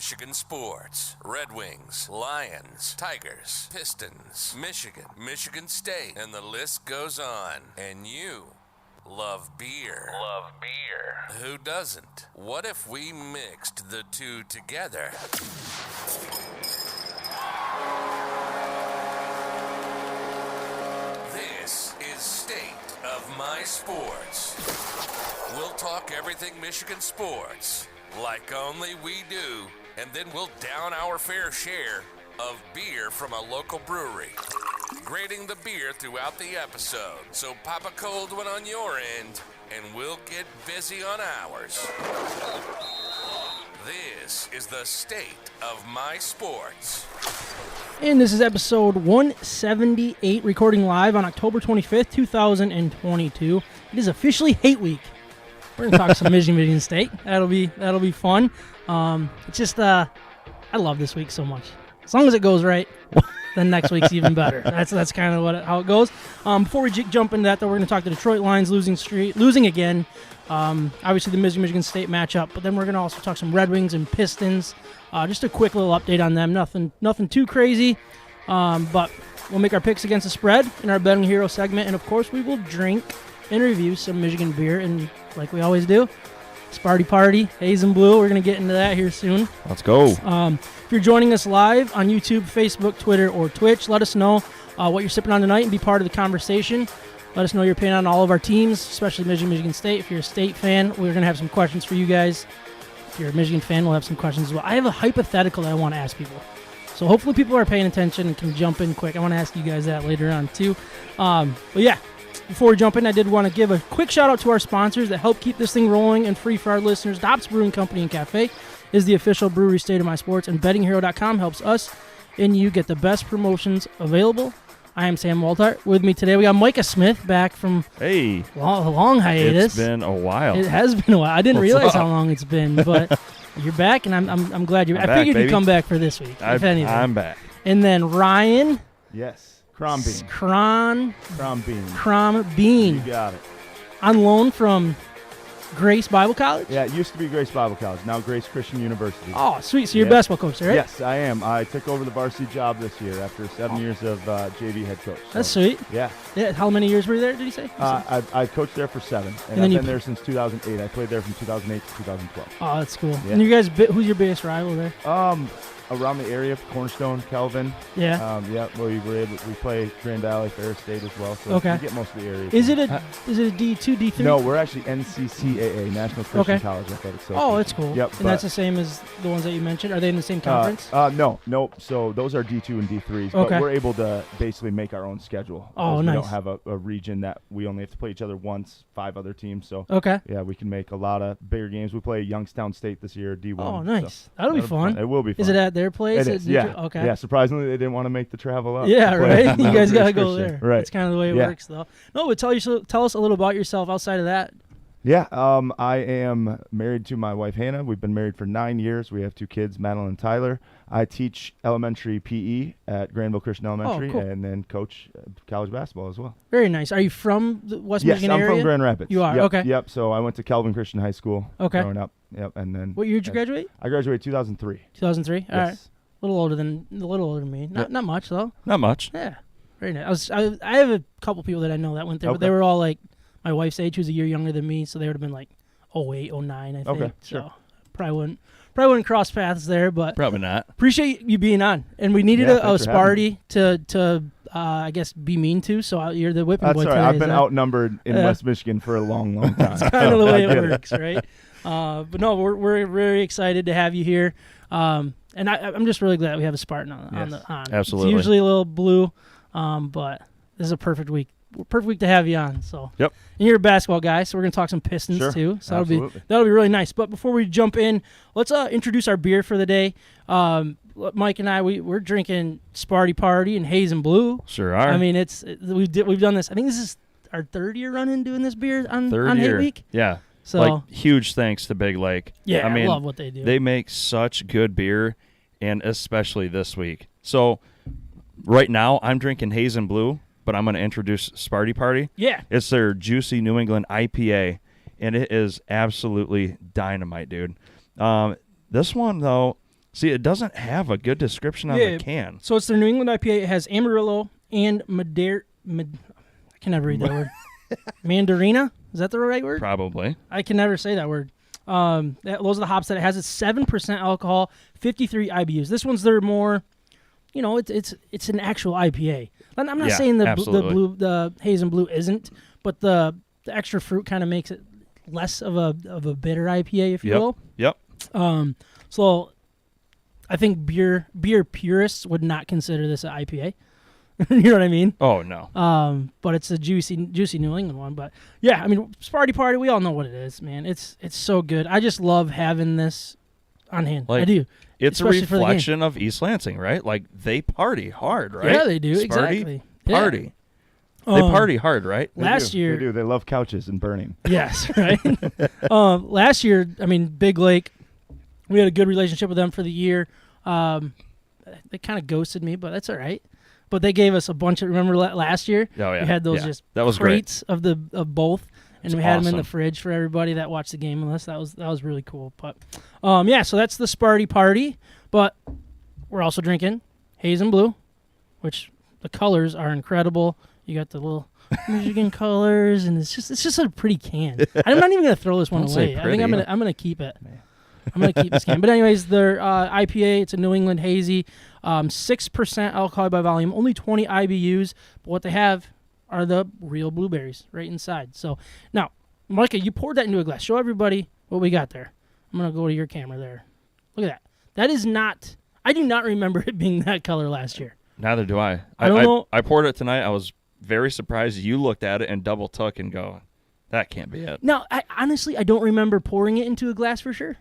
Michigan sports. Red Wings, Lions, Tigers, Pistons, Michigan, Michigan State, and the list goes on. And you love beer. Love beer. Who doesn't? What if we mixed the two together? This is State of My Sports. We'll talk everything Michigan sports, like only we do, and then we'll down our fair share of beer from a local brewery, grading the beer throughout the episode. So pop a cold one on your end, and we'll get busy on ours. This is the State of My Sports. And this is episode 178, recording live on October 25th, 2022. It is officially Hate Week. We're going to talk some Michigan State. That'll be fun. It's just, I love this week so much. As long as it goes right, then next week's even better. That's kind of how it goes. Before we jump into that, though, we're going to talk the Detroit Lions losing again. Obviously, the Michigan State matchup, but then we're going to also talk some Red Wings and Pistons. Just a quick little update on them. Nothing too crazy, but we'll make our picks against the spread in our Betting Hero segment, and of course, we will drink and review some Michigan beer, and like we always do, Sparty Party, Haze and Blue. We're going to get into that here soon. Let's go. If you're joining us live on YouTube, Facebook, Twitter, or Twitch, let us know what you're sipping on tonight and be part of the conversation. Let us know your opinion on all of our teams, especially Michigan State. If you're a State fan, we're going to have some questions for you guys. If you're a Michigan fan, we'll have some questions as well. I have a hypothetical that I want to ask people. So hopefully people are paying attention and can jump in quick. I want to ask you guys that later on too. But yeah, before we jump in, I did want to give a quick shout out to our sponsors that help keep this thing rolling and free for our listeners. Dobbs Brewing Company and Cafe is the official brewery state of my sports, and bettinghero.com helps us and you get the best promotions available. I am Sam Waltart. With me today, we got Micah Smith back from a long hiatus. It's been a while. It has been a while. I didn't realize how long it's been, but you're back, and I'm glad you're back. I figured you'd come back for this week, if anything. I'm back. And then Ryan. Yes. Crom Bean. Crom Bean. You got it. On loan from Grace Bible College? Yeah, it used to be Grace Bible College, now Grace Christian University. Oh, sweet. So you're a basketball coach, right? Yes, I am. I took over the varsity job this year after 7 years of JV head coach. That's sweet. Yeah. How many years were you there, did you say? I coached there for 7, and I've been there since 2008. I played there from 2008 to 2012. Oh, that's cool. Yeah. And you guys, who's your biggest rival there? Around the area, Cornerstone, Kelvin. Yeah. We play Grand Valley, Ferris State as well. So okay. we get most of the area. Is it a D2, D3? No, we're actually NCCAA, National Christian College Athletics. Oh, that's cool. Yep. And that's the same as the ones that you mentioned? Are they in the same conference? No. So those are D2 and D3s. Okay. But we're able to basically make our own schedule. Oh, nice. nice. We don't have a region that we only have to play each other once, 5 other teams. So okay. Yeah, we can make a lot of bigger games. We play Youngstown State this year, D1. Oh, nice. So that'll be fun. It will be fun. Is it at their place? It is, yeah. Okay. Yeah, surprisingly, they didn't want to make the travel up. Yeah, right? You guys got to go there. Right. That's kind of the way it works, though. No, but tell us a little about yourself outside of that. Yeah, I am married to my wife, Hannah. We've been married for 9 years. We have 2 kids, Madeline and Tyler. I teach elementary PE at Granville Christian Elementary, cool. And then coach college basketball as well. Very nice. Are you from the West Michigan area? Yes, I'm from Grand Rapids. You are? Yep, okay. Yep, so I went to Calvin Christian High School growing up. Yep, and then... What year did you graduate? I graduated 2003. 2003? All yes. right. A little older than me. Not much, though. Not much. Yeah. Very nice. I have a couple people that I know that went there, but they were all like my wife's age, who's a year younger than me, so they would have been like 08, 09, I think. Okay, so sure. probably wouldn't cross paths there, but probably not. Appreciate you being on, and we needed a Sparty to I guess be mean to. So you're the whipping boy. That's today, right. I've been outnumbered in West Michigan for a long time. That's kind of the way it works, right? But no, we're very excited to have you here. And I'm just really glad we have a Spartan on. Absolutely. It's usually a little blue, but this is a perfect week. Perfect week to have you on. So yep. And you're a basketball guy, so we're gonna talk some Pistons too. So that'll be really nice. But before we jump in, let's introduce our beer for the day. Mike and I we're drinking Sparty Party and Haze and Blue. Sure are. I mean we've done this. I think this is our 3rd year running doing this beer on Hate Week. Yeah. So like huge thanks to Big Lake. Yeah, I love what they do. They make such good beer, and especially this week. So right now I'm drinking Haze and Blue, but I'm going to introduce Sparty Party. Yeah. It's their Juicy New England IPA, and it is absolutely dynamite, dude. This one, though, see, it doesn't have a good description on the can. So it's their New England IPA. It has Amarillo and I can never read that word. Mandarina? Is that the right word? Probably. I can never say that word. Those are the hops that it has. It's 7% alcohol, 53 IBUs. This one's their more, it's an actual IPA. I'm not saying the Haze and Blue isn't, but the extra fruit kind of makes it less of a bitter IPA, if you will. Yep. So I think beer purists would not consider this an IPA. You know what I mean? Oh, no. But it's a juicy New England one. But yeah, I mean, Sparty Party, we all know what it is, man. It's so good. I just love having this on hand. I do. It's a reflection of East Lansing, right? Like, they party hard, right? Yeah, they do. Sparty, exactly. Party. Yeah. They party hard, right? Last year. They do. They love couches and burning. Yes, right? Last year, I mean, Big Lake, we had a good relationship with them for the year. They kind of ghosted me, but that's all right. But they gave us a bunch of, remember last year? Oh, yeah. We had those that was crates great. of both, and we had them in the fridge for everybody that watched the game with us. That was really cool. But, so that's the Sparty Party. But we're also drinking Haze and Blue, which the colors are incredible. You got the little Michigan colors, and it's just a pretty can. I'm not even gonna throw this one Don't say away. I think I'm pretty. gonna keep it. I'm gonna keep this can. But anyways, their IPA. It's a New England hazy, 6% alcohol by volume, only 20 IBUs. But what they have are the real blueberries right inside. So now, Micah, you poured that into a glass. Show everybody what we got there. I'm gonna go to your camera there. Look at that. That is not. I do not remember it being that color last year. Neither do I. I don't know. I poured it tonight. I was very surprised you looked at it and double took and go, that can't be it. No, I honestly don't remember pouring it into a glass for sure,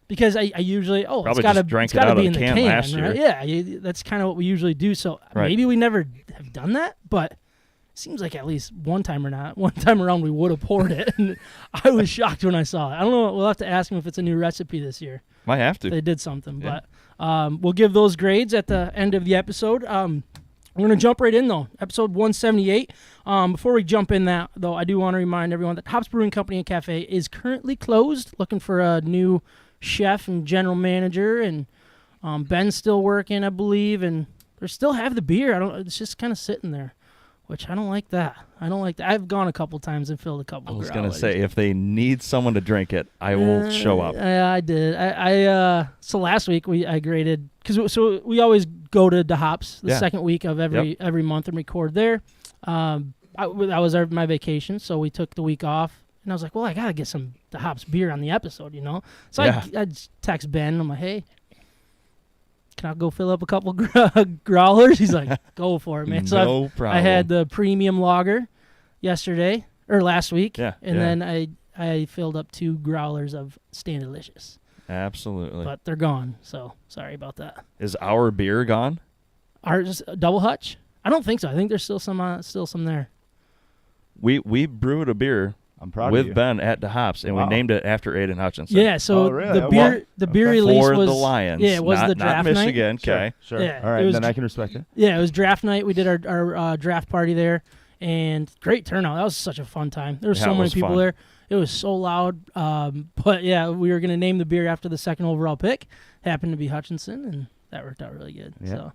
because I usually Probably it's gotta just drank it's it gotta out be of in the the can last year. right? Yeah, that's kind of what we usually do. So Right. maybe we never have done that, but it seems like at least one time around we would have poured it, and I was shocked when I saw it. I don't know. We'll have to ask them if it's a new recipe this year. Might have to. They did something, Yeah. but we'll give those grades at the end of the episode. We're going to jump right in, though. Episode 178. Before we jump in that, though, I do want to remind everyone that Hops Brewing Company and Cafe is currently closed, looking for a new chef and general manager, and Ben's still working, I believe, and they still have the beer. It's just kind of sitting there, which I don't like that. I've gone a couple times and filled a couple. I was going to growlers. say, if they need someone to drink it, I will show up. I did. So last week I graded, because we always go to the Hops the second week of every month and record there. That was my vacation, so we took the week off, and I was like, well, I gotta get some the Hops beer on the episode, you know. So Yeah. I text Ben. I'm like, hey, can I go fill up a couple growlers? He's like, go for it, man. So No problem. I had the premium lager last week, and then I filled up 2 growlers of Stand Delicious, Absolutely. but they're gone. So sorry about that. Is our beer gone? Ours double hutch? I don't think so. I think there's still some there. We brewed a beer I'm proud of you. with Ben at the Hops, and Wow. we named it after Aiden Hutchinson. Yeah. So Oh, really? the Oh, beer well, the beer okay. release For was the Lions. Yeah, it was not, the draft not night. Michigan. Okay. Sure. Yeah, All it right, was then dr- I can respect it. Yeah, it was draft night. We did our draft party there, and great turnout. That was such a fun time. There were Yeah, so it many was people fun. there. It was so loud. But yeah, we were gonna name the beer after the second overall pick. Happened to be Hutchinson, and that worked out really good. Yeah. So,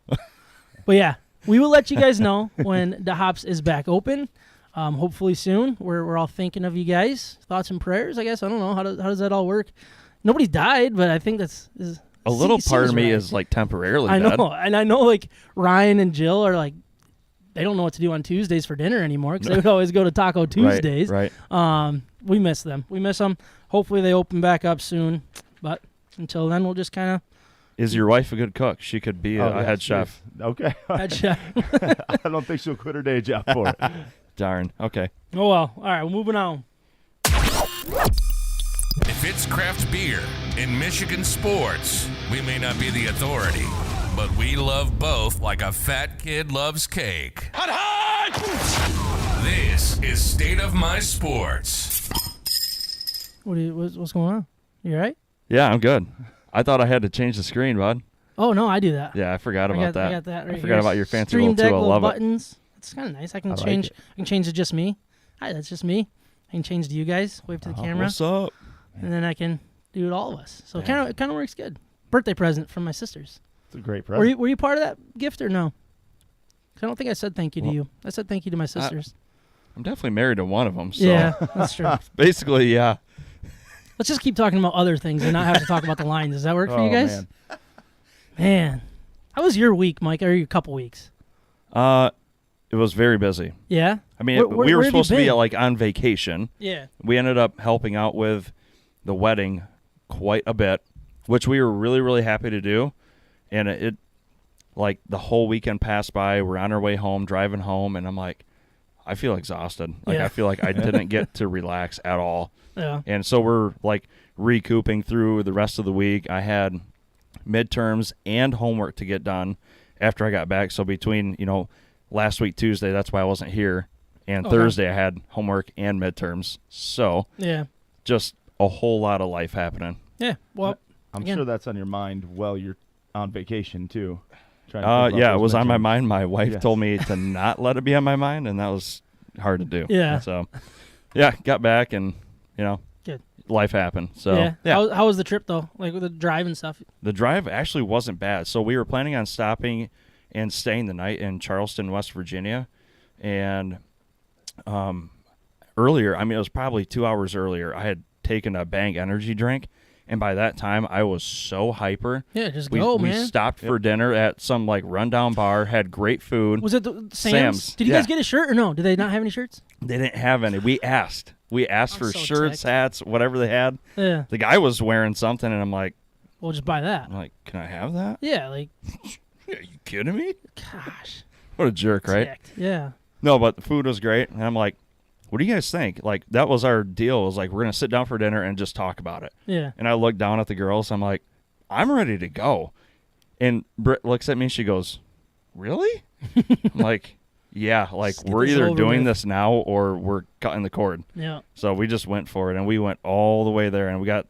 but yeah, we will let you guys know when the Hops is back open. Hopefully soon. We're all thinking of you guys. Thoughts and prayers, I guess. I don't know how does that all work. Nobody's died, but I think that's A little part of me right. is like temporarily I dead. know, and I know like Ryan and Jill are like, they don't know what to do on Tuesdays for dinner anymore because they would always go to Taco Tuesdays. Right. We miss them. Hopefully they open back up soon, but until then we'll just kind of Is your wife a good cook? She could be a head chef. Okay. head chef. I don't think she'll quit her day job for it. Darn. Okay. Oh well. All right, we're moving on. If it's craft beer in Michigan sports, we may not be the authority, but we love both like a fat kid loves cake. This is State of My Sports. What's going on? You all right? Yeah, I'm good. I thought I had to change the screen, bud. Oh no, I do that. Yeah, I forgot about that. I got that right I here. forgot about your fancy Stream little Deck, tool. I little love it. buttons. It's kind of nice. I can like change. it. I can change to just me. Hi, that's just me. I can change to you guys. Wave to the camera. What's up? And then I can do it all of us. So it kind of works good. Birthday present from my sisters. It's a great Were present. you part of that gift or no? 'Cause I don't think I said thank you to you. I said thank you to my sisters. I'm definitely married to one of them. So Yeah, that's true. basically, yeah. Let's just keep talking about other things and not have to talk about the lines. Does that work for you guys? Man. Man, how was your week, Mike? Or your couple weeks? It was very busy. Yeah. I mean, Where we were have you supposed to be been? like on vacation. Yeah. We ended up helping out with the wedding quite a bit, which we were really, really happy to do. And it like the whole weekend passed by. We're on our way home, driving home, and I'm like, I feel exhausted. Like Yeah. I feel like I didn't get to relax at all. Yeah. And so we're like recouping through the rest of the week. I had midterms and homework to get done after I got back. So between, last week Tuesday, that's why I wasn't here, and Okay. Thursday I had homework and midterms. So Yeah. just a whole lot of life happening. Yeah. Well, I'm again. sure that's on your mind while you're on vacation, too. Trying to think about Yeah, it those was on my midterms. mind. My wife Yes. told me to not let it be on my mind, and that was hard to do. Yeah. So, yeah, got back, and, Good. life happened. So, yeah. How was the trip though? Like with the drive and stuff. The drive actually wasn't bad. So we were planning on stopping and staying the night in Charleston, West Virginia. And earlier, I mean, it was probably 2 hours earlier, I had taken a Bang energy drink. And by that time, I was so hyper. Yeah, just we man. stopped for dinner at some like rundown bar, had great food. Was it the Sam's? Did you guys get a shirt or no? Did they not have any shirts? They didn't have any. We asked. For so shirts, ticked. hats, whatever they had. Yeah. The guy was wearing something, and I'm like, We'll just buy that. can I have that? Yeah, like, Are you kidding me? gosh. What a jerk, right? Ticked. Yeah. No, but the food was great, and I'm like, what do you guys think? Like, that was our deal. It was like, we're going to sit down for dinner and just talk about it. Yeah. And I looked down at the girls. I'm like, I'm ready to go. And Britt looks at me and she goes, really? I'm like, yeah, like we're either doing this now or we're cutting the cord. Yeah. So we just went for it, and we went all the way there, and we got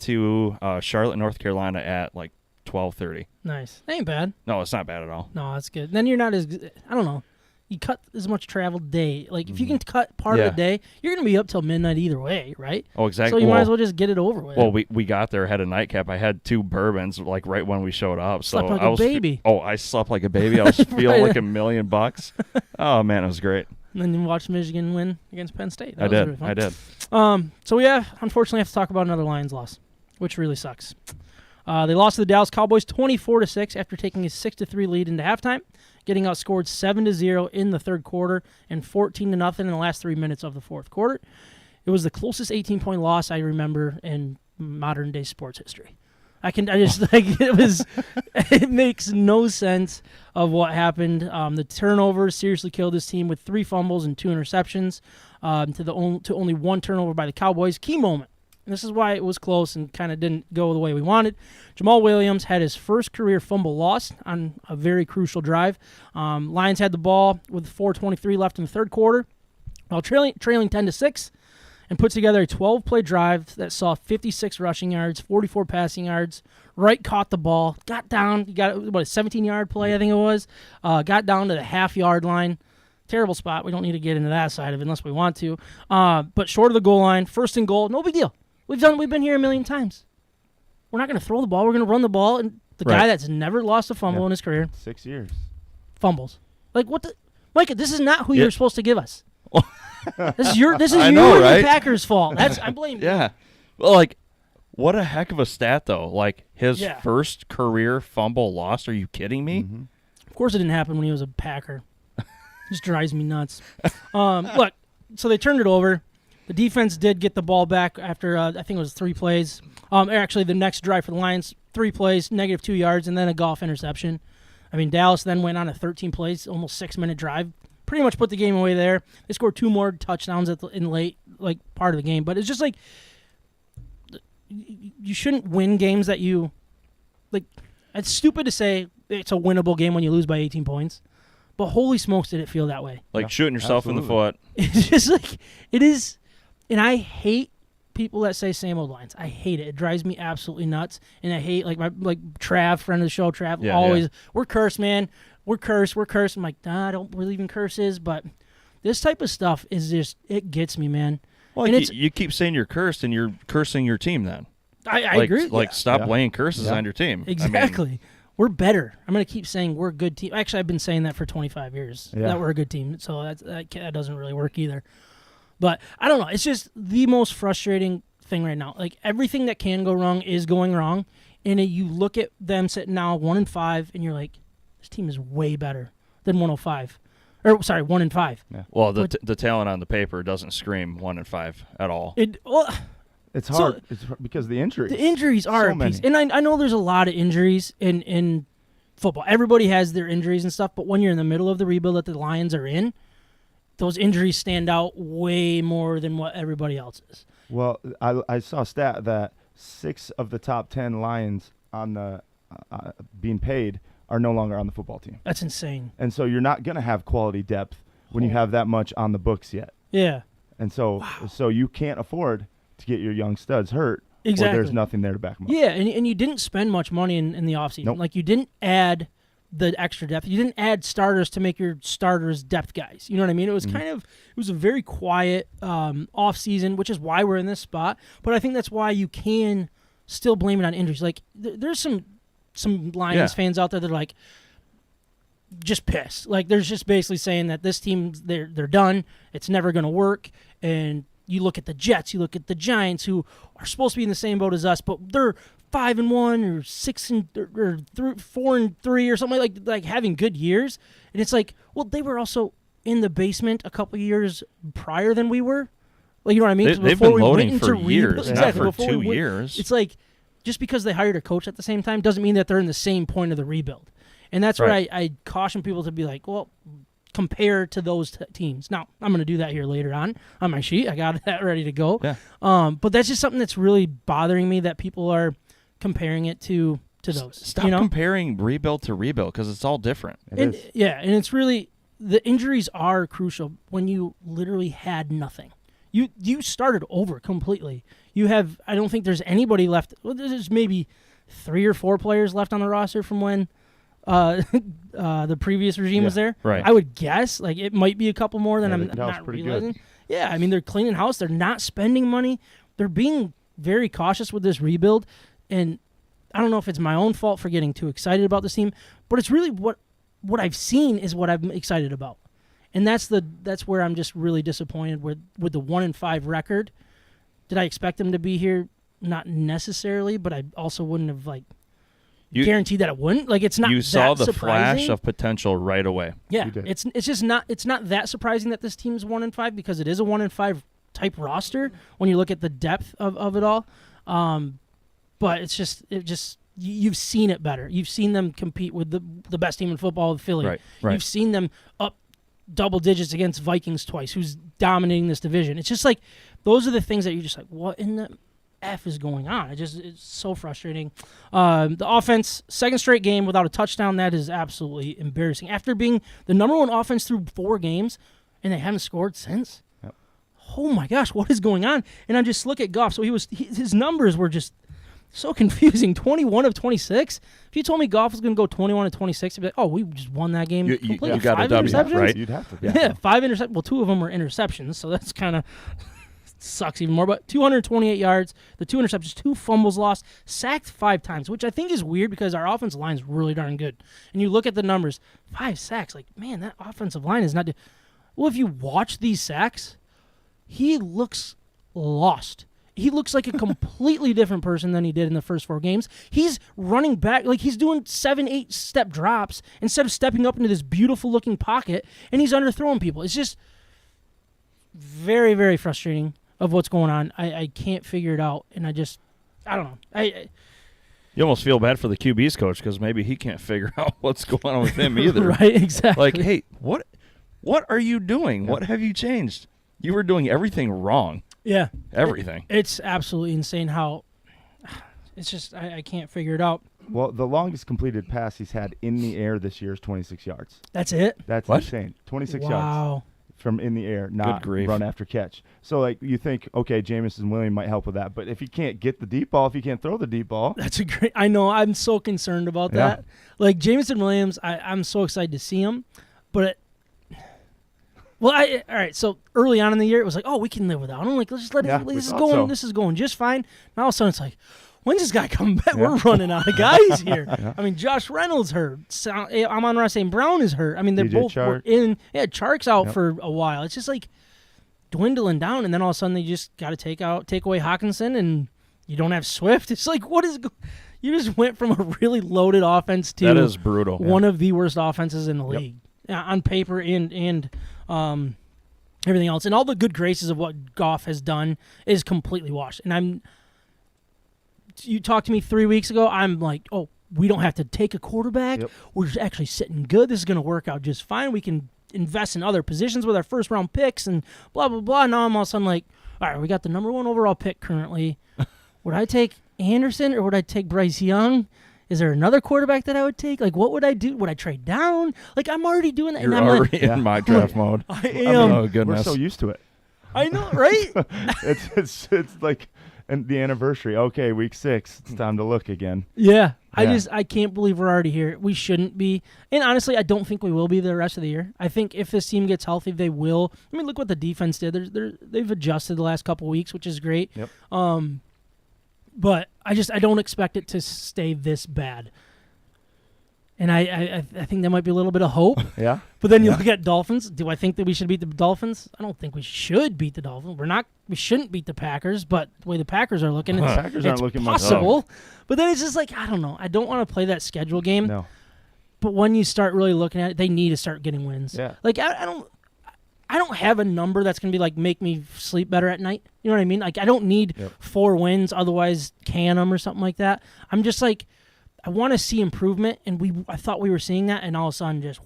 to Charlotte, North Carolina at like 12:30. Nice. That ain't bad. No, it's not bad at all. No, that's good. Then you're not as, I don't know. You cut as much travel day. Like, if you can cut part of the day, you're going to be up till midnight either way, right? Oh, exactly. So you might as well just get it over with. Well, we got there, had a nightcap. I had 2 bourbons, like, right when we showed up. Slept so like I a was baby. I slept like a baby. I was feeling like $1 million. Oh, man, it was great. And then you watched Michigan win against Penn State. I did. So we unfortunately have to talk about another Lions loss, which really sucks. They lost to the Dallas Cowboys 24-6 after taking a 6-3 lead into halftime, getting outscored 7-0 in the third quarter and 14-0 in the last 3 minutes of the fourth quarter. It was the closest 18-point loss I remember in modern day sports history. It makes no sense of what happened. The turnovers seriously killed this team with 3 fumbles and 2 interceptions to only 1 turnover by the Cowboys. Key moment. And this is why it was close and kind of didn't go the way we wanted. Jamal Williams had his first career fumble lost on a very crucial drive. Lions had the ball with 4:23 left in the third quarter, while trailing 10-6, and put together a 12-play drive that saw 56 rushing yards, 44 passing yards. Wright caught the ball, got down. He got a 17-yard play, I think it was. Got down to the half-yard line. Terrible spot. We don't need to get into that side of it unless we want to. But short of the goal line, first and goal, no big deal. We've been here a million times. We're not going to throw the ball. We're going to run the ball. And the guy that's never lost a fumble in his career 6 years fumbles. Like, what the, Micah? This is not who you're supposed to give us. This is you and right? the Packers' fault. I blame you. Yeah. Well, like, what a heck of a stat, though. Like, his Yeah. first career fumble lost. Are you kidding me? Mm-hmm. Of course, it didn't happen when he was a Packer. Just drives me nuts. Look, so they turned it over. The defense did get the ball back after, I think it was 3 plays. Actually, the next drive for the Lions, 3 plays, -2 yards, and then a golf interception. I mean, Dallas then went on a 13 plays, almost 6-minute drive. Pretty much put the game away there. They scored 2 more touchdowns in late part of the game. But it's just like, you shouldn't win games that you, like, it's stupid to say it's a winnable game when you lose by 18 points. But holy smokes, did it feel that way. Like, shooting yourself in the foot. It's just like, it is. And I hate people that say same old lines. I hate it. It drives me absolutely nuts. And I hate, like, Trav, friend of the show, Trav, always, we're cursed, man. We're cursed. I'm like, nah, I don't believe in curses. But this type of stuff is just, it gets me, man. Well, and you keep saying you're cursed, and you're cursing your team then. I agree. Like, stop laying curses on your team. Exactly. I mean, we're better. I'm going to keep saying we're a good team. Actually, I've been saying that for 25 years, that we're a good team. So that doesn't really work either. But I don't know. It's just the most frustrating thing right now. Like, everything that can go wrong is going wrong. And you look at them sitting now 1-5, and you're like, this team is way better than 105. Or, sorry, 1-5. Yeah. Well, the talent on the paper doesn't scream 1-5 at all. It's hard. It's because the injuries. The injuries are so a piece. many. And I know there's a lot of injuries in football. Everybody has their injuries and stuff. But when you're in the middle of the rebuild that the Lions are in, those injuries stand out way more than what everybody else is. Well, I saw a stat that 6 of the top 10 Lions on the being paid are no longer on the football team. That's insane. And so you're not going to have quality depth when you have that much on the books yet. Yeah. And so you can't afford to get your young studs hurt. Exactly. Or there's nothing there to back them up. Yeah, and you didn't spend much money in the offseason. Nope. Like, you didn't add the extra depth. You didn't add starters to make your starters depth guys. You know what I mean? It was it was a very quiet off season, which is why we're in this spot. But I think that's why you can still blame it on injuries. Like, there's some Lions fans out there that are like, just pissed. Like, they're just basically saying that this team, they're done. It's never going to work. And you look at the Jets, you look at the Giants, who are supposed to be in the same boat as us, but they're 5-1 or 4-3 or something like having good years. And it's like, well, they were also in the basement a couple years prior than we were. Like, you know what I mean? They've been loading for years, not for 2 years. It's like, just because they hired a coach at the same time doesn't mean that they're in the same point of the rebuild. And that's where I caution people to be like, well, compare to those teams. Now, I'm going to do that here later on my sheet. I got that ready to go. Yeah. But that's just something that's really bothering me, that people are comparing it to those. Stop comparing rebuild to rebuild, because it's all different. And it's really, the injuries are crucial when you literally had nothing. You started over completely. You have, I don't think there's anybody left. Well, there's maybe 3 or 4 players left on the roster from when the previous regime was there. Right. I would guess, like, it might be a couple more than I'm not pretty realizing. good. Yeah, I mean, they're cleaning house. They're not spending money. They're being very cautious with this rebuild. And I don't know if it's my own fault for getting too excited about this team, but it's really what I've seen is what I'm excited about. And that's where I'm just really disappointed with the 1-5 record. Did I expect them to be here? Not necessarily, but I also wouldn't have guaranteed that it wouldn't. Like, it's not. You saw the surprising. flash of potential right away. Yeah, it's just not. It's not that surprising that this team's 1-5, because it is a 1-5 type roster when you look at the depth of it all. But it just you've seen it better. You've seen them compete with the best team in football, Philly. Right. You've seen them up double digits against Vikings twice, who's dominating this division. It's just like, those are the things that you're just like, what in the F is going on? It's so frustrating. The offense, second straight game without a touchdown. That is absolutely embarrassing. After being the number 1 offense through 4 games, and they haven't scored since. Yep. Oh my gosh, what is going on? And I just look at Goff. So his numbers were just so confusing. 21 of 26. If you told me Goff was going to go 21 of 26, I'd be like, oh, we just won that game completely. You got 5 a W, interceptions? right? You'd have to. Yeah, 5 interceptions. Well, 2 of them were interceptions, so that's kind of sucks even more. But 228 yards, the 2 interceptions, 2 fumbles lost, sacked 5 times, which I think is weird because our offensive line is really darn good. And you look at the numbers, 5 sacks, like, man, that offensive line is not. Well, if you watch these sacks, he looks lost. He looks like a completely different person than he did in the first 4 games. He's running back, like, he's doing 7-8 step drops instead of stepping up into this beautiful looking pocket, and he's underthrowing people. It's just very, very frustrating of what's going on. I can't figure it out, and I don't know. You almost feel bad for the QB's coach, because maybe he can't figure out what's going on with him either. Right, exactly. Like, hey, what are you doing? What have you changed? You were doing everything wrong. Yeah. Everything. It's absolutely insane how it's just I can't figure it out. Well, the longest completed pass he's had in the air this year is 26 yards. That's it? That's What? insane. 26 Wow. yards from in the air, not grief. run after catch. So, like, you think, okay, Jamison Williams might help with that, but if he can't get the deep ball, if he can't throw the deep ball. That's a great. I know. I'm so concerned about that. Like, Jameson Williams, I'm so excited to see him, but all right. So early on in the year, it was like, oh, we can live without him. Like, let's just let it. we This is thought going. so. This is going just fine. Now all of a sudden, it's like, when's this guy coming back? We're running out of guys here. I mean, Josh Reynolds hurt. Amon-Ra St. Brown is hurt. I mean, they're DJ both Chark. were in. Yeah, Chark's out for a while. It's just like dwindling down, and then all of a sudden they just got to take away Hawkinson, and you don't have Swift. It's like, what is? You just went from a really loaded offense to That is brutal. one of the worst offenses in the league on paper and everything else. And all the good graces of what Goff has done is completely washed. And you talked to me 3 weeks ago, I'm like, oh, we don't have to take a quarterback. Yep. We're just actually sitting good. This is going to work out just fine. We can invest in other positions with our first-round picks and blah, blah, blah. Now I'm all of a sudden like, all right, we got the number 1 overall pick currently. Would I take Anderson or would I take Bryce Young? Is there another quarterback that I would take? Like, what would I do? Would I trade down? Like, I'm already doing that. You're and I'm already in my draft mode. I am. Oh, We're goodness. so used to it. I know, right? It's like the anniversary. Okay, week 6. It's time to look again. Yeah. Yeah. I can't believe we're already here. We shouldn't be. And honestly, I don't think we will be the rest of the year. I think if this team gets healthy, they will. I mean, look what the defense did. They've adjusted the last couple weeks, which is great. Yep. But I don't expect it to stay this bad. And I think there might be a little bit of hope. Yeah. But then you look at Dolphins. Do I think that we should beat the Dolphins? I don't think we should beat the Dolphins. We shouldn't beat the Packers, but the way the Packers are looking, Packers aren't it's looking much possible. But then it's just like, I don't know. I don't want to play that schedule game. No. But when you start really looking at it, they need to start getting wins. Yeah. Like I don't have a number that's going to be like make me sleep better at night. You know what I mean? Like I don't need 4 wins, otherwise can them or something like that. I'm just like, I want to see improvement, and I thought we were seeing that, and all of a sudden just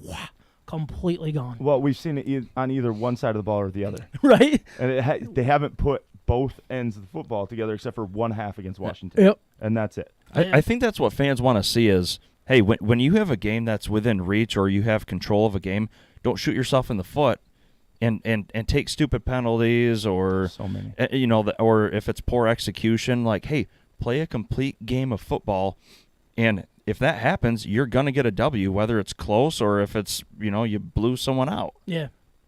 completely gone. Well, we've seen it on either one side of the ball or the other. Right? And they haven't put both ends of the football together except for one half against Washington. Yep. And that's it. I think that's what fans want to see is, hey, when you have a game that's within reach or you have control of a game, don't shoot yourself in the foot and take stupid penalties or So many. Or if it's poor execution, like, hey, play a complete game of football. And if that happens, you're going to get a W, whether it's close or if it's, you blew someone out. Yeah.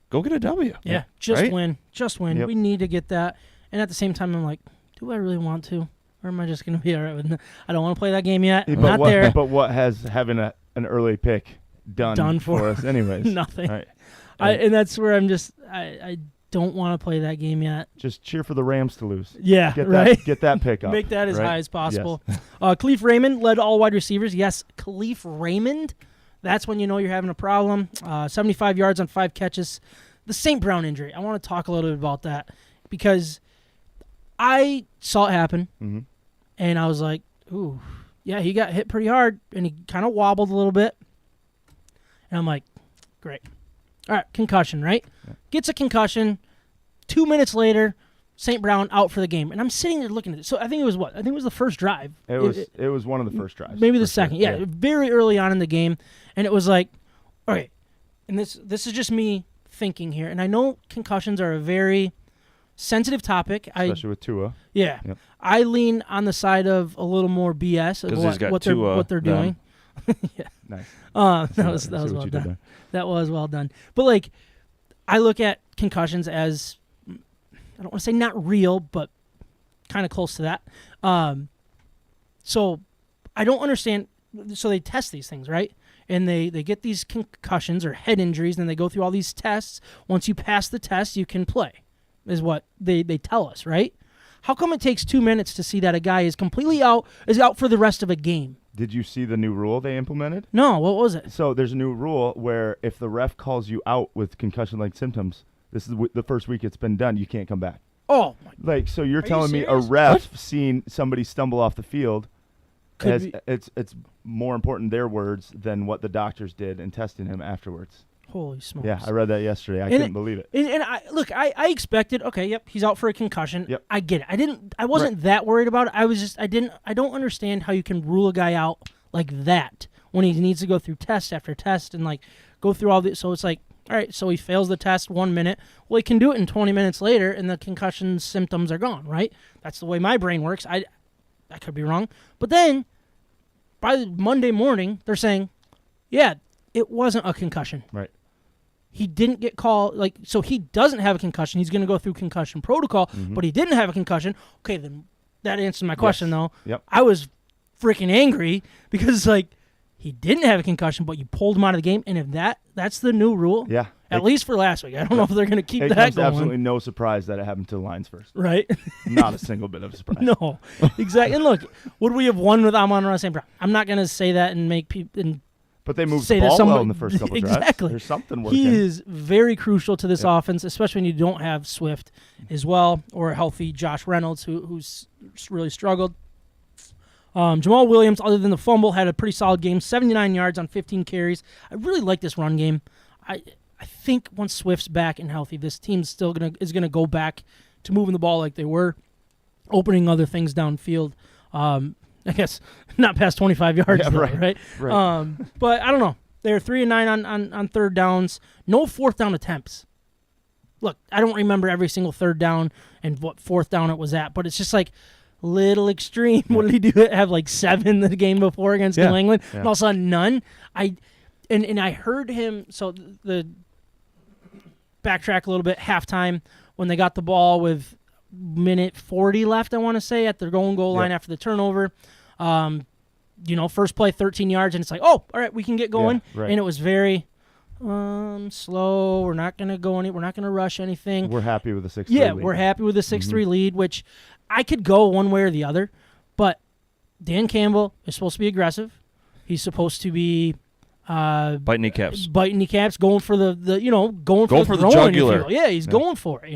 Go get a W. Yeah. Just right? win. Just win. Yep. We need to get that. And at the same time, I'm like, do I really want to? Or am I just going to be all right with it? I don't want to play that game yet. I'm not there. But what has having an early pick done for us anyways? Nothing. Right. And that's where I'm just, I don't want to play that game yet. Just cheer for the Rams to lose. Yeah, Get that pick up. Make that as right? high as possible. Yes. Khalif Raymond led all wide receivers. Yes, Khalif Raymond. That's when you know you're having a problem. 75 yards on 5 catches. The St. Brown injury. I want to talk a little bit about that because I saw it happen, and I was like, ooh, yeah, he got hit pretty hard, and he kind of wobbled a little bit. And I'm like, great. All right, concussion, right? Yeah. Gets a concussion. 2 minutes later, St. Brown out for the game. And I'm sitting there looking at it. So I think it was what? I think it was the first drive. It was one of the first drives. Maybe the second. Sure. Yeah, very early on in the game. And it was like, all right, and this is just me thinking here. And I know concussions are a very sensitive topic. Especially with Tua. Yeah. Yep. I lean on the side of a little more BS of what they're doing. Yeah. Nice. That was well done. That was well done. But like, I look at concussions as, I don't want to say not real, but kind of close to that. So I don't understand. So they test these things, right? And they get these concussions or head injuries, and then they go through all these tests. Once you pass the test, you can play, is what they tell us, right? How come it takes 2 minutes to see that a guy is completely out for the rest of a game? Did you see the new rule they implemented? No, what was it? So there's a new rule where if the ref calls you out with concussion-like symptoms, this is the first week it's been done, you can't come back. Oh, my. Like, so you're telling me a serious? ref seeing somebody stumble off the field, Could be. it's more important their words than what the doctors did in testing him afterwards. Holy smokes. Yeah, I read that yesterday. I couldn't believe it. And I expected, okay, yep, he's out for a concussion. Yep. I get it. I wasn't that worried about it. I don't understand how you can rule a guy out like that when he needs to go through test after test and like go through all this. So it's like, all right, so he fails the test 1 minute. Well, he can do it in 20 minutes later and the concussion symptoms are gone, right? That's the way my brain works. I could be wrong. But then by Monday morning, they're saying, yeah, it wasn't a concussion. Right. He didn't get called, so he doesn't have a concussion. He's going to go through concussion protocol, but he didn't have a concussion. Okay, then that answers my question, though. Yep. I was freaking angry because, he didn't have a concussion, but you pulled him out of the game. And if that's the new rule, Yeah. at least for last week. I don't know if they're going to keep It that comes going. absolutely no surprise that it happened to the Lions first. Right? Not a single bit of surprise. No, exactly. And look, would we have won with Amon-Ra St. Brown? I'm not going to say that and make people... But they moved say the that ball well in the first couple drives. Exactly. There's something working. He is very crucial to this offense, especially when you don't have Swift as well, or a healthy Josh Reynolds, who's really struggled. Jamal Williams, other than the fumble, had a pretty solid game, 79 yards on 15 carries. I really like this run game. I think once Swift's back and healthy, this team is gonna go back to moving the ball like they were, opening other things downfield. I guess not past 25 yards, Yeah, though, right. But I don't know. They're 3-9 on third downs. No fourth down attempts. Look, I don't remember every single third down and what fourth down it was at, but it's just little extreme. What did he do? Have 7 the game before against New England, and all of a sudden none. I heard him. So the backtrack a little bit. Halftime when they got the ball with minute 40 left, I want to say, at their goal line after the turnover. first play 13 yards, and it's like, oh, all right, we can get going. Yeah, right. And it was very slow. We're not going to go we're not going to rush anything. We're happy with the 6-3 Yeah, lead. we're happy with the 6-3 lead, which I could go one way or the other. But Dan Campbell is supposed to be aggressive. He's supposed to be Biting kneecaps. going for the going for the throwing, if you jugular. will. Yeah, he's going for it,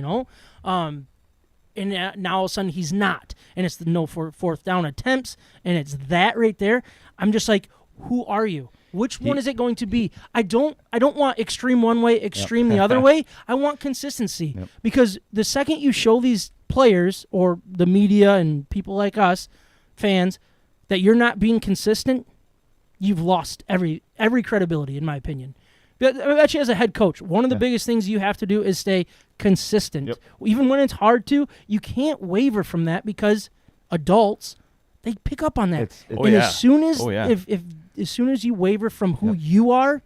and now all of a sudden he's not, and it's the fourth down attempts, and it's that right there. I'm just like, who are you? Which one is it going to be? I don't want extreme one way, extreme the other way. I want consistency, because the second you show these players or the media and people like us, fans, that you're not being consistent, you've lost every credibility, in my opinion. But actually, as a head coach, one of the biggest things you have to do is stay consistent. Yep. Even when it's hard to, you can't waver from that, because adults, they pick up on that. As soon as as soon as you waver from who you are,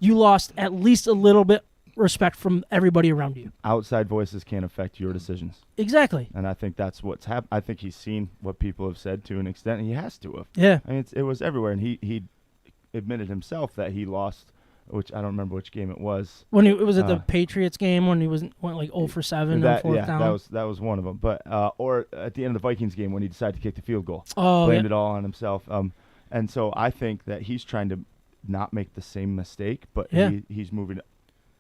you lost at least a little bit respect from everybody around you. Outside voices can't affect your decisions. Exactly. And I think that's what's happened. I think he's seen what people have said to an extent, and he has to have. Yeah. I mean, it was everywhere, and he admitted himself that he lost, which I don't remember which game it was. When it was at the Patriots game, when he went like 0 for 7 on fourth down. that was one of them. But or at the end of the Vikings game when he decided to kick the field goal, blamed it all on himself. And so I think that he's trying to not make the same mistake, but he's moving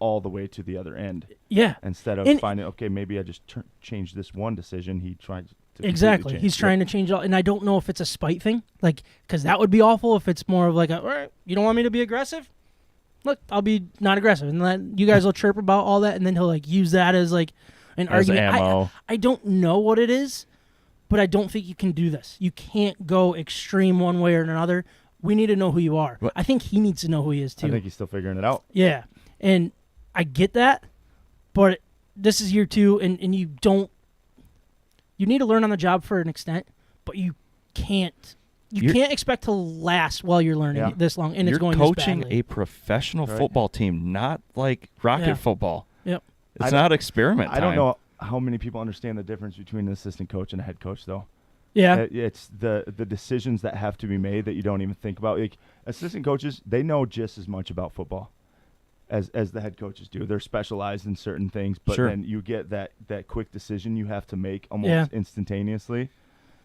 all the way to the other end. Yeah. Instead of finding, okay, maybe I just change this one decision, he tried to exactly. He's trying to change all, and I don't know if it's a spite thing, like, because that would be awful if it's more of like, all right, you don't want me to be aggressive? Look, I'll be not aggressive, and then you guys will chirp about all that, and then he'll like use that as like an argument. Ammo. I don't know what it is, but I don't think you can do this. You can't go extreme one way or another. We need to know who you are. What? I think he needs to know who he is too. I think he's still figuring it out. Yeah, and I get that, but this is year 2, and you need to learn on the job for an extent, but you can't expect to last while you're learning this long, and it's going You're this coaching badly. a professional football team, not like rocket football. Yep. It's not experiment time. I don't know how many people understand the difference between an assistant coach and a head coach, though. Yeah. It's the decisions that have to be made that you don't even think about. Like, assistant coaches, they know just as much about football as the head coaches do. They're specialized in certain things, but then you get that quick decision you have to make almost instantaneously.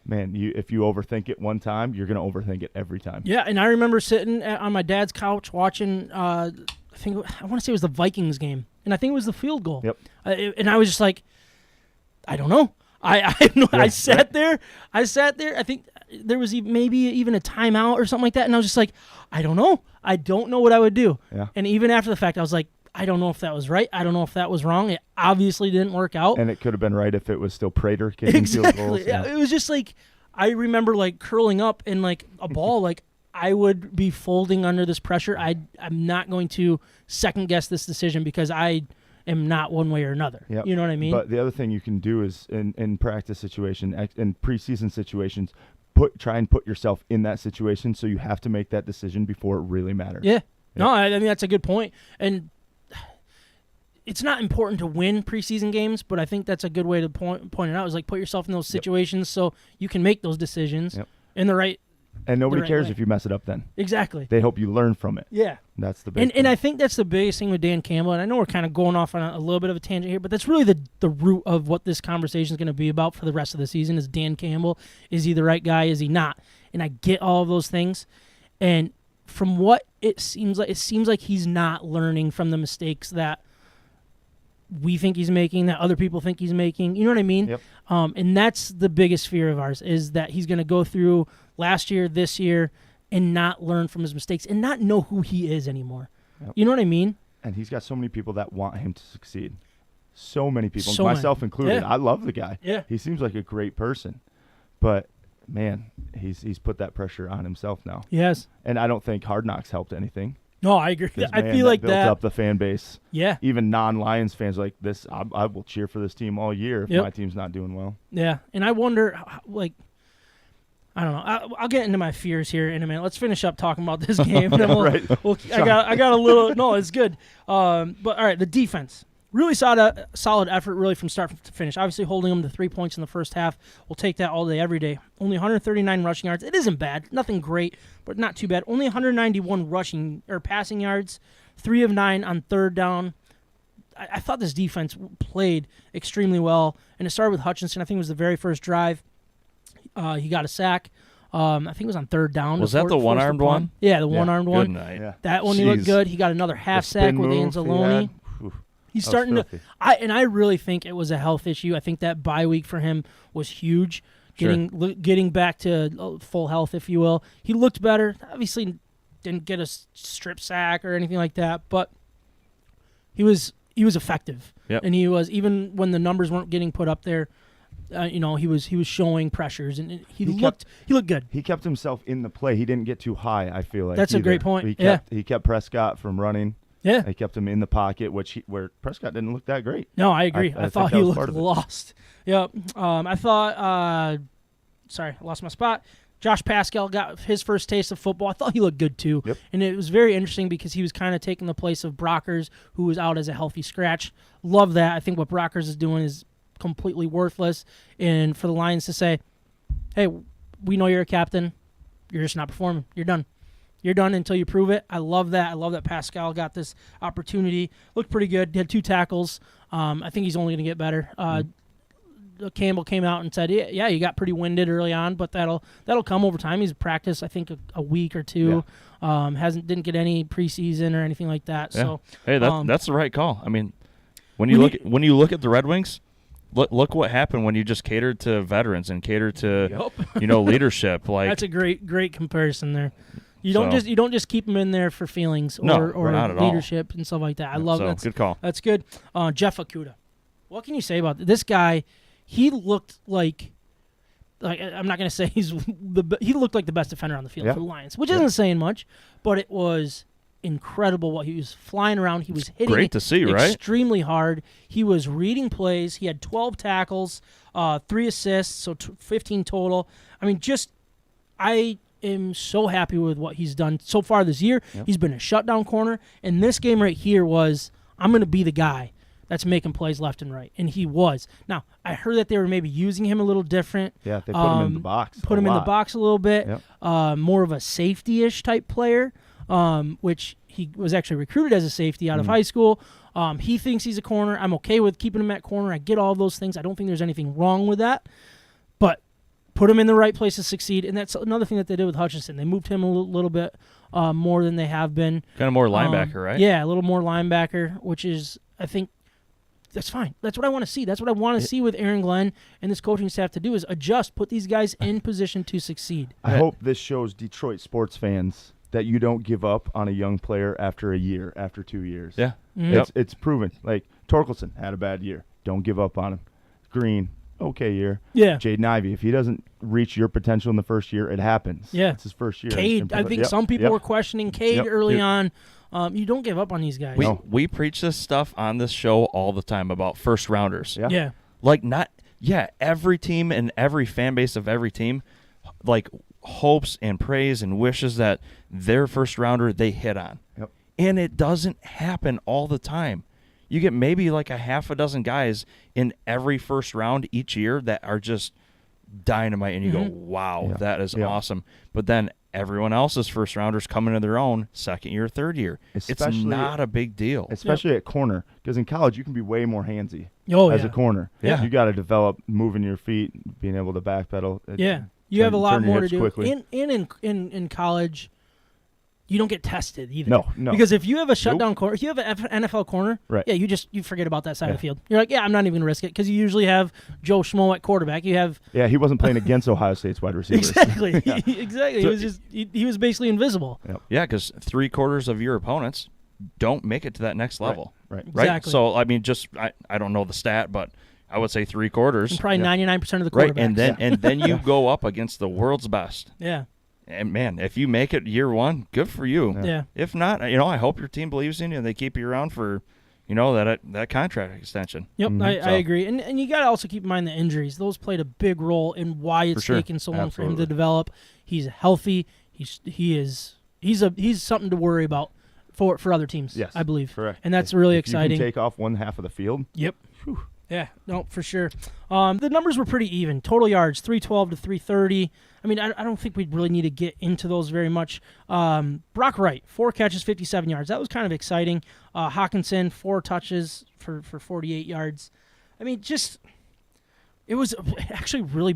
Man, if you overthink it one time, you're going to overthink it every time. Yeah, and I remember sitting on my dad's couch watching, I want to say it was the Vikings game, and I think it was the field goal. Yep. And I was just like, I don't know. I sat there. I think there was maybe even a timeout or something like that, and I was just like, I don't know. I don't know what I would do. Yeah. And even after the fact, I was like, I don't know if that was right. I don't know if that was wrong. It obviously didn't work out. And it could have been right if it was still Prater kicking field goals. Yeah. It was just like, I remember like curling up in like a ball. Like, I would be folding under this pressure. I'm not going to second guess this decision, because I am not one way or another. Yep. You know what I mean? But the other thing you can do is in practice situation, in preseason situations, try and put yourself in that situation, so you have to make that decision before it really matters. Yeah. No, I mean, that's a good point. And it's not important to win preseason games, but I think that's a good way to point it out, is like, put yourself in those situations so you can make those decisions in the right. And nobody right cares way. if you mess it up then. Exactly. They hope you learn from it. Yeah. That's the big And I think that's the biggest thing with Dan Campbell, and I know we're kind of going off on a little bit of a tangent here, but that's really the root of what this conversation is going to be about for the rest of the season. Is Dan Campbell, is he the right guy, is he not? And I get all of those things, and from what it seems like he's not learning from the mistakes that we think he's making, that other people think he's making. You know what I mean? Yep. And that's the biggest fear of ours, is that he's going to go through last year, this year, and not learn from his mistakes and not know who he is anymore. Yep. You know what I mean? And he's got so many people that want him to succeed. So many people, So myself many. included. Yeah. I love the guy. Yeah. He seems like a great person. But, man, he's put that pressure on himself now. Yes. And I don't think Hard Knocks helped anything. No, I agree. I feel like built up the fan base. Yeah. Even non-Lions fans are like this. I will cheer for this team all year if my team's not doing well. Yeah, and I wonder, like, I don't know. I'll get into my fears here in a minute. Let's finish up talking about this game. And then Right. I got a little. No, it's good. But all right, the defense. Really solid effort, really, from start to finish. Obviously, holding them to 3 points in the first half. We'll take that all day, every day. Only 139 rushing yards. It isn't bad. Nothing great, but not too bad. Only 191 rushing or passing yards. 3 of 9 on third down. I thought this defense played extremely well, and it started with Hutchinson. I think it was the very first drive. He got a sack. I think it was on third down. Was that the one-armed one? Yeah, the one-armed one. Good night. Yeah. That one, he looked good. He got another half sack with Anzalone. He's starting to. I really think it was a health issue. I think that bye week for him was huge. Getting back to full health, if you will. He looked better. Obviously, didn't get a strip sack or anything like that, but he was effective. Yep. And he was, even when the numbers weren't getting put up there. He was showing pressures, and he looked good. He kept himself in the play. He didn't get too high, I feel like. That's a great point. He kept Prescott from running. Yeah. He kept him in the pocket, where Prescott didn't look that great. No, I agree. I thought he looked lost. Yep. I thought sorry, I lost my spot. Josh Pascal got his first taste of football. I thought he looked good too. Yep. And it was very interesting because he was kind of taking the place of Brockers, who was out as a healthy scratch. Love that. I think what Brockers is doing is completely worthless. And for the Lions to say, hey, we know you're a captain. You're just not performing. You're done. You're done until you prove it. I love that. I love that Pascal got this opportunity. Looked pretty good. He had 2 tackles. I think he's only going to get better. Campbell came out and said, yeah, you got pretty winded early on, but that'll come over time. He's practiced, I think, a week or two. Yeah. Didn't get any preseason or anything like that. Yeah. So hey, that's the right call. I mean, when you look at the Red Wings, look what happened when you just catered to veterans and catered to leadership. Like, that's a great comparison there. You don't just keep them in there for feelings or not at leadership and stuff like that. I love that. Good call. That's good. Jeff Okudah. What can you say about this guy? He looked like I'm not going to say he looked like the best defender on the field for the Lions, which isn't saying much, but it was incredible what he was flying around. He was hitting great to see, right? Extremely hard. He was reading plays. He had 12 tackles, 3 assists, so 15 total. I mean, I am so happy with what he's done so far this year. Yep. He's been a shutdown corner, and this game right here was, I'm going to be the guy that's making plays left and right, and he was. Now, I heard that they were maybe using him a little different. Yeah, they put him in the box. Put him in the box a little bit. Yep. More of a safety-ish type player, which he was actually recruited as a safety out of high school. He thinks he's a corner. I'm okay with keeping him at corner. I get all those things. I don't think there's anything wrong with that. But put him in the right place to succeed, and that's another thing that they did with Hutchinson. They moved him a little bit more than they have been. Kind of more linebacker, right? Yeah, a little more linebacker, which is, I think, that's fine. That's what I want to see. That's what I want to see with Aaron Glenn and this coaching staff to do is adjust, put these guys in position to succeed. I hope this shows Detroit sports fans that you don't give up on a young player after a year, after 2 years. Yeah. Mm-hmm. It's proven. Like, Torkelson had a bad year. Don't give up on him. Green, okay year. Yeah. Jaden Ivey, if he doesn't reach your potential in the first year, it happens. Yeah. It's his first year. Cade, I think some people were questioning Cade early on. You don't give up on these guys. We preach this stuff on this show all the time about first rounders. Yeah. Like every team and every fan base of every team like hopes and prays and wishes that their first rounder they hit on. Yep. And it doesn't happen all the time. You get maybe like a half a dozen guys in every first round each year that are just dynamite and you go, wow, that is awesome. But then everyone else's first rounders come into their own second year, third year. It's not a big deal. Especially at corner, because in college you can be way more handsy as a corner. Yeah. You got to develop moving your feet, being able to backpedal. You have a lot more to do. Quickly. In college, you don't get tested either. No. Because if you have a shutdown corner, if you have an NFL corner, right. you forget about that side of the field. You're like, I'm not even going to risk it because you usually have Joe Schmo at quarterback. You have he wasn't playing against Ohio State's wide receivers. Exactly. Exactly. So, he was basically invisible. Yep. Yeah, because 3/4 of your opponents don't make it to that next level. Right. Exactly. So I mean, I don't know the stat, but I would say 3/4. And probably 99% of the quarterbacks. Right, and then you go up against the world's best. Yeah. And, man, if you make it year one, good for you. Yeah. If not, I hope your team believes in you and they keep you around for, that contract extension. Yep, I agree. And you got to also keep in mind the injuries. Those played a big role in why it's taken so long for him to develop. He's healthy. He's something to worry about for other teams. Yes, I believe. correct. And that's really if exciting. You can take off one half of the field. Yep. Whew. Yeah, no, for sure. The numbers were pretty even. Total yards, 312 to 330. I mean, I don't think we really need to get into those very much. Brock Wright, 4 catches, 57 yards. That was kind of exciting. Hawkinson, 4 touches for 48 yards. I mean, it was actually really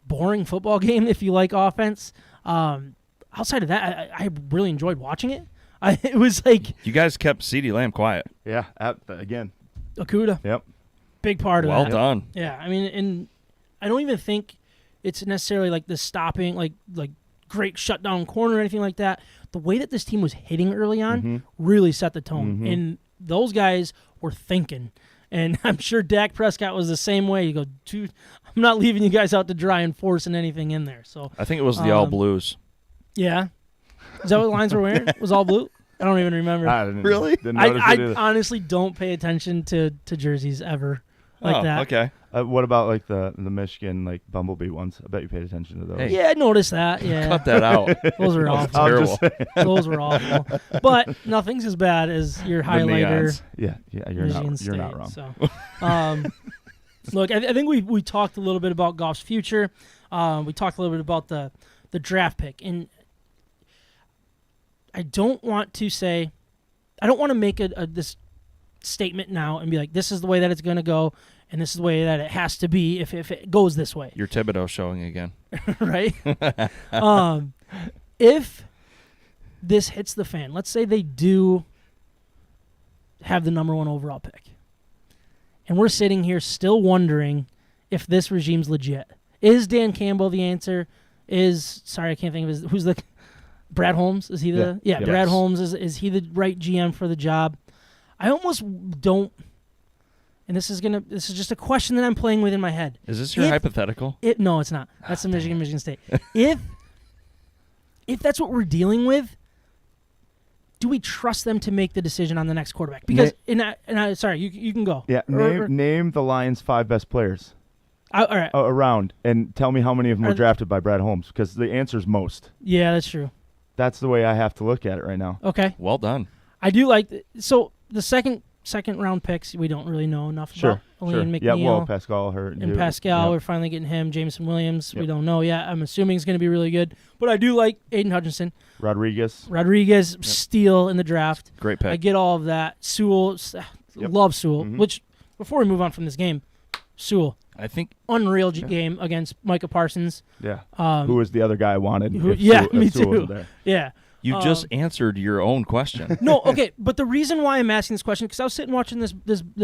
boring football game if you like offense. Outside of that, I really enjoyed watching it. It was like... You guys kept CeeDee Lamb quiet. Yeah, again. Okudah. Yep. Big part of Well that. done. Yeah, I mean, and I don't even think it's necessarily like the stopping, like great shutdown corner or anything like that. The way that this team was hitting early on really set the tone. And those guys were thinking. And I'm sure Dak Prescott was the same way. You go, dude, I'm not leaving you guys out to dry and forcing anything in there. So I think it was the all blues. Yeah. Is that what the Lions were wearing? Was all blue? I don't even remember. Really? Didn't notice it I either. honestly don't pay attention to jerseys ever like that. Okay. What about like the Michigan like Bumblebee ones? I bet you paid attention to those. Hey. Yeah, I noticed that. Yeah. Cut that out. Those were awful. I'm just Terrible. saying. Those were awful. But nothing's as bad as your The highlighter. neons. Yeah, you're Michigan not. You're not State. wrong. So, look, I think we talked a little bit about Goff's future. We talked a little bit about the draft pick, and I don't want to make this statement now and be like, this is the way that it's going to go, and this is the way that it has to be if it goes this way. Your Thibodeau showing again. Right? If this hits the fan, let's say they do have the number 1 overall pick, and we're sitting here still wondering if this regime's legit. Is Dan Campbell the answer? I can't think of who's the Brad Holmes? Is he the Yeah. Brad Yes. Holmes is he the right GM for the job? I almost don't, and this is just a question that I'm playing with in my head. Is this your hypothetical? No, it's not. That's the Michigan State. If that's what we're dealing with, do we trust them to make the decision on the next quarterback? Because sorry, you can go. Yeah, name the Lions' 5 best players All right. around, and tell me how many of them were drafted by Brad Holmes. Because the answer is most. Yeah, that's true. That's the way I have to look at it right now. Okay. Well done. I do like so the second round picks we don't really know enough about. Elaine McNeil. Yeah, well, Pascal hurt. And Pascal, Yep. we're finally getting him. Jameson Williams, we Yep. don't know yet. I'm assuming he's going to be really good. But I do like Aiden Hutchinson. Rodriguez. Steal in the draft. Great pick. I get all of that. Sewell, love Sewell. Mhm. Which, before we move on from this game, Sewell, I think unreal game against Micah Parsons. Yeah. Who was the other guy I wanted? me Sewell too. wasn't there. Yeah. you just answered your own question. No, okay, but the reason why I'm asking this question, because I was sitting watching this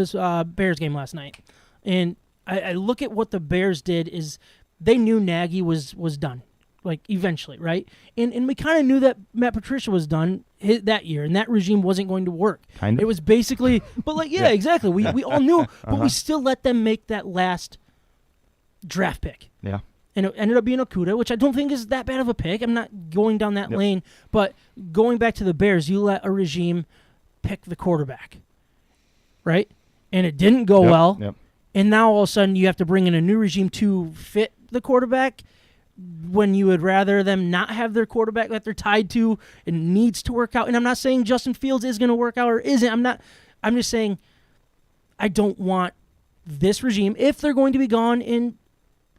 Bears game last night, and I look at what the Bears did is they knew Nagy was done, like eventually, right? And we kind of knew that Matt Patricia was done that year, and that regime wasn't going to work. Kind of. It was basically, but like, yeah, exactly. We all knew, but we still let them make that last draft pick. Yeah. And it ended up being Okudah, which I don't think is that bad of a pick. I'm not going down that lane. But going back to the Bears, you let a regime pick the quarterback, right? And it didn't go well. Yep. And now all of a sudden you have to bring in a new regime to fit the quarterback when you would rather them not have their quarterback that they're tied to and needs to work out. And I'm not saying Justin Fields is going to work out or isn't. I'm just saying I don't want this regime, if they're going to be gone in,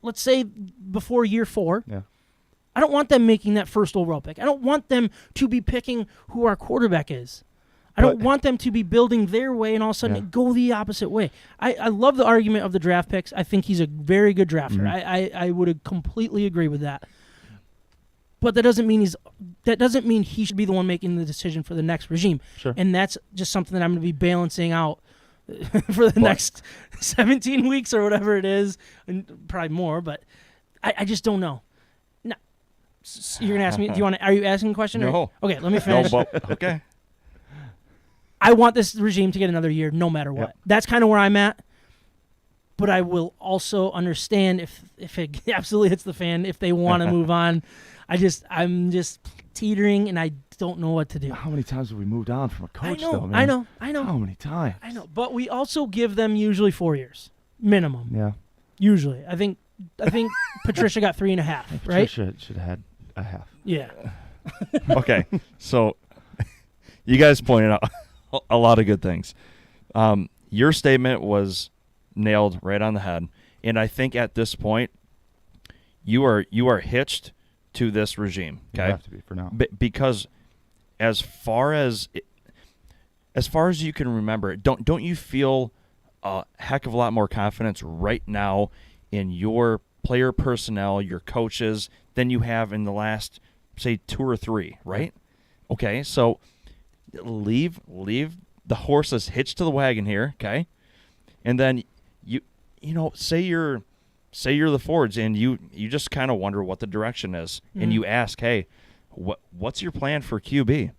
let's say, before year 4. Yeah. I don't want them making that first overall pick. I don't want them to be picking who our quarterback is. I don't want them to be building their way and all of a sudden go the opposite way. I love the argument of the draft picks. I think he's a very good drafter. Mm-hmm. I would completely agree with that. But that doesn't mean he should be the one making the decision for the next regime. Sure. And that's just something that I'm going to be balancing out for the next 17 weeks or whatever it is, and probably more, but I just don't know. No, you're going to ask me, are you asking a question? No. Okay, let me finish. No, but, okay. I want this regime to get another year no matter what. Yep. That's kind of where I'm at, but I will also understand if it absolutely hits the fan, if they want to move on. I'm just teetering, and I don't know what to do. How many times have we moved on from a coach, I know, though, man? I know. How many times? I know, but we also give them usually 4 years minimum. Yeah. Usually, I think Patricia got 3.5, right? Patricia should have had a half. Yeah. Okay. So You guys pointed out a lot of good things. Your statement was nailed right on the head, and I think at this point, you are hitched to this regime. Okay, You have to be for now. because as far as you can remember, don't you feel a heck of a lot more confidence right now in your player personnel, your coaches, than you have in the last, say, 2 or 3, right? Okay, so leave the horses hitched to the wagon here, okay? And then you say you're the Fords and you just kind of wonder what the direction is, and you ask, hey, what's your plan for QB?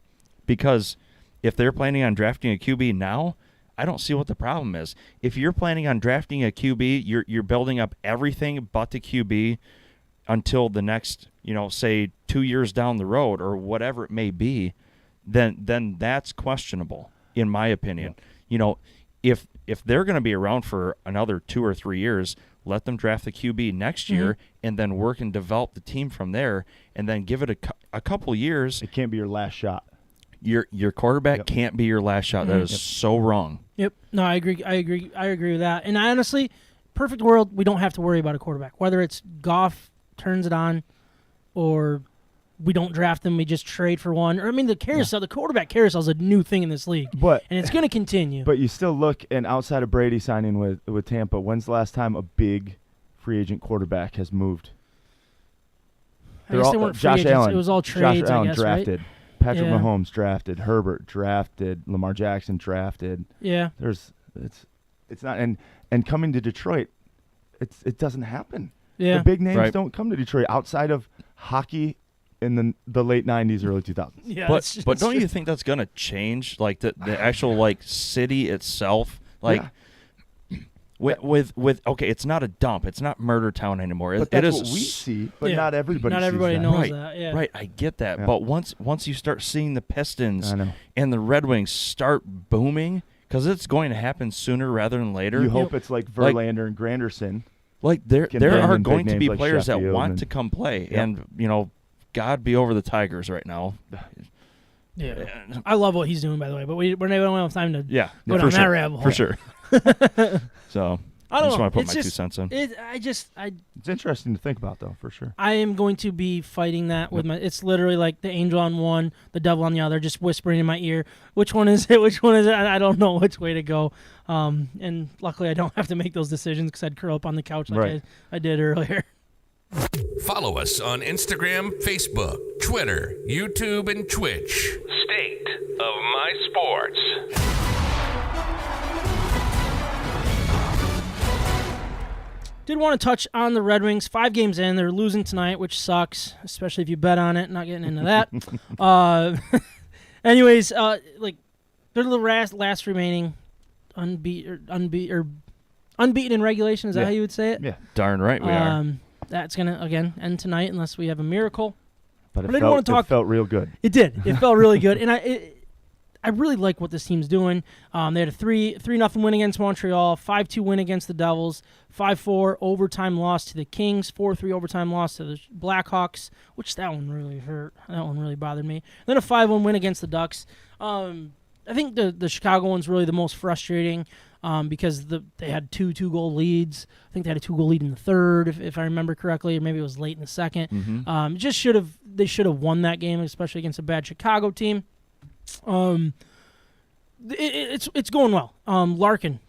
Because if they're planning on drafting a QB now, I don't see what the problem is. If you're planning on drafting a QB, you're building up everything but the QB until the next, say 2 years down the road or whatever it may be, then that's questionable, in my opinion. If they're going to be around for another 2 or 3 years, let them draft the QB next year and then work and develop the team from there, and then give it a couple years. It can't be your last shot. Your quarterback can't be your last shot. That is so wrong. Yep. No, I agree. I agree with that. And I honestly, perfect world, we don't have to worry about a quarterback. Whether it's Goff turns it on, or we don't draft them, we just trade for one. Or the carousel, the quarterback carousel is a new thing in this league, and it's going to continue. But you still look, and outside of Brady signing with Tampa, when's the last time a big free agent quarterback has moved? I guess they weren't free agents. Allen. It was all trades, Josh Allen I guess, drafted. right? Patrick Mahomes drafted. Herbert drafted. Lamar Jackson drafted. Yeah. It's not, and coming to Detroit, it doesn't happen. Yeah. The big names don't come to Detroit outside of hockey in the late 90s, early 2000s. Yeah. But don't you think that's going to change, like the actual city itself? With okay, it's not a dump. It's not murder town anymore. But that's what we see, but not everybody Not sees everybody that. knows that. Yeah. Right, I get that. Yeah. But once you start seeing the Pistons I know. and the Red Wings start booming, because it's going to happen sooner rather than later. You hope it's like Verlander and Granderson. There Can bring are in going big to be names like players that Sheffield want to come play, Yep. and God be over the Tigers right now. Yeah. I love what he's doing, by the way, but we don't have time to go down that rabbit hole. For sure. So I don't just know. want to put It's my just- 2 cents in. It's interesting to think about, though, for sure. I am going to be fighting that with my. It's literally like the angel on one, the devil on the other, just whispering in my ear. Which one is it? Which one is it? I don't know which way to go. And luckily, I don't have to make those decisions because I'd curl up on the couch like I did earlier. Follow us on Instagram, Facebook, Twitter, YouTube, and Twitch. State of My Sports. Did want to touch on the Red Wings. 5 games in, they're losing tonight, which sucks, especially if you bet on it. Not getting into that. Anyways, they're the last remaining unbeaten in regulation. Is that how you would say it? Yeah. Darn right we are. That's gonna again end tonight unless we have a miracle. But I didn't want to talk. It felt real good. It did. It felt really good, and I really like what this team's doing. They had a 3-0 win against Montreal, 5-2 win against the Devils, 5-4 overtime loss to the Kings, 4-3 overtime loss to the Blackhawks, which that one really hurt. That one really bothered me. Then a 5-1 win against the Ducks. I think the Chicago one's really the most frustrating because they had 2 2-goal leads. I think they had a 2-goal lead in the third, if I remember correctly, or maybe it was late in the second. Mm-hmm. They should have won that game, especially against a bad Chicago team. It's going well. Larkin,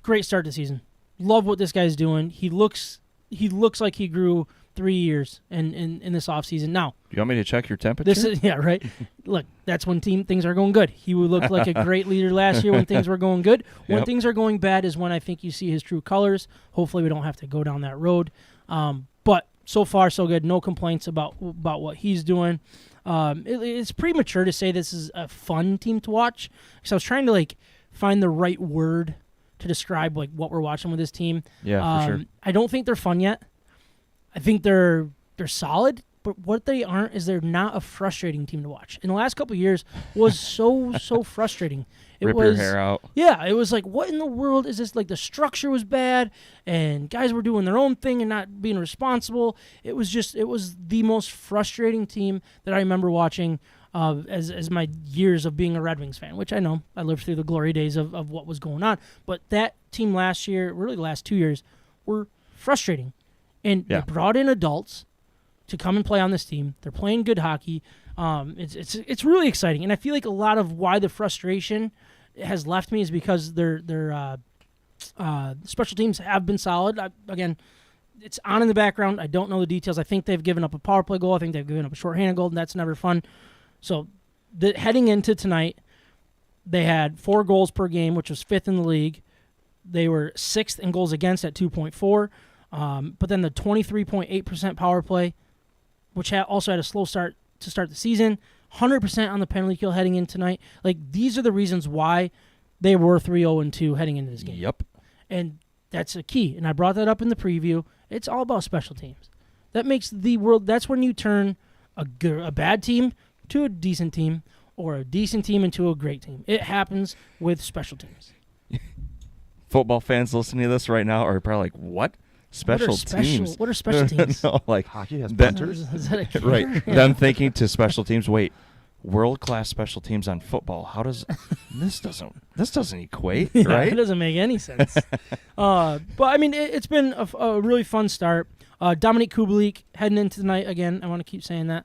great start to the season. Love what this guy's doing. He looks like he grew 3 years in this offseason. Now, You want me to check your temperature? right. Look, that's when things are going good. He would look like a great leader last year when things were going good. When Yep. things are going bad is when I think you see his true colors. Hopefully, we don't have to go down that road. But so far, so good. No complaints about what he's doing. It's premature to say this is a fun team to watch because I was trying to find the right word to describe what we're watching with this team. Yeah, for sure. I don't think they're fun yet. I think they're solid, but what they aren't is they're not a frustrating team to watch. In the last couple of years was so frustrating. Rip your hair out. Yeah, it was like, what in the world is this? The structure was bad, and guys were doing their own thing and not being responsible. It was the most frustrating team that I remember watching. as my years of being a Red Wings fan, which I know I lived through the glory days of what was going on. But that team last year, really the last 2 years, were frustrating. And they brought in adults to come and play on this team. They're playing good hockey. It's really exciting. And I feel like a lot of why the frustration has left me is because their special teams have been solid. Again, it's on in the background. I don't know the details. I think they've given up a power play goal. I think they've given up a shorthanded goal, and that's never fun. So heading into tonight, they had 4 goals per game, which was 5th in the league. They were 6th in goals against at 2.4. But then the 23.8% power play, which also had a slow start to start the season, 100% on the penalty kill heading in tonight. Like, these are the reasons why they were 3-0-2 heading into this game. Yep. And that's a key. And I brought that up in the preview. It's all about special teams. That makes the world. That's when you turn a bad team to a decent team, or a decent team into a great team. It happens with special teams. Football fans listening to this right now are probably like, what? Special teams? What are special teams? No, like hockey has punters. Is that a right. Yeah. Them thinking to special teams, wait, world-class special teams on football. How does this doesn't equate, Yeah, right? It doesn't make any sense. But I mean, it's been a really fun start. Dominique Kubalik heading into tonight again. I want to keep saying that.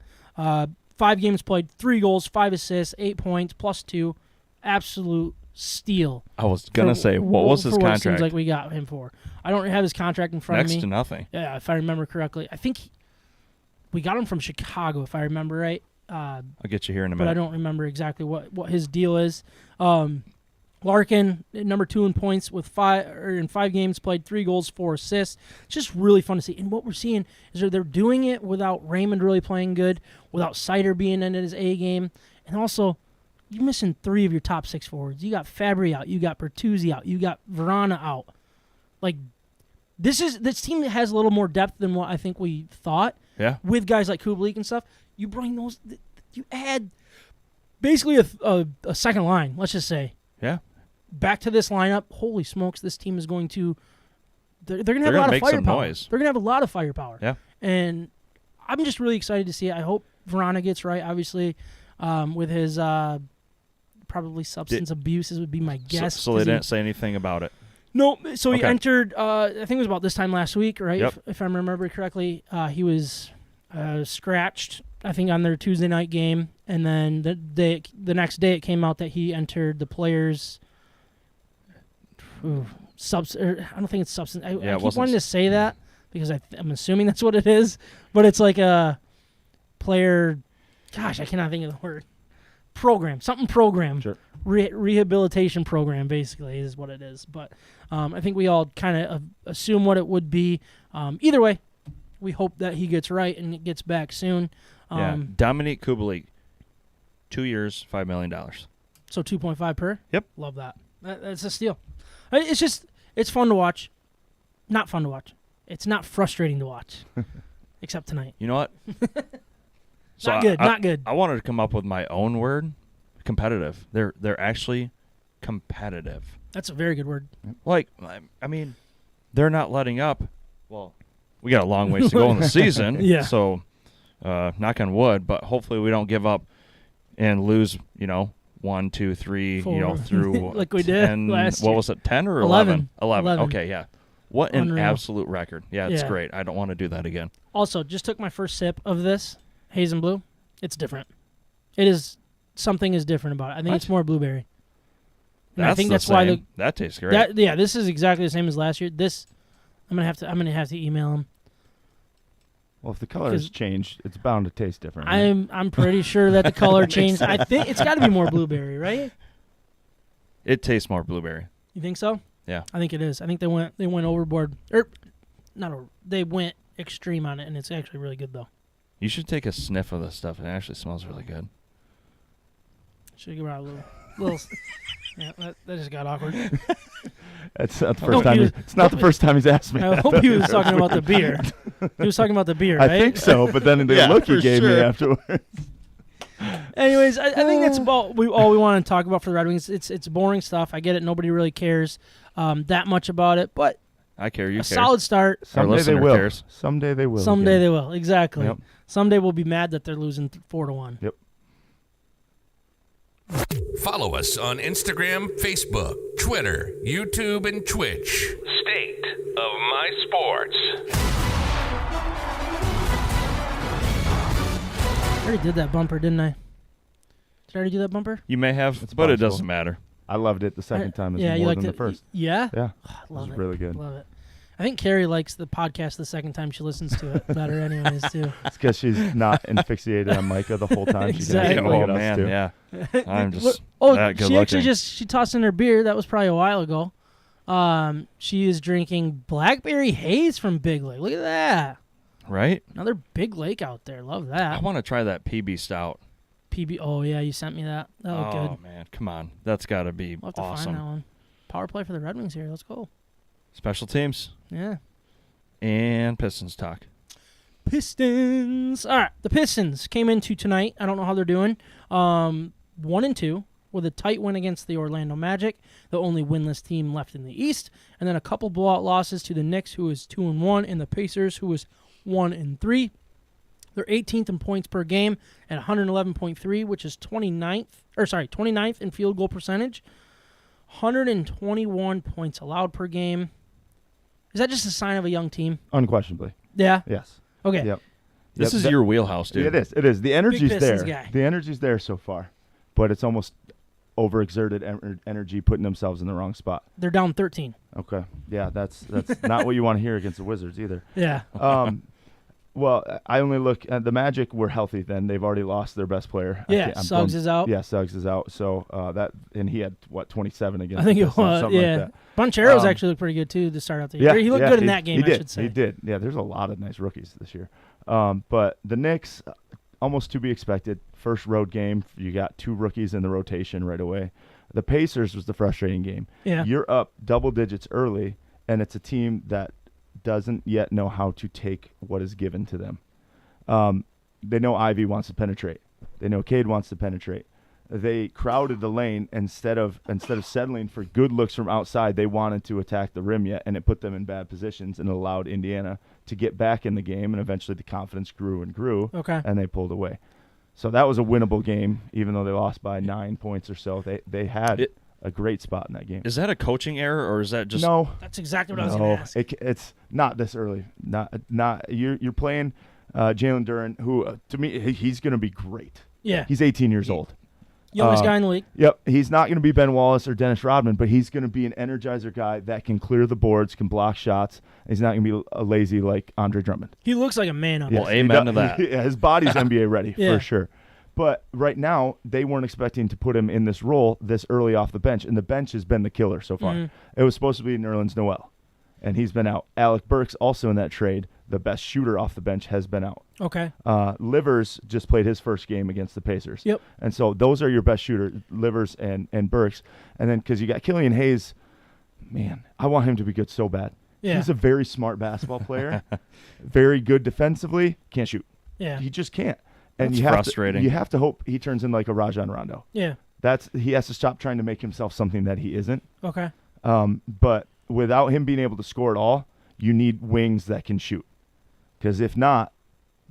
5 games played, 3 goals, 5 assists, 8 points, +2. Absolute steal. I was gonna say, what was his for what it contract? seems like we got him for. I don't have his contract in front of me. Next to nothing. Yeah, if I remember correctly. I think we got him from Chicago, if I remember right. I'll get you here in a But minute. I don't remember exactly what his deal is. Larkin, number 2 in points with 5 games played, 3 goals, 4 assists. It's just really fun to see. And what we're seeing is they're doing it without Raymond really playing good, without Sider being in his A game, and also you're missing 3 of your top 6 forwards. You got Fabry out, you got Bertuzzi out, you got Verana out. Like, this team that has a little more depth than what I think we thought. Yeah. With guys like Kubalik and stuff, you bring those. You add basically a second line. Let's just say. Yeah. Back to this lineup. Holy smokes! This team is going to. They're going to have a lot of make some firepower. noise. They're going to have a lot of firepower. Yeah. And I'm just really excited to see it. I hope Verana gets right. Obviously, with his probably substance abuse would be my guess. So they didn't say anything about it. No, so he Okay. entered, I think it was about this time last week, right? Yep. If I remember correctly. He was scratched, I think, on their Tuesday night game. And then the next day it came out that he entered the players' I don't think it's substance. I keep wanting to say that because I'm assuming that's what it is. But it's like a player, gosh, I cannot think of the word. Program. Sure. Rehabilitation program, basically, is what it is. But I think we all kind of assume what it would be. Either way, we hope that he gets right and it gets back soon. Dominique Kubalik, 2 years, $5 million. So 2.5 per? Yep. Love that. That's a steal. It's fun to watch. Not fun to watch. It's not frustrating to watch. Except tonight. You know what? Not good. I wanted to come up with my own word. Competitive. They're actually competitive. That's a very good word. Like, I mean, they're not letting up. Well, we got a long ways to go in the season. Yeah. So, knock on wood, but hopefully we don't give up and lose, 1, 2, 3, 4. Through Like we 10, did last what year. was it, 10 or 11? 11. Okay, yeah. What an Unreal. absolute record. Yeah, it's Yeah. great. I don't want to do that again. Also, just took my first sip of this Haze and Blue. It's different. It is something is different about it. I think it's more blueberry. And I think that's why that tastes great. this is exactly the same as last year. This I'm gonna have to email him. Well, if the colors change, it's bound to taste different. Right? I'm pretty sure that the color changed. I think it's got to be more blueberry, right? It tastes more blueberry. You think so? Yeah. I think it is. I think they went overboard. They went extreme on it, and it's actually really good though. You should take a sniff of this stuff. It actually smells really good. Should give out a little. Yeah, that just got awkward. It's not the first time. It's not the first time he's asked me. I hope he was talking about the beer. He was talking about the beer, right? I think so, but then the look he gave me afterwards. Anyways, I think that's about all we want to talk about for the Red Wings. It's boring stuff. I get it. Nobody really cares that much about it, but I care. You a care. solid start. Someday they listener will. cares. Someday they will. Someday they will. Exactly. Yep. Someday we'll be mad that they're losing 4-1. Yep. Follow us on Instagram, Facebook, Twitter, YouTube, and Twitch. State of My Sports. I already did that bumper, didn't I? Did I already do that bumper? You may have, It's but it possible. doesn't matter. I loved it the second time as Yeah, you more liked than it. the first. Yeah? Yeah, Love it was it. really good. Love it. I think Carrie likes the podcast the second time she listens to it better anyways, too. It's because she's not asphyxiated on Micah the whole time. Exactly. She can Oh look at us, man, too. yeah. I'm just Oh, that good she actually looking. she tossed in her beer. That was probably a while ago. She is drinking Blackberry Haze from Big Lake. Look at that. Right? Another Big Lake out there. Love that. I want to try that PB stout. PB. Oh, yeah, you sent me that. That looked Oh good. man, come on. That's got to be We'll have to awesome. find that one. Power play for the Red Wings here. Let's go. Special teams Yeah. and Pistons talk. Pistons. All right, the Pistons came into tonight. I don't know how they're doing. 1-2 with a tight win against the Orlando Magic, the only winless team left in the East, and then a couple blowout losses to the Knicks, who is 2-1, and the Pacers, who is 1-3. They're 18th in points per game at 111.3, which is 29th in field goal percentage. 121 points allowed per game. Is that just a sign of a young team? Unquestionably. Yeah. Yes. Okay. Yep. This Yep, is that- your wheelhouse, dude. It is. It is. The energy's Pistons there. guy. The energy's there so far, but it's almost overexerted energy, putting themselves in the wrong spot. They're down 13. Okay. Yeah, that's not what you want to hear against the Wizards either. Yeah. Well, I only look at the Magic were healthy then. They've already lost their best player. Yeah, Suggs is out. Yeah, Suggs is out. So and he had 27 against. I think the it Pistons, was. something Yeah. like that. Bunchero's Um, actually looked pretty good, too, to start out the year. He looked good in that game, he I did. should say. He did. Yeah, there's a lot of nice rookies this year. But the Knicks, almost to be expected. First road game, you got two rookies in the rotation right away. The Pacers was the frustrating game. Yeah. You're up double digits early, and it's a team that doesn't yet know how to take what is given to them. They know Ivy wants to penetrate. They know Cade wants to penetrate. They crowded the lane instead of settling for good looks from outside. They wanted to attack the rim yet, and it put them in bad positions and allowed Indiana to get back in the game. And eventually, the confidence grew and grew, Okay. and they pulled away. So that was a winnable game, even though they lost by 9 points or so. They had a great spot in that game. Is that a coaching error, or is that just No, That's exactly what I was going to ask. it's not this early. Not you're playing Jalen Duren, who to me he's going to be great. Yeah. He's 18 years old. Youngest guy in the league. Yep, he's not going to be Ben Wallace or Dennis Rodman, but he's going to be an energizer guy that can clear the boards, can block shots. He's not going to be lazy like Andre Drummond. He looks like a man up Well, there. amen to that. Yeah, his body's NBA ready Yeah. for sure. But right now, they weren't expecting to put him in this role this early off the bench, and the bench has been the killer so far. Mhm. It was supposed to be Nerlens Noel, and he's been out. Alec Burks also in that trade, the best shooter off the bench, has been out. Okay. Livers just played his first game against the Pacers. Yep. And so those are your best shooters, Livers and Burks. And then because you got Killian Hayes, man, I want him to be good so bad. Yeah. He's a very smart basketball player, very good defensively, can't shoot. Yeah. He just can't. And That's you have frustrating. You have to hope he turns in like a Rajon Rondo. Yeah. He has to stop trying to make himself something that he isn't. Okay. But without him being able to score at all, you need wings that can shoot. Because if not,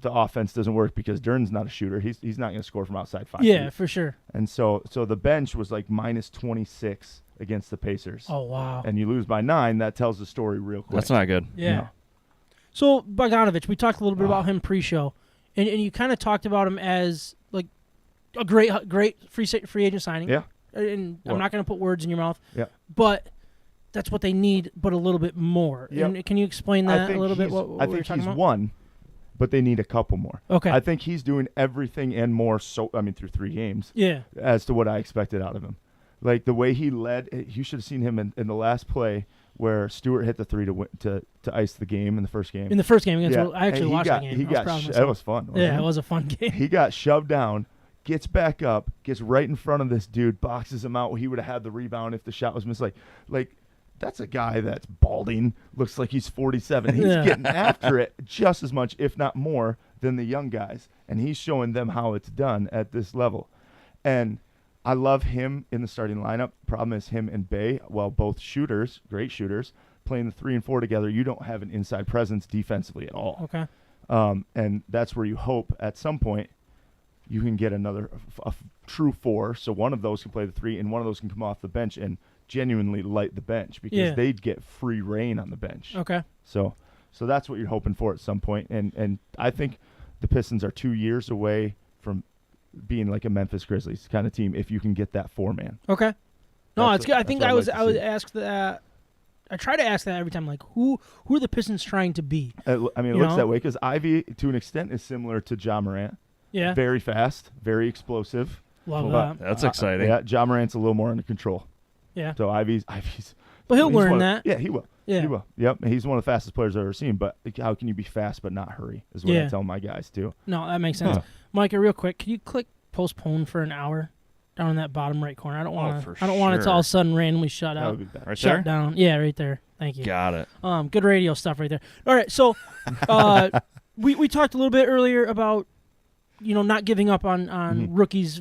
the offense doesn't work because Duren's not a shooter. He's not going to score from outside 5 Yeah, feet. for sure. And so the bench was like minus 26 against the Pacers. Oh, wow. And you lose by 9, that tells the story real quick. That's not good. Yeah. No. So, Bogdanovich, we talked a little bit about him pre-show, and you kind of talked about him as like a great free agent signing. Yeah. And Well- I'm not going to put words in your mouth. Yeah. But that's what they need, but a little bit more. Yep. And can you explain that a little bit? What I we were think talking he's about? won, but they need a couple more. Okay. I think he's doing everything and more through 3 games Yeah. as to what I expected out of him. Like the way he led, you should have seen him in the last play where Stewart hit the 3 to ice the game in the first game. In the first game against, Yeah. I actually And he watched got, that game. He I was got proud of that myself. was fun. wasn't Yeah, it? it was a fun game. He got shoved down, gets back up, gets right in front of this dude, boxes him out. He would have had the rebound if the shot was missed. Like that's a guy that's balding, looks like he's 47. He's Yeah. getting after it just as much, if not more, than the young guys. And he's showing them how it's done at this level. And I love him in the starting lineup. Problem is him and Bay, while both shooters, great shooters, playing the 3 and 4 together, you don't have an inside presence defensively at all. Okay. And that's where you hope at some point you can get a true 4. So one of those can play the 3, and one of those can come off the bench and genuinely light the bench because they'd get free reign on the bench. Okay. So that's what you're hoping for at some point. And I think the Pistons are 2 years away from being like a Memphis Grizzlies kind of team if you can get that 4-man. Okay. No, it's good. I think I was see. asked that. I try to ask that every time. Like, who are the Pistons trying to be? I mean, it looks that way because Ivy, to an extent, is similar to Ja Morant. Yeah. Very fast, very explosive. Love But, that. That's exciting. Yeah, Ja Morant's a little more under control. Yeah. So Ivy's. But he'll learn one that. Yeah, he will. Yeah. He will. Yep. He's one of the fastest players I've ever seen. But how can you be fast but not hurry? Is what I tell my guys too. No, that makes sense. Micah, real quick, can you click postpone for an hour down in that bottom right corner? I don't want to. I don't want it to all of a sudden randomly shut That out. would be bad. Right shut there? down. Yeah, right there. Thank you. Got it. Good radio stuff right there. All right, so we talked a little bit earlier about not giving up on rookies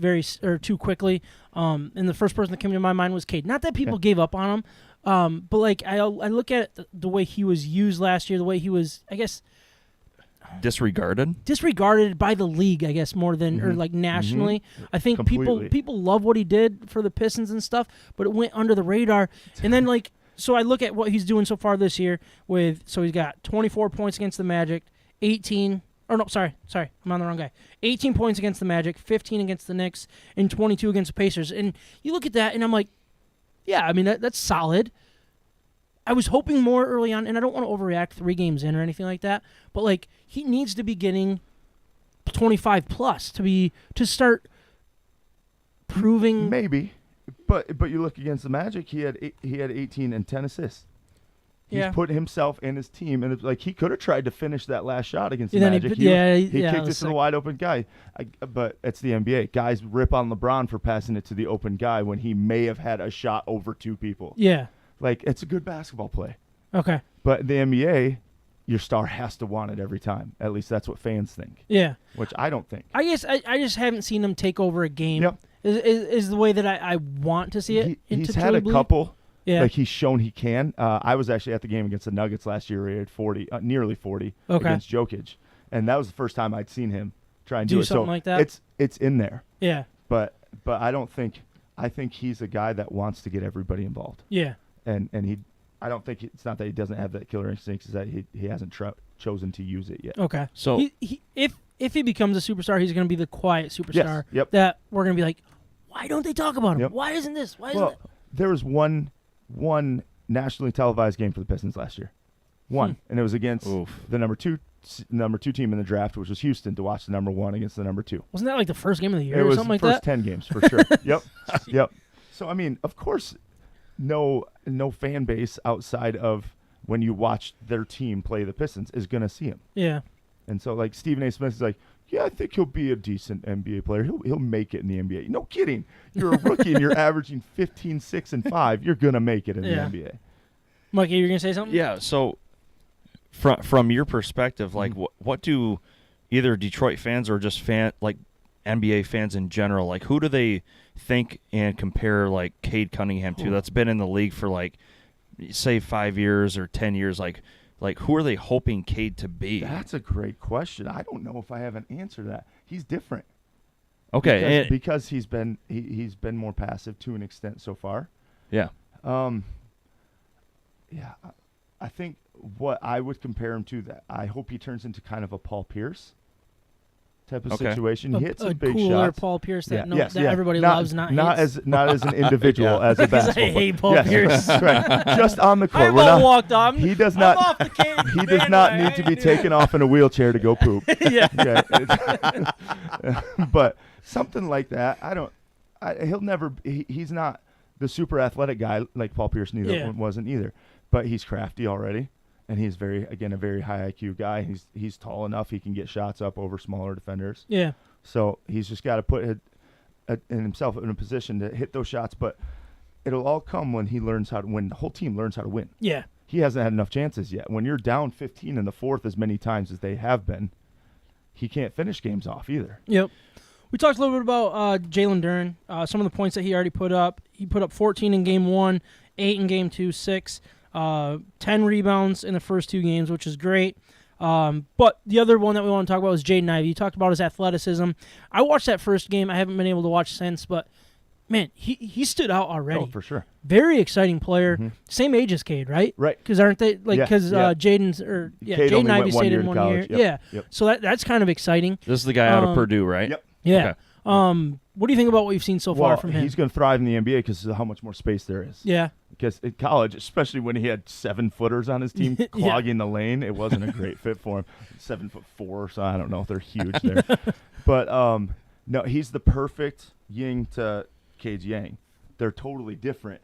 too quickly. And the first person that came to my mind was Cade. Not that people gave up on him, but like I look at it, the way he was used last year, the way he was, I guess, disregarded by the league, I guess, more than or like nationally. I think people love what he did for the Pistons and stuff, but it went under the radar. And then so I look at what he's doing so far this year so he's got 24 points against the Magic, 18. Oh, no, sorry. I'm on the wrong guy. 18 points against the Magic, 15 against the Knicks, and 22 against the Pacers. And you look at that, and I'm like, yeah, I mean, that's solid. I was hoping more early on, and I don't want to overreact 3 games in or anything like that, but, he needs to be getting 25-plus to start proving. Maybe. But you look against the Magic, he had 18 and 10 assists. He's put himself and his team, and he could have tried to finish that last shot against the Magic. He kicked it to the wide open guy. But it's the NBA. Guys rip on LeBron for passing it to the open guy when he may have had a shot over 2 people. Yeah. It's a good basketball play. Okay. But the NBA, your star has to want it every time. At least that's what fans think. Yeah. Which I don't think. I guess I just haven't seen him take over a game. Yep. Is the way that I want to see it. He's had a couple. Yeah. He's shown he can. I was actually at the game against the Nuggets last year where he had 40, nearly 40 against Jokic. And that was the first time I'd seen him try and do it. Something like that? It's in there. Yeah. But I think he's a guy that wants to get everybody involved. Yeah. And I don't think it's not that he doesn't have that killer instinct, it's that he hasn't chosen to use it yet. Okay. So if he becomes a superstar, he's going to be the quiet superstar that we're going to be like, why don't they talk about him? Yep. Why isn't this? Why isn't it? There was one nationally televised game for the Pistons last year. One. And it was against the number two team in the draft, which was Houston, to watch the number 1 against the number 2. Wasn't that like the first game of the year or something like that? It was the first 10 games for sure. Yep. So, I mean, of course, no fan base outside of when you watch their team play the Pistons is going to see him. Yeah. And so, Stephen A. Smith is like, yeah, I think he'll be a decent NBA player. He'll make it in the NBA. No kidding. You're a rookie and you're averaging 15, 6, and 5. You're going to make it in the NBA. Mikey, you're going to say something? Yeah, so from your perspective, what do either Detroit fans or just NBA fans in general, who do they think and compare Cade Cunningham to that's been in the league for say 5 years or 10 years? Who are they hoping Cade to be? That's a great question. I don't know if I have an answer to that. He's different. Okay, because he's been more passive to an extent so far. Yeah. Yeah, I think what I would compare him to, that I hope he turns into kind of a Paul Pierce type of situation. He hits some big cooler shots. Paul Pierce that everybody loves, not as an individual, as a basketball player. I hate Paul Pierce. Right. Just on the court. Walked off. He does not. Off the cage, he does not need to be taken off in a wheelchair to go poop. Yeah. But something like that, he'll never. He's not the super athletic guy like Paul Pierce wasn't either. But he's crafty already. And he's a very high IQ guy. He's tall enough he can get shots up over smaller defenders. Yeah. So he's just got to put himself in a position to hit those shots. But it'll all come when when the whole team learns how to win. Yeah. He hasn't had enough chances yet. When you're down 15 in the fourth as many times as they have been, he can't finish games off either. Yep. We talked a little bit about Jalen Duren. Some of the points that he already put up. He put up 14 in game 1, 8 in game 2, 6. 10 rebounds in the first 2 games, which is great. But the other one that we want to talk about is Jaden Ivey. You talked about his athleticism. I watched that first game. I haven't been able to watch since, but man, he stood out already. Oh, for sure. Very exciting player. Same age as Cade, right? Right. Because aren't they Jaden Jaden Ivey stayed in 1 year. Yep. Yeah. So that's kind of exciting. This is the guy out of Purdue, right? Yep. Yeah. Okay. What do you think about what you've seen so far from him? He's going to thrive in the NBA because of how much more space there is. Yeah. Because in college, especially when he had 7-footers on his team clogging the lane, it wasn't a great fit for him. 7'4", so I don't know if they're huge there. But no, he's the perfect yin to Cade's yang. They're totally different,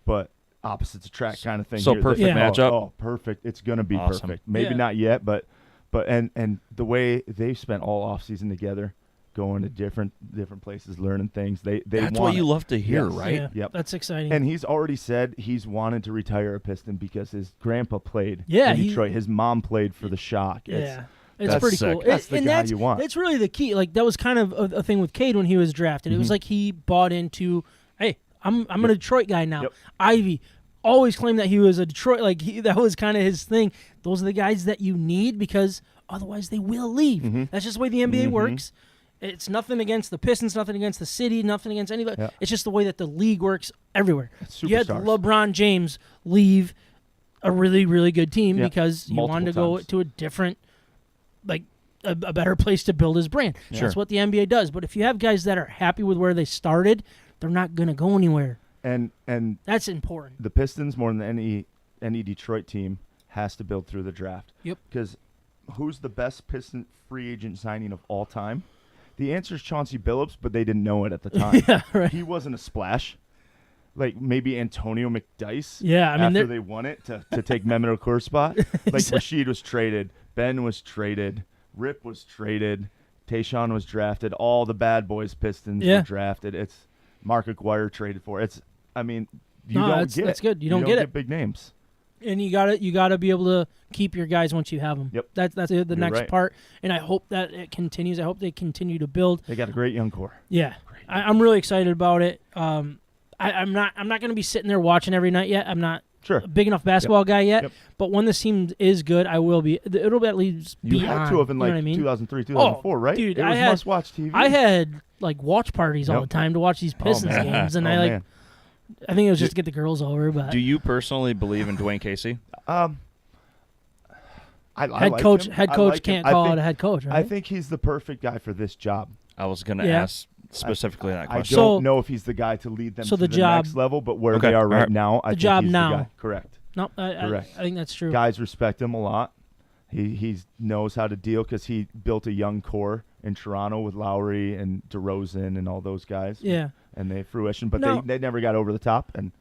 but opposites attract kind of thing. So here. perfect matchup. Oh, perfect! It's gonna be Awesome. perfect. Maybe not yet, but and the way they've spent all offseason together, going to different places, learning things. That's what you love to hear, right? Yeah. Yep. That's exciting. And he's already said he's wanted to retire a Piston because his grandpa played Yeah, in Detroit. His mom played for the Shock. It's pretty sick. cool. That's the guy you want. That's really the key. Like that was kind of a thing with Cade when he was drafted. It was like he bought into, hey, I'm a Detroit guy now. Yep. Ivy always claimed that he was a Detroit. Like that was kind of his thing. Those are the guys that you need because otherwise they will leave. That's just the way the NBA works. It's nothing against the Pistons, nothing against the city, nothing against anybody. Yeah. It's just the way that the league works everywhere. You had Superstars. LeBron James leave a really, really good team Yeah. because he Multiple wanted to go times. to a different, like a better place to build his brand. Sure. That's what the NBA does. But if you have guys that are happy with where they started, they're not going to go anywhere. And That's important. the Pistons, more than any Detroit team, has to build through the draft. Yep. Because who's the best Piston free agent signing of all time? The answer is Chauncey Billups, but they didn't know it at the time. Yeah, right. He wasn't a splash. Like maybe Antonio McDyess. Yeah, I mean, after they won it to take Mehmet Okur's spot. Like Rashid was traded, Ben was traded, Rip was traded, Tayshaun was drafted. All the bad boys Pistons were drafted. It's Mark Aguirre traded for. It's you don't get that's good. You don't get it. big names. And you gotta be able to keep your guys once you have them. Yep. That's the next right. part. And I hope that it continues. I hope they continue to build. They got a great young core. Yeah, I'm really excited about it. I'm not going to be sitting there watching every night yet. I'm not Sure. a big enough basketball guy yet. Yep. But when this team is good, I will be. It'll at least be You had on, to have in you know like what I mean? 2003, 2004, right? dude, it was must-watch TV. I had like watch parties all Yep. the time to watch these Pistons man. games, and Oh, man. I think it was just to get the girls over. But Do you personally believe in Dwayne Casey? I head like coach him. head I coach like him. can't I call think- it a head coach, right? I think he's the perfect guy for this job. I was going to Yeah. ask specifically that I question. don't know if he's the guy to lead them So to the the job- next level, but where Okay, they are all right right. now, I think job he's now. the guy. Correct. No, I Correct. think that's true. Guys respect him a lot. He knows how to deal because he built a young core in Toronto with Lowry and DeRozan and all those guys. Yeah. And they fruition, but No. they never got over the top. And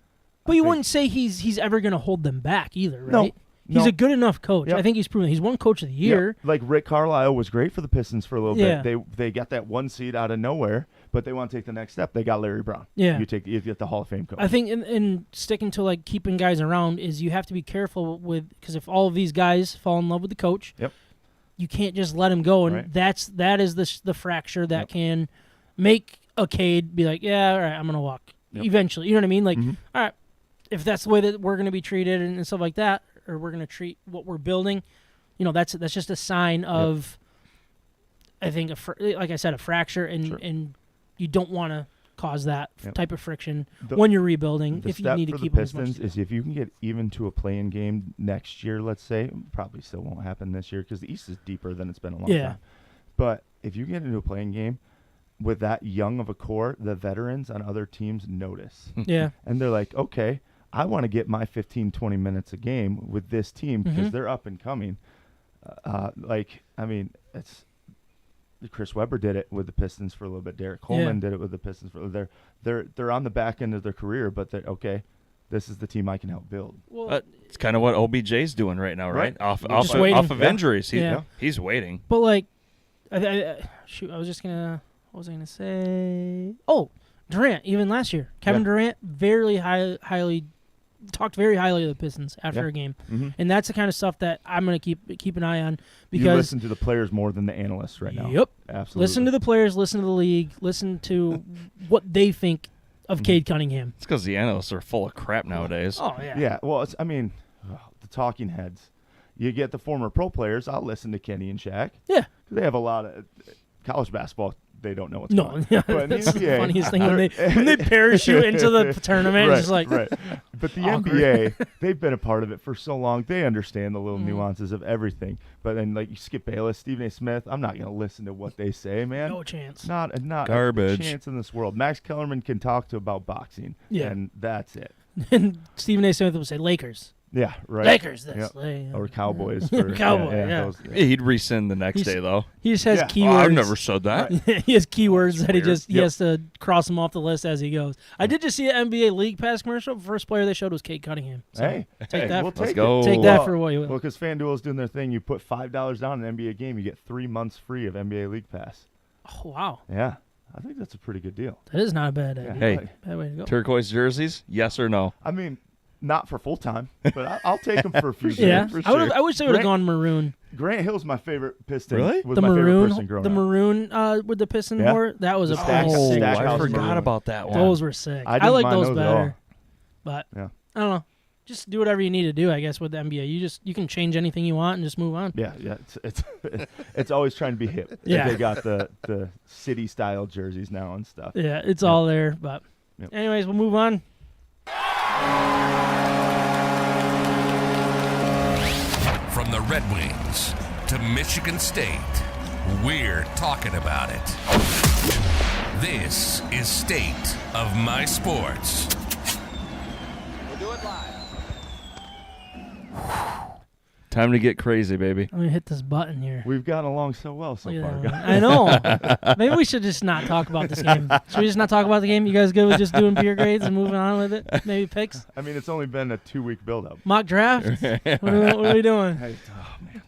But I you think- wouldn't say he's ever going to hold them back either, right? No. He's No. a good enough coach. Yep. I think he's proven. He's won Coach of the Year. Yeah, like Rick Carlisle was great for the Pistons for a little Yeah. bit. They got that one seed out of nowhere, but they want to take the next step. They got Larry Brown. Yeah. You get the Hall of Fame coach. I think in sticking to like keeping guys around is you have to be careful with because if all of these guys fall in love with the coach, Yep. you can't just let him go, and Right. that is the fracture that Yep. can make a Cade be like, yeah, all right, I'm gonna walk Yep. eventually. You know what I mean? Like, Mhm. all right, if that's the way that we're gonna be treated and stuff like that, or we're gonna treat what we're building, that's just a sign of, I think, like I said, a fracture, and Sure. and you don't want to cause that Yep. type of friction The- when you're rebuilding. The If you step need to for keep the them as much Pistons as is if you can get even to a play-in game next year, let's say, probably still won't happen this year because the East is deeper than it's been a long Yeah. time. But if you get into a play-in game with that young of a core, the veterans on other teams notice. yeah. And they're like, okay, I want to get my 15, 20 minutes a game with this team because Mhm. they're up and coming. It's Chris Webber did it with the Pistons for a little bit. Derek Coleman did it with the Pistons for they're on the back end of their career, but they're okay. This is the team I can help build. Well, It's kind of what OBJ's doing right now, right? Right. Off Just waiting. off of Yeah. injuries. Yeah. He's waiting. but like, shoot, I was just gonna. What was I gonna say? Oh, Durant. Even last year, Kevin Yeah. Durant highly talked very highly of the Pistons after Yeah. a game, Mhm. and that's the kind of stuff that I'm gonna keep an eye on You because listen to the players more than the analysts right now. Yep. Absolutely. Listen to the players, listen to the league, listen to what they think of Cade Cunningham. It's because the analysts are full of crap nowadays. Oh yeah. Yeah, well, the talking heads. You get the former pro players. I'll listen to Kenny and Shaq. Yeah. They have a lot of college basketball. They don't know what's No, going on. yeah, But in the that's the NBA, funniest thing when they parachute into the tournament. Right, It's just like right. But the awkward. NBA, they've been a part of it for so long. They understand the Mm. little nuances of everything. But then, like, you Skip Bayless, Stephen A. Smith, I'm not going to listen to what they say, man. no chance. Not Garbage. a chance in this world. Max Kellerman can talk to about boxing, Yeah. and that's it. And Stephen A. Smith would say Lakers. Yeah, right. Lakers, this. Yep. Or Cowboys. Yeah. For, Cowboy, yeah. those- He'd rescind the next day, though. He just has Yeah. keywords. Oh, I've never said that. He has keywords that weird. he has to cross them off the list as he goes. I did just see an NBA League Pass commercial. The first player they showed was Kate Cunningham. So Hey, take that. we'll Let's take go. it. Take that for what you will. Well, because FanDuel's doing their thing. You put $5 down in an NBA game, you get 3 months free of NBA League Pass. Oh, wow, Yeah, I think that's a pretty good deal. that is not a bad idea. Hey. Like, Bad way to go. Turquoise jerseys, yes or no? I mean, not for full time, but I'll take them for a few Yeah, days. for I would. sure. I wish they would have Grant- gone maroon. Grant Hill's my favorite Piston. Really? Was The my favorite person maroon, growing the up. maroon with the piston Yeah. wore. That was The a stack- oh, stack I house forgot maroon. about that one. those were sick. I I, didn't like mind those those at all. better, but Yeah. I don't know. Just do whatever you need to do, I guess, with the NBA. You can change anything you want and just move on. Yeah, it's it's always trying to be hip. Yeah. They got the city style jerseys now and stuff. Yeah, it's all there. But Yep. anyways, we'll move on. From the Red Wings to Michigan State, we're talking about it. This is State of My Sports. Time to get crazy, baby. Let me hit this button here. We've gotten along so well so Look far, at guys. that. I know. Maybe we should just not talk about this game. Should we just not talk about the game? You guys good with just doing beer grades and moving on with it? Maybe picks? I mean, it's only been a 2-week build-up. Mock draft? What are we doing? Hey, oh, man.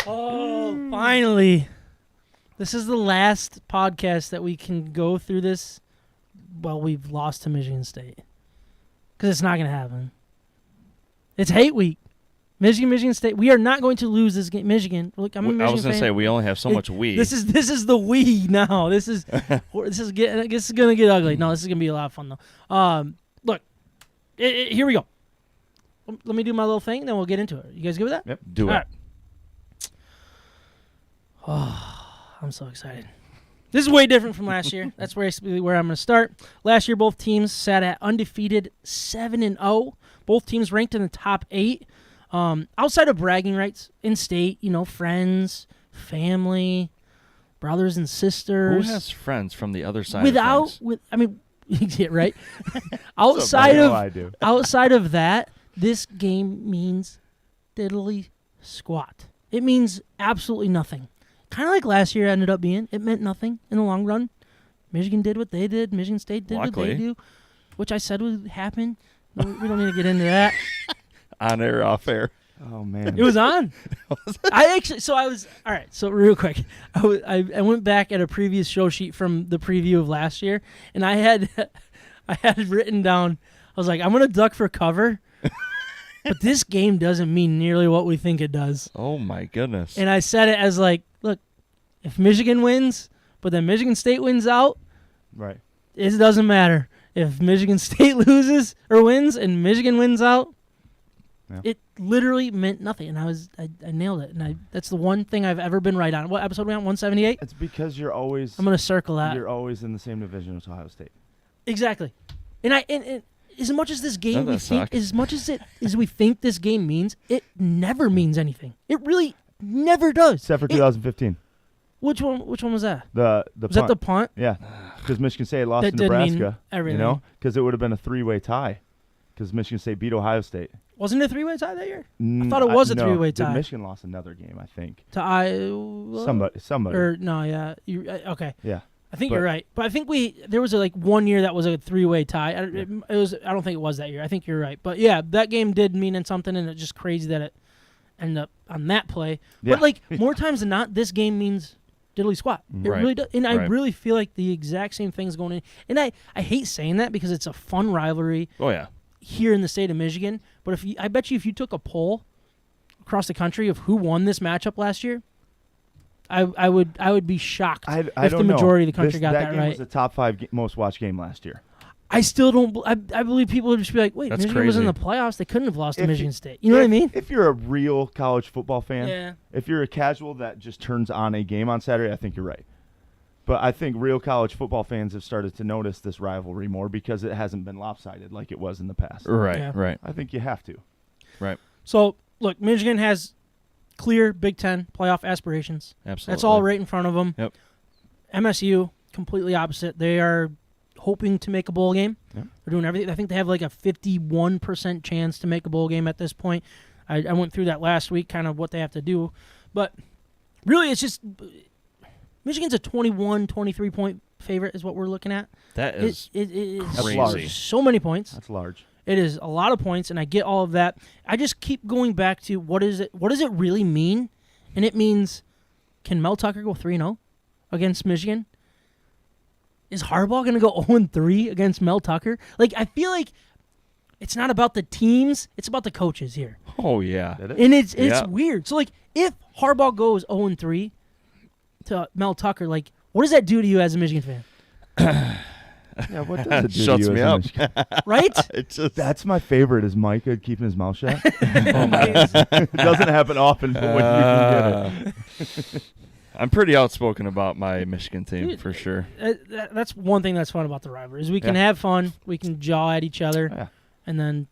Oh, finally. This is the last podcast that we can go through this while we've lost to Michigan State. Because it's not going to happen. It's hate week. Michigan State. We are not going to lose this game. Michigan. Look, I'm a Michigan I was going to fan. say, we only have so much we. This is the we now. This is gonna get ugly. No, this is gonna be a lot of fun though. Look, here we go. Let me do my little thing, then we'll get into it. You guys good with that? Yep. Do it. All right. Oh, I'm so excited. This is way different from last year. That's where I'm going to start. Last year, both teams sat at undefeated 7-0. Both teams ranked in the top 8. Outside of bragging rights, in state, friends, family, brothers and Who sisters. has friends from the other side of things? Yeah, right. outside I know of I do. outside of that, this game means diddly squat. It means absolutely nothing. Kind of like last year ended up being. It meant nothing in the long run. Michigan did what they did. Michigan State did what they Luckily. do, which I said would happen. No, we don't need to get into that. On air, off air. Oh, man. It was on. I was all right. So real quick, I went back at a previous show sheet from the preview of last year, and I had written down. I was like, I'm gonna duck for cover, but this game doesn't mean nearly what we think it does. Oh, my goodness. And I said it as like, look, if Michigan wins, but then Michigan State wins out, Right. it doesn't matter. If Michigan State loses or wins and Michigan wins out, Yeah. it literally meant nothing. And I nailed it. And that's the one thing I've ever been right on. What episode are we on? 178? It's because you're always I'm going to circle that. you're always in the same division as Ohio State. Exactly. And as much as this game Doesn't we that think, suck? as much as we think this game means, it never means anything. It really never does. Except for It- 2015. Which one was that? The Was punt. that the punt? Yeah. Because Michigan State lost That to didn't mean Nebraska. everything. Because it would have been a 3-way tie. Because Michigan State beat Ohio State. Wasn't it a 3-way tie that year? I thought it was a no, 3-way tie. Michigan lost another game, I think. To Iowa? Somebody. Or no, yeah. Okay. Yeah. I think But- you're right. But I think there was like 1 year that was a 3-way tie. I don't think it was that year. I think you're right. But yeah, that game did mean something, and it's just crazy that it ended up on that play. Yeah. But like more times than not, this game means diddly squat. It Right. really does. And I Right. really feel like the exact same thing's going in. And I hate saying that because it's a fun rivalry Oh, yeah. here in the state of Michigan. But I bet you if you took a poll across the country of who won this matchup last year, I would be shocked I if the don't know. majority of the country got that game right. was the top 5 most watched game last year. I still don't. I believe people would just be like, "Wait, That's Michigan was in crazy. the playoffs. They couldn't have lost to If Michigan you- State." You know what I mean? If you're a real college football fan, Yeah. if you're a casual that just turns on a game on Saturday, I think you're right. But I think real college football fans have started to notice this rivalry more because it hasn't been lopsided like it was in the past. Right, Yeah. right, I think you have to. right. So look, Michigan has clear Big Ten playoff aspirations. Absolutely. That's all right in front of them. Yep. MSU completely opposite. They are hoping to make a bowl game. Yep. They're doing everything. I think they have like a 51% chance to make a bowl game at this point. I went through that last week, kind of what they have to do. But really, it's just Michigan's a 21, 23-point favorite is what we're looking at. That is It is That's large. so many points. That's large. It is a lot of points, and I get all of that. I just keep going back to what does it really mean? And it means, can Mel Tucker go 3-0 against Michigan? Is Harbaugh going to go 0-3 against Mel Tucker? Like, I feel like it's not about the teams; it's about the coaches here, Oh yeah. That is. and it's Yeah. weird. So, like, if Harbaugh goes 0-3 to Mel Tucker, like, what does that do to you as a Michigan fan? Yeah, what does it do Shuts to you me as a up. Michigan- Right? It's just That's my favorite is Micah keeping his mouth shut. It doesn't happen often, but when you can get it. I'm pretty outspoken about my Michigan team Dude, for sure. That's one thing that's fun about the rivalry is we can Yeah. have fun, we can jaw at each other, Yeah. and then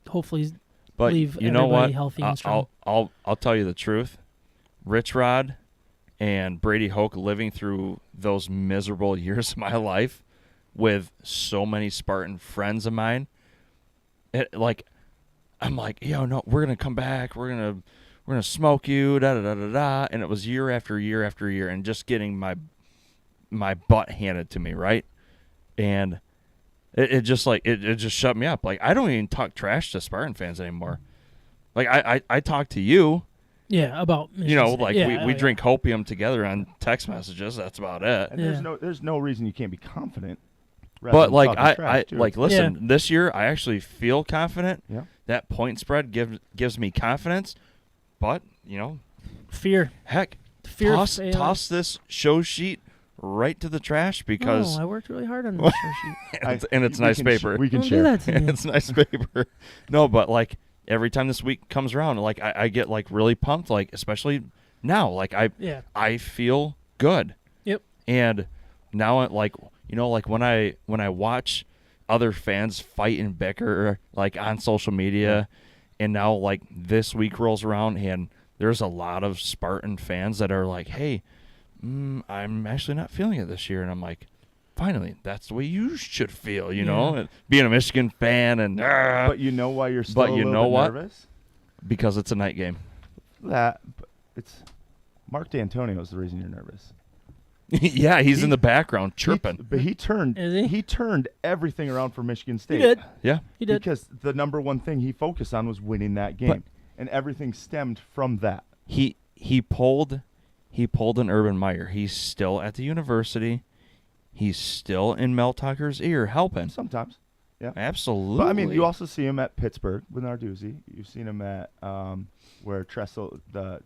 hopefully But leave you know everybody what? healthy and strong. I'll tell you the truth. Rich Rod and Brady Hoke living through those miserable years of my life with so many Spartan friends of mine. I'm like, no, we're gonna come back. We're gonna smoke you, da da da da da. And it was year after year after year, and just getting my butt handed to me, right? And it just shut me up. Like, I don't even talk trash to Spartan fans anymore. Like, I talk to you. Yeah, about Michigan You know, State. like Yeah, we drink opium together on text messages. That's about it. And Yeah. there's no reason you can't be confident. rather But than like talking I trash, too. like listen, this year I actually feel confident. Yeah. That point spread gives me confidence. But, fear. heck, Fear of toss failure. this show sheet right to the trash because I worked really hard on this show sheet. and it's we nice can paper. we can Don't share. do that to me. It's nice paper. No, but like every time this week comes around, like I get like really pumped, like especially now, like Yeah. I feel good. Yep. And now like when I watch other fans fight and bicker like on social media, and now like this week rolls around and there's a lot of Spartan fans that are like, hey, I'm actually not feeling it this year. And I'm like, finally, that's the way you should feel, you know, being a Michigan fan. And But you know why you're still But a you little know bit what? nervous? because it's a night game. But it's Mark D'Antonio is the reason you're nervous. Yeah, he's in the background He- chirping. but he turned Is he? turned everything around for Michigan He State. did. Yeah. He did. Because the number one thing he focused on was winning that game. And everything stemmed from that. He pulled an Urban Meyer. He's still at the university. He's still in Mel Tucker's ear helping. Sometimes. Yeah. Absolutely. But I mean, you also see him at Pittsburgh with Narduzzi. You've seen him at where the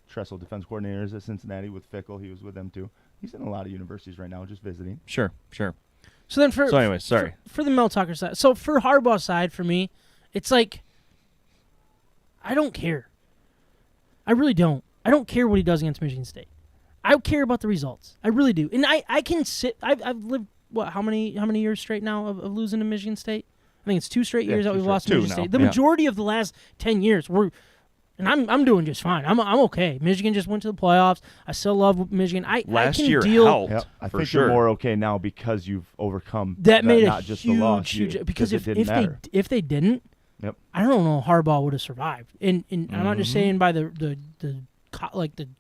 Tressel defense coordinator is at Cincinnati with Fickle. He was with them too. He's in a lot of universities right now, just visiting. Sure. So then So anyway, sorry. For the Mel Tucker side. So for Harbaugh's side, for me, it's like, I don't care. I really don't. I don't care what he does against Michigan State. I care about the results. I really do. And I can sit. I've lived how many years straight now of losing to Michigan State? I think it's 2 straight Yeah, years that 2 we've straight. lost to 2 Michigan now, State. The yeah. majority of the last 10 years and I'm doing just fine. I'm okay. Michigan just went to the playoffs. I still love Michigan. I Last can year deal. helped. Yep. I for think sure. you're more okay now because you've overcome That made not a just the loss. huge because it if didn't matter. they didn't, Yep. I don't know how Harbaugh would have survived. And I'm not just Mm-hmm. saying by the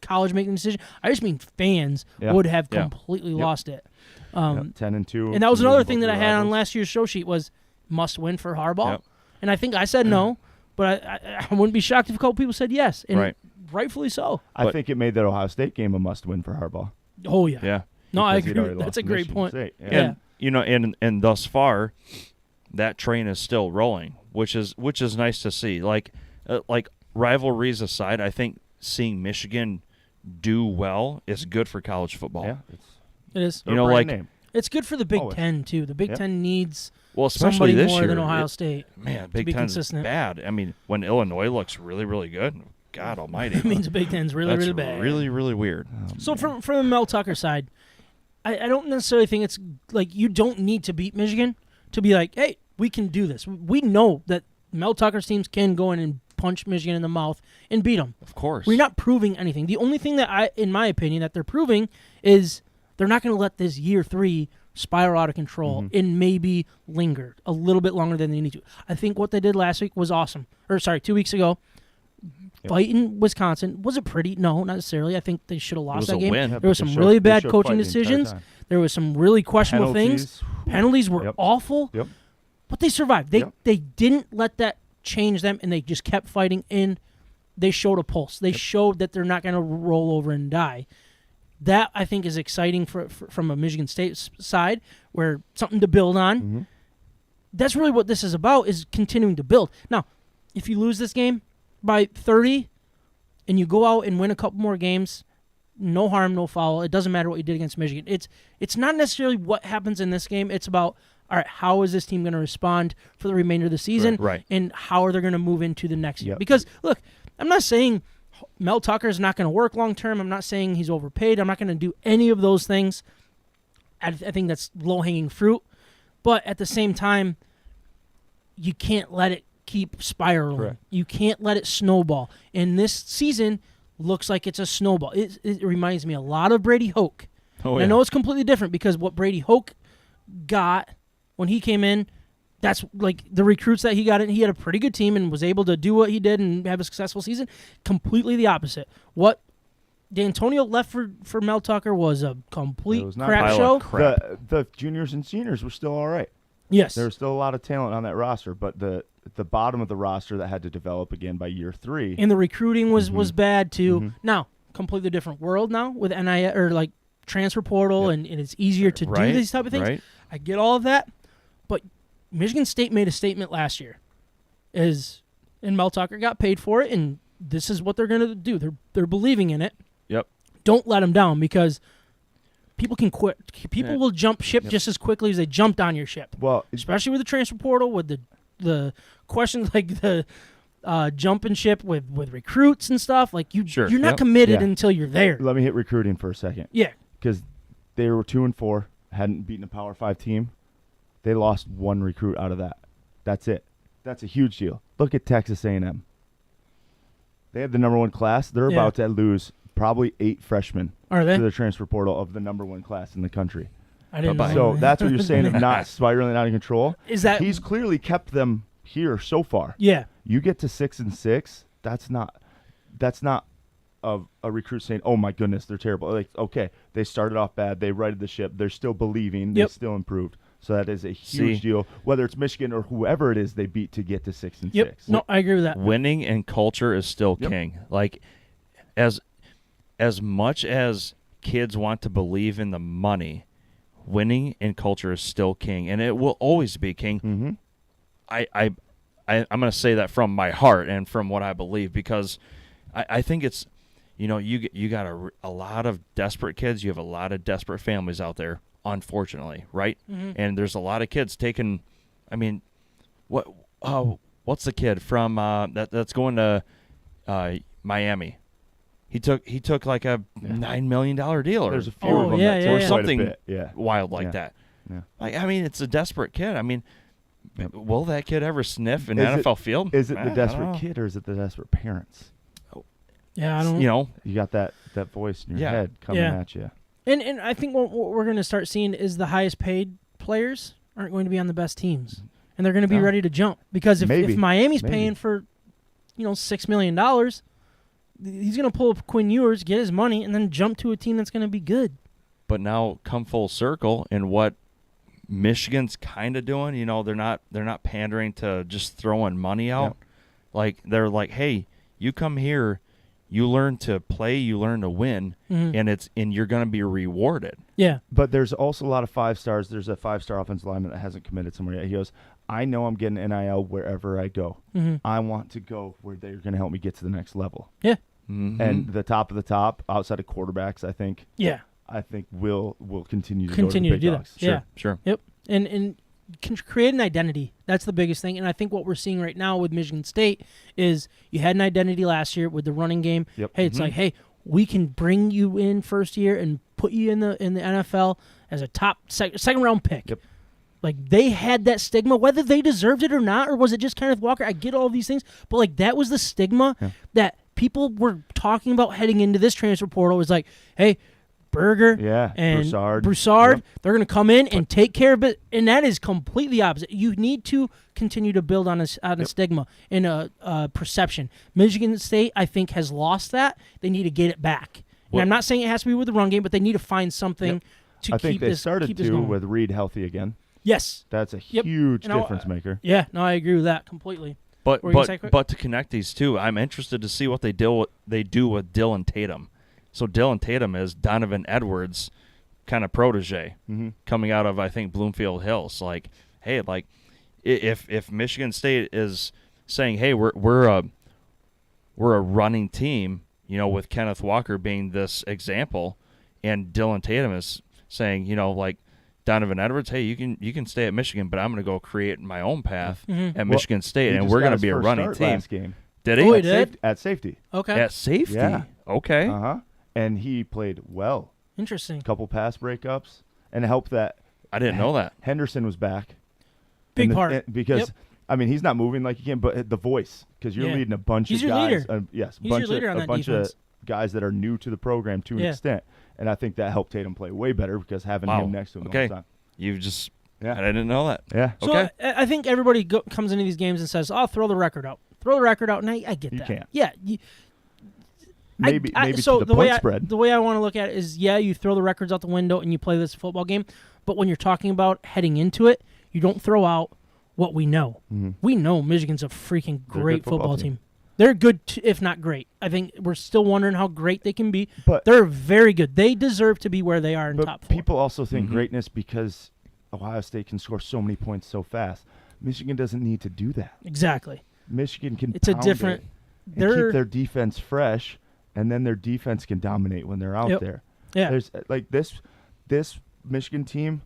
college making the decision. I just mean fans Yeah. would have Yeah. completely Yep. lost it. Yep, 10-2. And that was losing another both thing that your I had on rivals. last year's show sheet was must win for Harbaugh. Yep. And I think I said no, but I wouldn't be shocked if a couple people said yes, and Right. rightfully so. I But- think it made that Ohio State game a must-win for Harbaugh. Oh yeah. Yeah. No, I because he'd agree. already That's lost a to great Michigan point. State. Yeah. And thus far, that train is still rolling, which is nice to see. Like rivalries aside, I think seeing Michigan do well is good for college football. Yeah, It is. You know, like It It's good for the Big Always. Ten, too. The Big Ten needs especially somebody this more year, than Ohio State. Man, to Big be Ten's consistent. bad. I mean, when Illinois looks really, really good, God almighty. It means the Big Ten's really, that's really bad. really, really weird. So from the Mel Tucker side, I don't necessarily think it's like you don't need to beat Michigan to be like, hey, we can do this. We know that Mel Tucker's teams can go in and punch Michigan in the mouth and beat them. Of course. We're not proving anything. The only thing that in my opinion, that they're proving is they're not going to let this year 3 spiral out of control and maybe linger a little bit longer than they need to. I think what they did last week was awesome. 2 weeks ago. Fighting Wisconsin. Was it pretty? No, not necessarily. I think they should have lost that game. Win. There was some really bad coaching decisions. There was some really questionable things. Penalties were awful. Yep. But they survived. They didn't let that change them, and they just kept fighting, and they showed a pulse. They showed that they're not going to roll over and die. That, I think, is exciting from a Michigan State side, where something to build on. That's really what this is about, is continuing to build. Now, if you lose this game by 30 and you go out and win a couple more games, no harm, no foul. It doesn't matter what you did against Michigan. It's not necessarily what happens in this game. It's about, all right, how is this team going to respond for the remainder of the season, Right. and how are they going to move into the next year? Because, look, I'm not saying Mel Tucker is not going to work long term. I'm not saying he's overpaid. I'm not going to do any of those things. I think that's low-hanging fruit. But at the same time, you can't let it keep spiraling. Correct. You can't let it snowball. And this season looks like it's a snowball. It reminds me a lot of Brady Hoke. Oh, I know it's completely different because what Brady Hoke got when he came in, that's like the recruits that he got in. He had a pretty good team and was able to do what he did and have a successful season. Completely the opposite. What D'Antonio left for Mel Tucker was a complete crap show. The juniors and seniors were still all right. Yes. There was still a lot of talent on that roster, but the bottom of the roster that had to develop again by year 3. And the recruiting was bad too. Now, completely different world now with NIL or like transfer portal, and it's easier to do these type of things. Right. I get all of that, but Michigan State made a statement last year, and Mel Tucker got paid for it, and this is what they're going to do. They're believing in it. Yep. Don't let them down because people can quit. People will jump ship just as quickly as they jumped on your ship. Well, especially with the transfer portal, with the questions like the jumping ship with recruits and stuff. Like you're not committed until you're there. let me hit recruiting for a second. Yeah. Because they were 2-4, hadn't beaten a Power 5 team. They lost 1 recruit out of that. That's it. That's a huge deal. Look at Texas A&M. They had the number 1 class. They're about to lose probably 8 freshmen Are they? to the transfer portal of the number 1 class in the country. I didn't know. So that's what you're saying of not spiraling out of control. Is that he's clearly kept them here so far? Yeah. You get to 6-6. That's not a recruit saying, "Oh my goodness, they're terrible." Like, okay, they started off bad. They righted the ship. They're still believing. They still improved. So that is a huge deal. Whether it's Michigan or whoever it is they beat to get to 6-6. No, I agree with that. Winning and culture is still king. Like, as much as kids want to believe in the money, winning and culture is still king, and it will always be king. Mm-hmm. I'm going to say that from my heart and from what I believe, because I think it's, you got a lot of desperate kids. You have a lot of desperate families out there, unfortunately, right? Mm-hmm. And there's a lot of kids taking. I mean, what's the kid from that's going to Miami? He took like a $9 million deal, or there's a few of them or something Yeah. wild like that. Yeah. Like, I mean, it's a desperate kid. I mean, will that kid ever sniff an Is NFL field? Is it the I don't desperate know. kid or is it the desperate parents? Yeah, I don't. You got that voice in your head coming at you. And I think what we're going to start seeing is the highest paid players aren't going to be on the best teams, and they're going to be ready to jump because if Miami's paying for, $6 million, he's going to pull up Quinn Ewers, get his money, and then jump to a team that's going to be good. But now come full circle, and what Michigan's kind of doing, they're not pandering to just throwing money out. Yep. Like, they're like, hey, you come here, you learn to play, you learn to win, and you're going to be rewarded. Yeah. But there's also a lot of 5 stars. There's a 5-star offensive lineman that hasn't committed somewhere yet. He goes, I know I'm getting NIL wherever I go. Mm-hmm. I want to go where they're going to help me get to the next level. Yeah. Mm-hmm. And the top of the top, outside of quarterbacks, I think. Yeah. I think will continue to continue go to to the do big dogs. that. Sure. Yep. And can create an identity. That's the biggest thing. And I think what we're seeing right now with Michigan State is you had an identity last year with the running game. Yep. Hey, it's like, hey, we can bring you in first year and put you in the NFL as a top second round pick. Yep. Like, they had that stigma, whether they deserved it or not, or was it just Kenneth Walker? I get all these things, but like that was the stigma that people were talking about heading into this transfer portal. It was like, hey, Berger and Broussard, they're going to come in and take care of it, and that is completely opposite. You need to continue to build on a stigma and a perception. Michigan State, I think, has lost that. They need to get it back. And I'm not saying it has to be with the run game, but they need to find something to I keep think they this started keep this going. with Reed healthy again. Yes. That's a huge And difference maker. Yeah, no, I agree with that completely. But What were you gonna say, but to connect these two, I'm interested to see what they do with Dylan Tatum. So Dylan Tatum is Donovan Edwards' kind of protege, coming out of, I think, Bloomfield Hills. Like, hey, like if Michigan State is saying, hey, we're a running team, you know, with Kenneth Walker being this example, and Dylan Tatum is saying, you know, like Donovan Edwards, hey, you can stay at Michigan, but I'm going to go create my own path at Michigan State, and we're going to be a running team. Last game. Did he? Oh, he did? At safety. Okay. At safety? Yeah. Okay. And he played well. Interesting. A couple pass breakups, and it helped that I didn't know that. Henderson was back. Big part. Because, I mean, he's not moving like he can, but the voice, because you're leading a bunch He's of your guys. leader. Yes, He's your leader on a that bunch defense. of guys that are new to the program to an extent. And I think that helped Tatum play way better because having him next to him all the time. You just I didn't know that. Yeah. So okay. I think everybody comes into these games and says, "Oh, throw the record out. Throw the record out." And I get that. You can't. Yeah. Maybe so to the point spread. The way I want to look at it is, you throw the records out the window and you play this football game. But when you're talking about heading into it, you don't throw out what we know. We know Michigan's a freaking great football team. They're good, if not great. I think we're still wondering how great they can be. But they're very good. They deserve to be where they are in top 4. People also think greatness because Ohio State can score so many points so fast. Michigan doesn't need to do that. Exactly. Michigan can It's a different. and keep their defense fresh, and then their defense can dominate when they're out there. Yeah. There's like this Michigan team.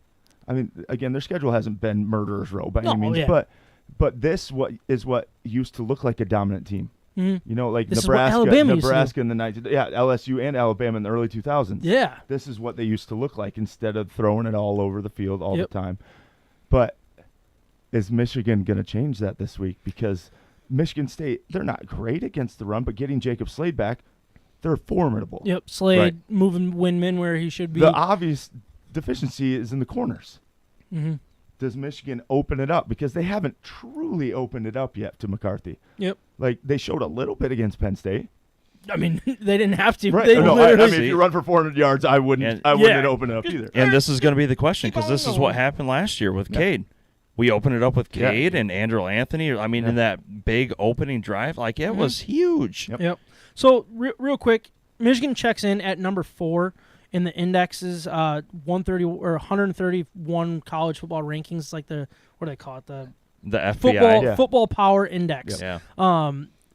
I mean, again, their schedule hasn't been murderer's row by any means, but this is what used to look like a dominant team. You know, like this Nebraska in the 90s. Yeah, LSU and Alabama in the early 2000s. Yeah. This is what they used to look like instead of throwing it all over the field all the time. But is Michigan going to change that this week? Because Michigan State, they're not great against the run, but getting Jacob Slade back, they're formidable. Yep, Slade moving Windman where he should be. The obvious deficiency is in the corners. Does Michigan open it up? Because they haven't truly opened it up yet to McCarthy. Yep. Like, they showed a little bit against Penn State. I mean, they didn't have to. Right. They I mean, if you run for 400 yards, I wouldn't open it up either. And this is going to be the question, because this is what happened last year with Cade. We opened it up with Cade and Andrew Anthony. I mean, in that big opening drive, like, it was huge. Yep. So, real quick, Michigan checks in at number 4 in the indexes, 130 or 131 college football rankings, like the, what do they call it? The FBI. Football Power Index. Yeah.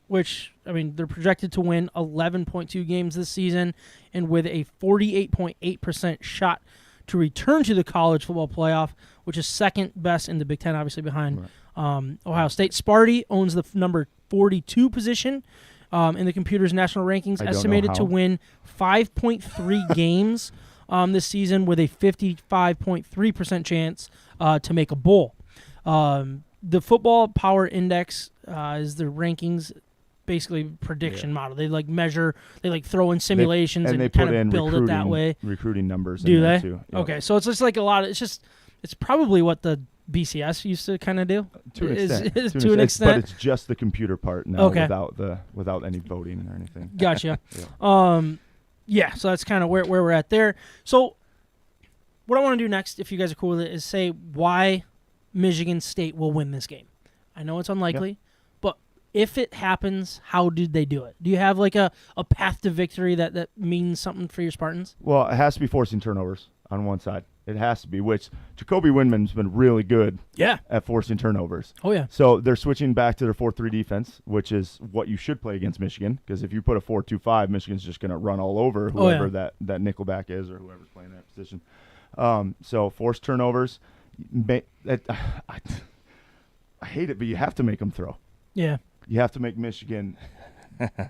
Which, I mean, they're projected to win 11.2 games this season, and with a 48.8% shot to return to the college football playoff, which is second best in the Big Ten, obviously behind Ohio State. Sparty owns the number 42 position in the computer's national rankings, estimated to win 5.3 games this season with a 55.3% chance to make a bowl. The Football Power Index is the rankings, basically prediction model. They measure, they throw in simulations and kind of build it that way. Recruiting numbers. Do they? Too. Yep. Okay, so it's just like a lot of. It's probably what the BCS used to kind of do. To an extent. But it's just the computer part now, without any voting or anything. Gotcha. So that's kind of where we're at there. So what I want to do next, if you guys are cool with it, is say why Michigan State will win this game. I know it's unlikely, but if it happens, how did they do it? Do you have like a path to victory that means something for your Spartans? Well, it has to be forcing turnovers on one side. It has to be, which Jacoby Windman's been really good at forcing turnovers. Oh, yeah. So they're switching back to their 4-3 defense, which is what you should play against Michigan, because if you put a 4-2-5, Michigan's just going to run all over whoever that nickelback is or whoever's playing that position. So force turnovers. I hate it, but you have to make them throw. Yeah. You have to make Michigan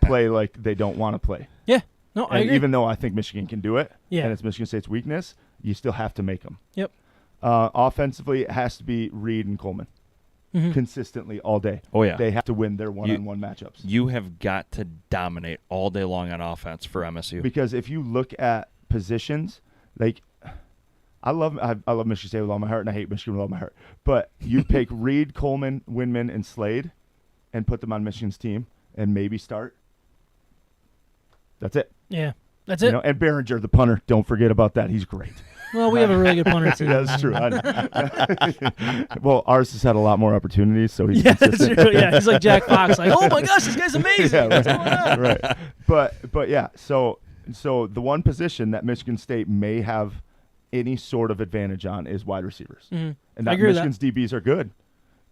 play like they don't want to play. Yeah. No, I agree. Even though I think Michigan can do it, yeah, and it's Michigan State's weakness, you still have to make them. Yep. Offensively, it has to be Reed and Coleman consistently all day. Oh, yeah. They have to win their one-on-one matchups. You have got to dominate all day long on offense for MSU. Because if you look at positions, like I love Michigan State with all my heart, and I hate Michigan with all my heart. But you pick Reed, Coleman, Windman, and Slade and put them on Michigan's team and maybe start. That's it. Yeah, that's it. And Behringer, the punter, don't forget about that. He's great. Well, we have a really good punter team. Yeah, that's true. I know. Well, ours has had a lot more opportunities, so he's consistent. That's true. Yeah, he's like Jack Fox. Like, oh my gosh, this guy's amazing. Yeah, What's going on? right. But yeah. So the one position that Michigan State may have any sort of advantage on is wide receivers, and that Michigan's DBs are good,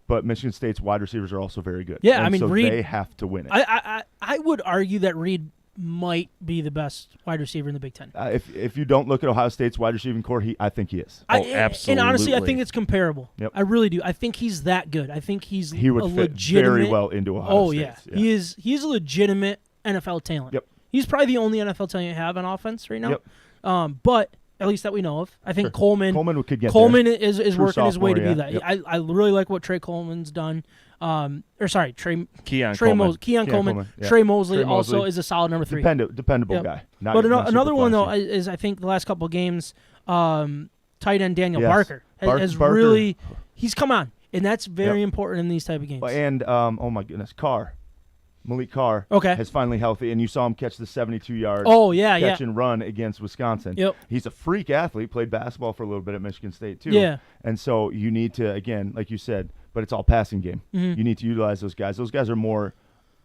but Michigan State's wide receivers are also very good. Yeah, and I mean, so Reed, they have to win it. I would argue that Reed might be the best wide receiver in the Big Ten. If you don't look at Ohio State's wide receiving core, I think he is. Absolutely. And honestly, I think it's comparable. Yep. I really do. I think he's that good. I think he would fit legitimate, very well into Ohio State. Yeah. He's a legitimate NFL talent. Yep. He's probably the only NFL talent you have on offense right now. Yep. But at least that we know of. I think Coleman could get Coleman there. is working his way to be that. Yep. I really like what Trey Coleman's done. Keon Coleman. Coleman. Yeah. Trey Mosley Trey also Mosley. is a solid number 3. Dependable guy. But another one, though, is I think the last couple of games, tight end Daniel Barker has Barker. really – he's come on, and that's very important in these type of games. And, oh, my goodness, Malik Carr is finally healthy, and you saw him catch the 72-yard catch and run against Wisconsin. Yep. He's a freak athlete, played basketball for a little bit at Michigan State too. Yeah. And so you need to, again, like you said, but it's all passing game. You need to utilize those guys. Those guys are more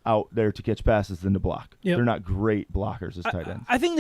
out there to catch passes than to block. Yep. They're not great blockers as tight ends. I think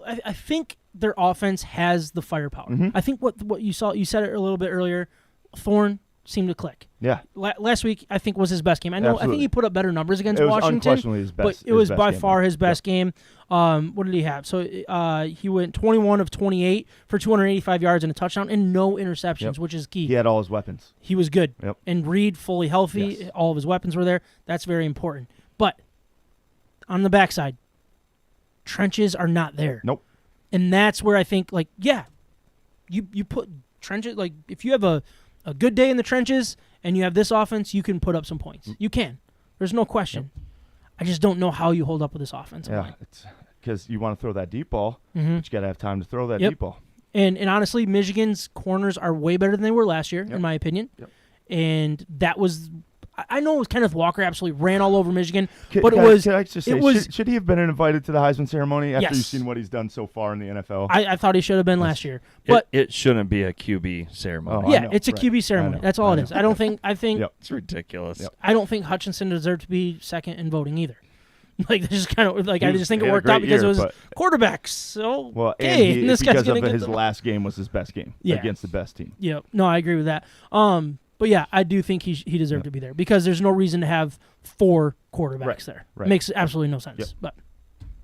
I think their offense has the firepower. I think what you said it a little bit earlier, Thorne seemed to click. Yeah. Last week, I think, was his best game. I think he put up better numbers against Washington. Unquestionably his best. But it was by far his best game. What did he have? So he went 21 of 28 for 285 yards and a touchdown and no interceptions, which is key. He had all his weapons. He was good. Yep. And Reed, fully healthy, all of his weapons were there. That's very important. But on the backside, trenches are not there. Nope. And that's where I think, you put trenches, if you have a good day in the trenches and you have this offense, you can put up some points. You can. There's no question. Yep. I just don't know how you hold up with this offense. Yeah, it's because you want to throw that deep ball, but you got to have time to throw that deep ball. And honestly, Michigan's corners are way better than they were last year, in my opinion. Yep. And that was – I know Kenneth Walker absolutely ran all over Michigan, should he have been invited to the Heisman ceremony after you've seen what he's done so far in the NFL? I thought he should have been last year. But it shouldn't be a QB ceremony. It's a QB ceremony. That's all it is. I think it's ridiculous. Yep. I don't think Hutchinson deserved to be second in voting either. I just think it worked out because it was quarterbacks. So and this guy's because of his last game was his best game against the best team. Yeah, no, I agree with that. But yeah, I do think he deserved to be there because there's no reason to have 4 quarterbacks there. Right. Makes absolutely no sense. But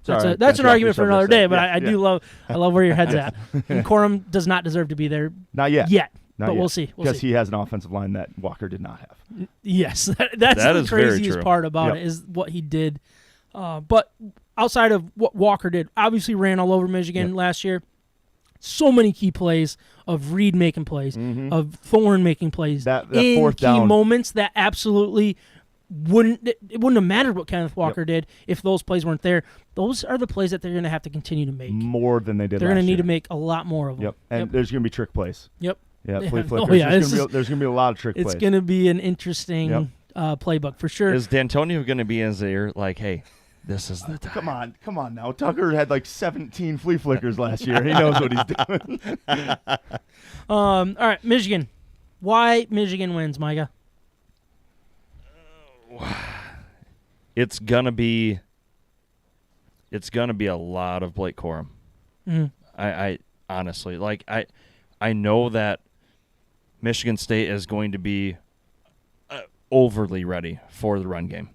Sorry, that's an argument for another day. But I do love where your head's at. Yeah. And Corum does not deserve to be there. Not yet. But we'll see. Because he has an offensive line that Walker did not have. Yes, that's the craziest part about it is what he did. But outside of what Walker did, obviously ran all over Michigan last year. So many key plays of Reed making plays, of Thorne making plays. That in fourth key down moments that absolutely wouldn't have mattered what Kenneth Walker did if those plays weren't there. Those are the plays that they're going to have to continue to make. More than they did They're going to need to make a lot more of them. Yep. And there's going to be trick plays. Yep. Yeah, flea flickers. There's going to be a lot of trick plays. It's going to be an interesting playbook for sure. Is D'Antonio going to be in his ear like, hey, this is the time? Come on now. Tucker had 17 flea flickers last year. He knows what he's doing. All right, Michigan. Why Michigan wins, Micah? it's gonna be a lot of Blake Corum. Mhm. I honestly, like, I know that Michigan State is going to be overly ready for the run game,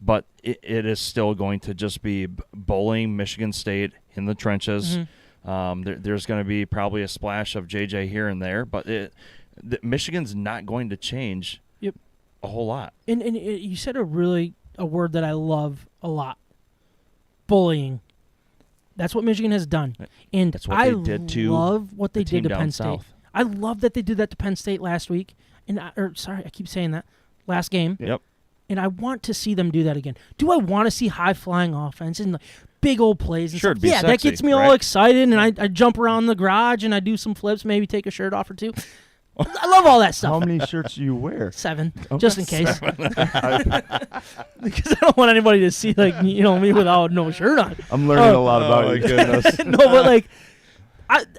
but it is still going to just be bullying Michigan State in the trenches. There's going to be probably a splash of JJ here and there, but Michigan's not going to change a whole lot. And you said a word that I love a lot: bullying. That's what Michigan has done, and that's what they did to love what they did to Penn State. South. I love that they did that to Penn State last week, I keep saying that, last game. Yep. And I want to see them do that again. Do I want to see high-flying offense and like big old plays? And sure, stuff? Be Yeah, sexy, that gets me right? all excited, and I jump around the garage, and I do some flips, maybe take a shirt off or two. I love all that stuff. How many shirts do you wear? 7, Okay. just in case. Because I don't want anybody to see, like, me without no shirt on. I'm learning a lot about you. goodness. No, but like,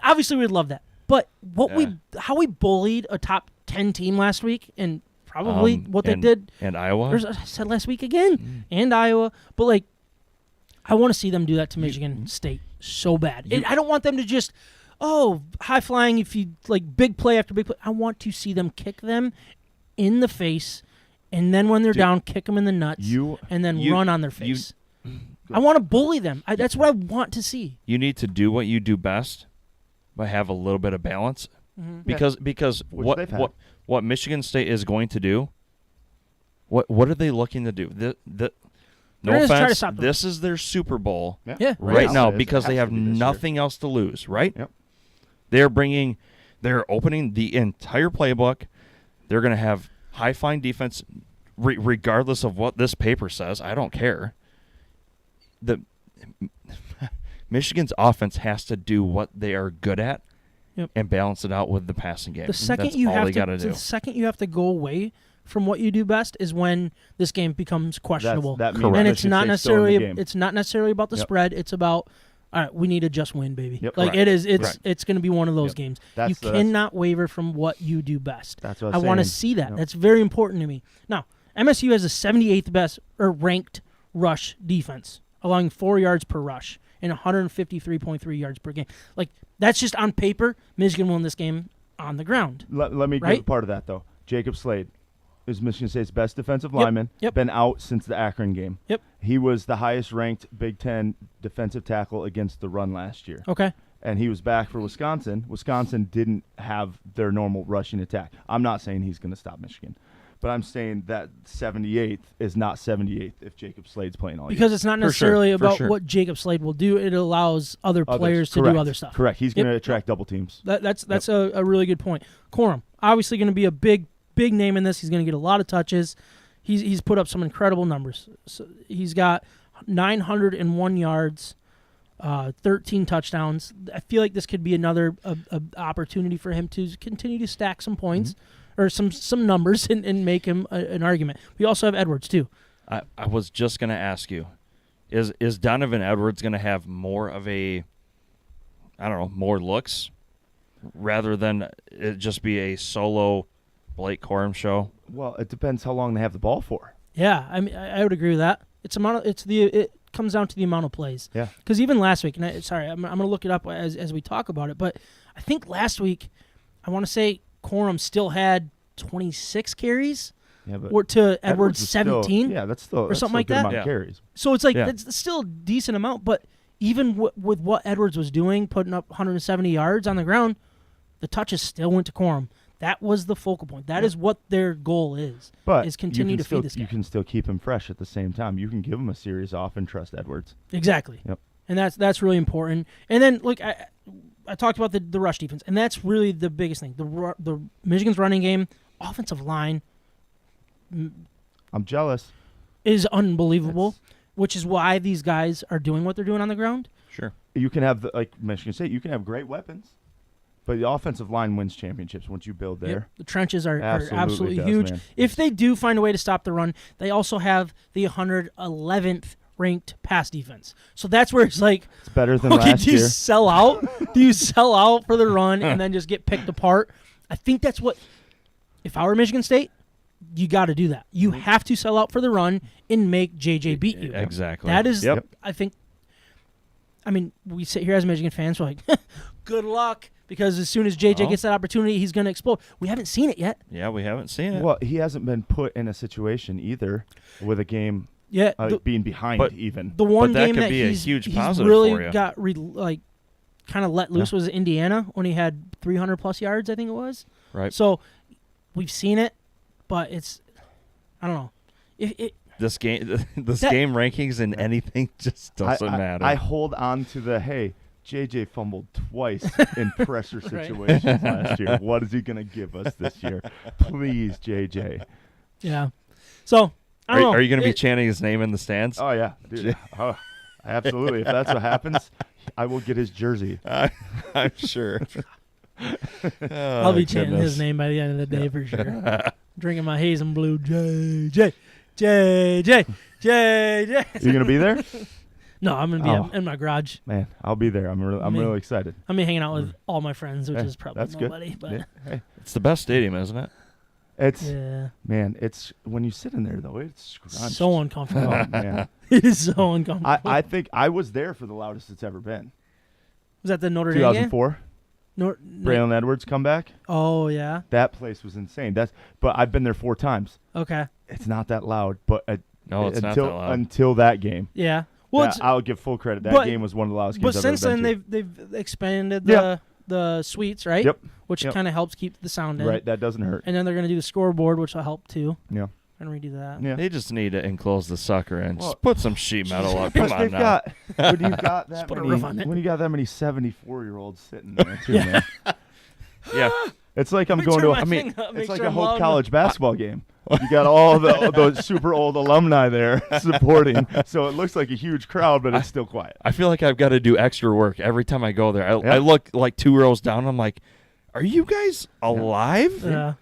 obviously we'd love that. But how we bullied a top 10 team last week, and probably what they did, and Iowa. I said last week again, and Iowa. But like, I want to see them do that to Michigan State so bad. I don't want them to just, high flying. If you like big play after big play, I want to see them kick them in the face, and then when they're down, kick them in the nuts, and then run on their face. I want to bully them. That's what I want to see. You need to do what you do best, but have a little bit of balance, because what Michigan State is going to do, what are they looking to do? No offense, this is their Super Bowl right now because they have nothing else to lose, right? Yep. They're opening the entire playbook. They're going to have high-flying defense regardless of what this paper says. I don't care. Michigan's offense has to do what they are good at and balance it out with the passing game. The second That's you all have they got to do. The second you have to go away from what you do best is when this game becomes questionable. That means and it's Michigan not State's still in the necessarily game. it's not necessarily about the spread. It's about, all right, we need to just win, baby. Yep. Like Correct. It's going to be one of those games. You cannot waver from what you do best. That's what I want to see that. That's very important to me. Now, MSU has the 78th best or ranked rush defense, allowing 4 yards per rush and 153.3 yards per game. Like, that's just on paper. Michigan won this game on the ground. Let me give a part of that, though. Jacob Slade is Michigan State's best defensive lineman. Been out since the Akron game. He was the highest-ranked Big Ten defensive tackle against the run last year. Okay. And he was back for Wisconsin. Wisconsin didn't have their normal rushing attack. I'm not saying he's going to stop Michigan. But I'm saying that 78th is not 78th if Jacob Slade's playing all year. Because it's not necessarily about what Jacob Slade will do. It allows other players to do other stuff. Correct. He's going to attract double teams. That's a really good point. Corum, obviously going to be a big name in this. He's going to get a lot of touches. He's put up some incredible numbers. So he's got 901 yards, 13 touchdowns. I feel like this could be another opportunity for him to continue to stack some points. Or some numbers and make him an argument. We also have Edwards, too. I was just going to ask you, is Donovan Edwards going to have more of a, more looks rather than it just be a solo Blake Corum show? Well, it depends how long they have the ball for. Yeah, I mean, I would agree with that. It comes down to the amount of plays. Yeah. Because even last week, and I'm going to look it up as we talk about it, but I think last week, I want to say Corum still had 26 carries, or to Edwards 17. That's still something like that. Carries. So it's like it's still a decent amount, but even with what Edwards was doing, putting up 170 yards on the ground, the touches still went to Corum. That was the focal point. That is what their goal is. But is continue to feed this guy. You can still keep him fresh at the same time. You can give him a series off and trust Edwards. Exactly. Yep. And that's really important. And then look, I talked about the rush defense, and that's really the biggest thing. The Michigan's running game, offensive line. I'm jealous. Is unbelievable, which is why these guys are doing what they're doing on the ground. Sure. You can have like Michigan State. You can have great weapons, but the offensive line wins championships once you build there. Yep. The trenches are absolutely does, huge. Man. If they do find a way to stop the run, they also have the 111th ranked pass defense. So that's where it's like, it's better than okay, last do you year. sell out? Do you sell out for the run and then just get picked apart? I think that's what, if I were Michigan State, you got to do that. You have to sell out for the run and make JJ beat you. Exactly. That is, Yep. I think. I mean, we sit here as Michigan fans, we're like, good luck, because as soon as JJ gets that opportunity, he's going to explode. We haven't seen it yet. Yeah, we haven't seen it. Well, he hasn't been put in a situation either with a game being behind even. The one that game could that be a he's huge positive really for you. got kind of let loose was Indiana when he had 300-plus yards, I think it was. Right. So we've seen it, but it's, I don't know. This game rankings and anything just doesn't matter. I hold on to the, JJ fumbled twice in pressure situations last year. What is he going to give us this year? Please, JJ. Yeah. So, I don't know. Are you going to be chanting his name in the stands? Oh, yeah. Dude. Oh, absolutely. If that's what happens, I will get his jersey. I'm sure. I'll be chanting his name by the end of the day for sure. Drinking my haze and blue. JJ. JJ. JJ. You going to be there? No, I'm going to be in my garage. Man, I'll be there. I'm really excited. I'm hanging out with all my friends, which is probably that's nobody. Good. But Hey. It's the best stadium, isn't it? It's when you sit in there though, it's scrunched. So uncomfortable. Oh, man. It is so uncomfortable. I think I was there for the loudest it's ever been. Was that the Notre Dame game? 2004. Braylon Edwards comeback. Oh yeah. That place was insane. But I've been there 4 times. Okay. It's not that loud, but No, it's not that loud. Until that game. Yeah. Well, I'll give full credit. That game was one of the loudest games I've ever been to. But since then, they've expanded the suites, right? Yep. Which kind of helps keep the sound in. Right, that doesn't hurt. And then they're going to do the scoreboard, which will help too. Yeah. And redo that. Yeah. They just need to enclose the sucker and just put some sheet metal up. Plus Come on now. when you got that put a roof on it. when you got that many 74-year-olds sitting there too, man. Yeah. It's like I'm Let me going turn to my thing up, make it's like sure a I'm Hope loud College basketball game. You got all the super old alumni there supporting, so it looks like a huge crowd, but it's still quiet. I feel like I've got to do extra work every time I go there. I look like 2 rows down. I'm like, are you guys alive? Yeah.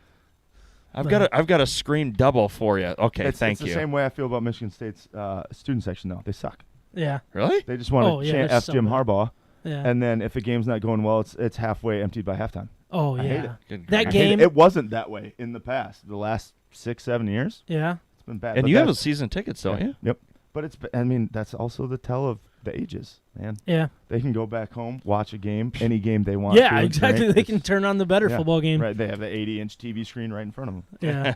I've got to scream double for you. Okay, thank you. It's the same way I feel about Michigan State's student section, though. They suck. Yeah. Really? They just want to chant F Jim Harbaugh, Yeah. and then if the game's not going well, it's halfway emptied by halftime. Oh, I yeah. hate it. Good That grief. game. It wasn't that way in the past. The last 6-7 years, Yeah. it's been bad. And But you have that's- a season tickets, don't you? Yep. But that's also the tell of the ages, man. Yeah. They can go back home, watch a game, any game they want. Yeah, to, exactly. drink. They can turn on the better football game. Right. They have the 80-inch TV screen right in front of them. Yeah.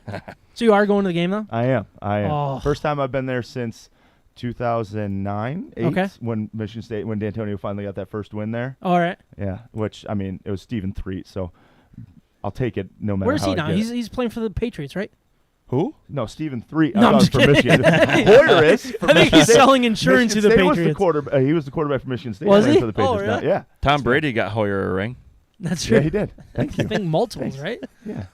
So you are going to the game, though? I am. Oh. First time I've been there since 2009, 8, Okay. when Michigan State, when D'Antonio finally got that first win there. All right. Yeah, which, it was Stephen Threet, so I'll take it no matter Where's how he now? I get it. He's playing for the Patriots, right? Who? No, Stephen Threet. No, I'm I just for Michigan. Hoyer is. For I think Michigan he's State. selling insurance Michigan to the State Patriots. he was the quarterback for Michigan State. Was playing he? For the Oh, Patriots now. really? Yeah. Tom Brady got Hoyer a ring. That's true. Yeah, he did. Thank I you. think multiples, right? Yeah.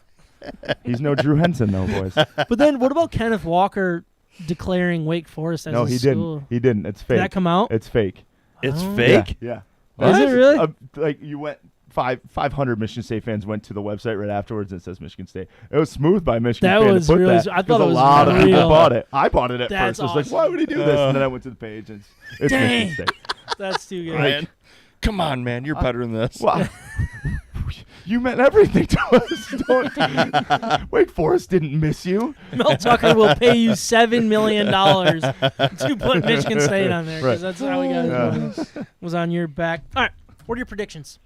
He's no Drew Henson, though, boys. But then what about Kenneth Walker declaring Wake Forest as No, a he school? didn't. He didn't. It's fake. Did that come out? It's fake. It's Oh. fake? Yeah. Is it really? Like you went 500 Michigan State fans went to the website right afterwards and it says Michigan State. It was smooth by Michigan. That fan was to put really. that, I thought it 'cause was a lot of real. people bought it. I bought it at That's first. I was like, awesome. why would he do this? And then I went to the page and it's Dang. Michigan State. That's too good. Man, come on, man. You're better than this. Well, you meant everything to us. Wake Forest didn't miss you. Mel Tucker will pay you $7 million to put Michigan State on there because Right. that's how he got his money. Was on your back. All right. What are your predictions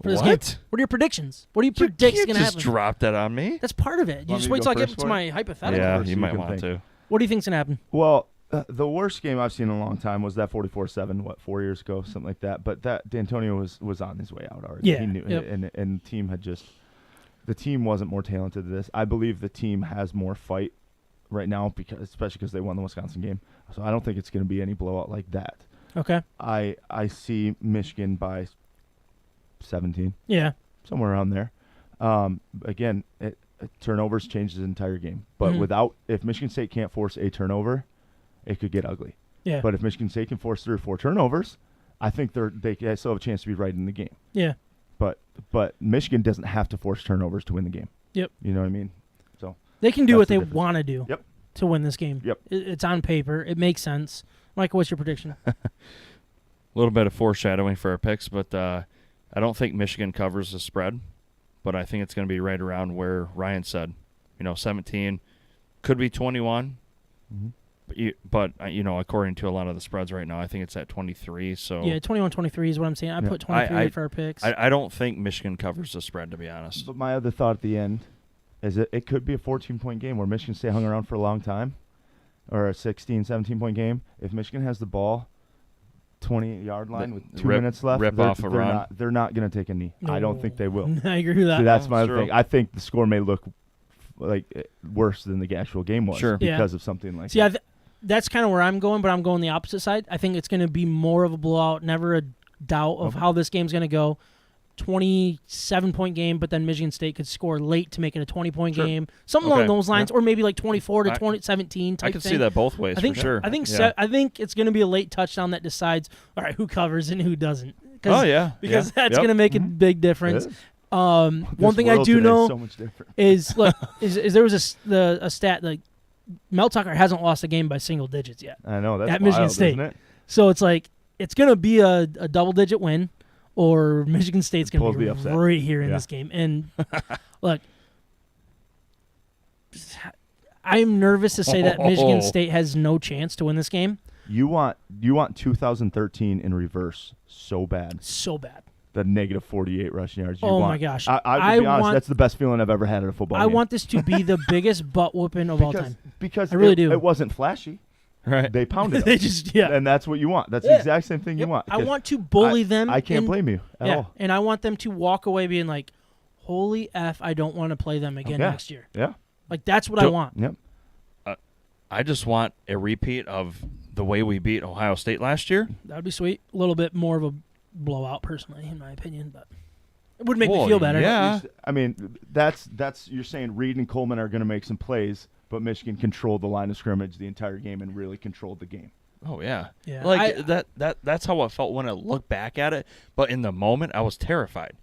for this game? What? What are your predictions? What do you You predict is can't going to just happen? drop that on me. That's part of it. You Want just me wait to till I go get first to for my it? hypothetical. Yeah, first you so you might can want think. to. What do you think's going to happen? Well, the worst game I've seen in a long time was that 44-7, 4 years ago, something like that. But that D'Antonio was on his way out already. Yeah, He knew, yep. and the team wasn't more talented than this. I believe the team has more fight right now, especially because they won the Wisconsin game. So I don't think it's going to be any blowout like that. Okay. I see Michigan by 17, Yeah. somewhere around there. Again, turnovers change the entire game. But Mhm. if Michigan State can't force a turnover, it could get ugly. Yeah. But if Michigan State can force 3 or 4 turnovers, I think they still have a chance to be right in the game. Yeah. But Michigan doesn't have to force turnovers to win the game. Yep. You know what I mean? So They can do That's what the they difference. want to do Yep. to win this game. Yep. It's on paper. It makes sense. Michael, what's your prediction? A little bit of foreshadowing for our picks, but I don't think Michigan covers the spread, but I think it's going to be right around where Ryan said. 17. Could be 21. Mm-hmm. But according to a lot of the spreads right now, I think it's at 23. So yeah, 21-23 is what I'm saying. I put 23 for our picks. I don't think Michigan covers the spread, to be honest. But my other thought at the end is it could be a 14-point game where Michigan State hung around for a long time, or a 16, 17-point game. If Michigan has the ball, 20-yard line with 2 minutes left, they're not going to take a knee. No. I don't think they will. I agree with that. See, that's my other thing. I think the score may look like worse than the actual game was because of something like that. That's kind of where I'm going, but I'm going the opposite side. I think it's going to be more of a blowout, never a doubt of how this game's going to go. 27-point game, but then Michigan State could score late to make it a 20-point game. Something along those lines, or maybe like 24 to 17 type I can thing. see that both ways, I think, for sure. I think it's going to be a late touchdown that decides, all right, who covers and who doesn't. Because that's going to make a big difference. One thing I do know is, look, is there was a stat like Mel Tucker hasn't lost a game by single digits yet. I know that's at Michigan wild, State. isn't it? So it's like it's going to be a double-digit win, or Michigan State's going to be right here in this game. And look, I'm nervous to say that Michigan State has no chance to win this game. You want 2013 in reverse so bad. So bad. The negative 48 rushing yards. My gosh. I'll be honest, that's the best feeling I've ever had at a football game. I want this to be the biggest butt whooping of all time. Because I really do. It wasn't flashy. Right. They pounded They them. just, And that's what you want. That's the exact same thing you want. I want to bully them. I can't blame you at all. And I want them to walk away being like, holy F, I don't want to play them again next year. Yeah. Like, that's what I want. Yep. I just want a repeat of the way we beat Ohio State last year. That would be sweet. A little bit more of a blowout, personally, in my opinion, but it would make me feel better. Yeah. I mean, that's you're saying Reed and Coleman are going to make some plays, but Michigan controlled the line of scrimmage the entire game and really controlled the game. Oh yeah. Yeah. Like that's how I felt when I look back at it. But in the moment, I was terrified.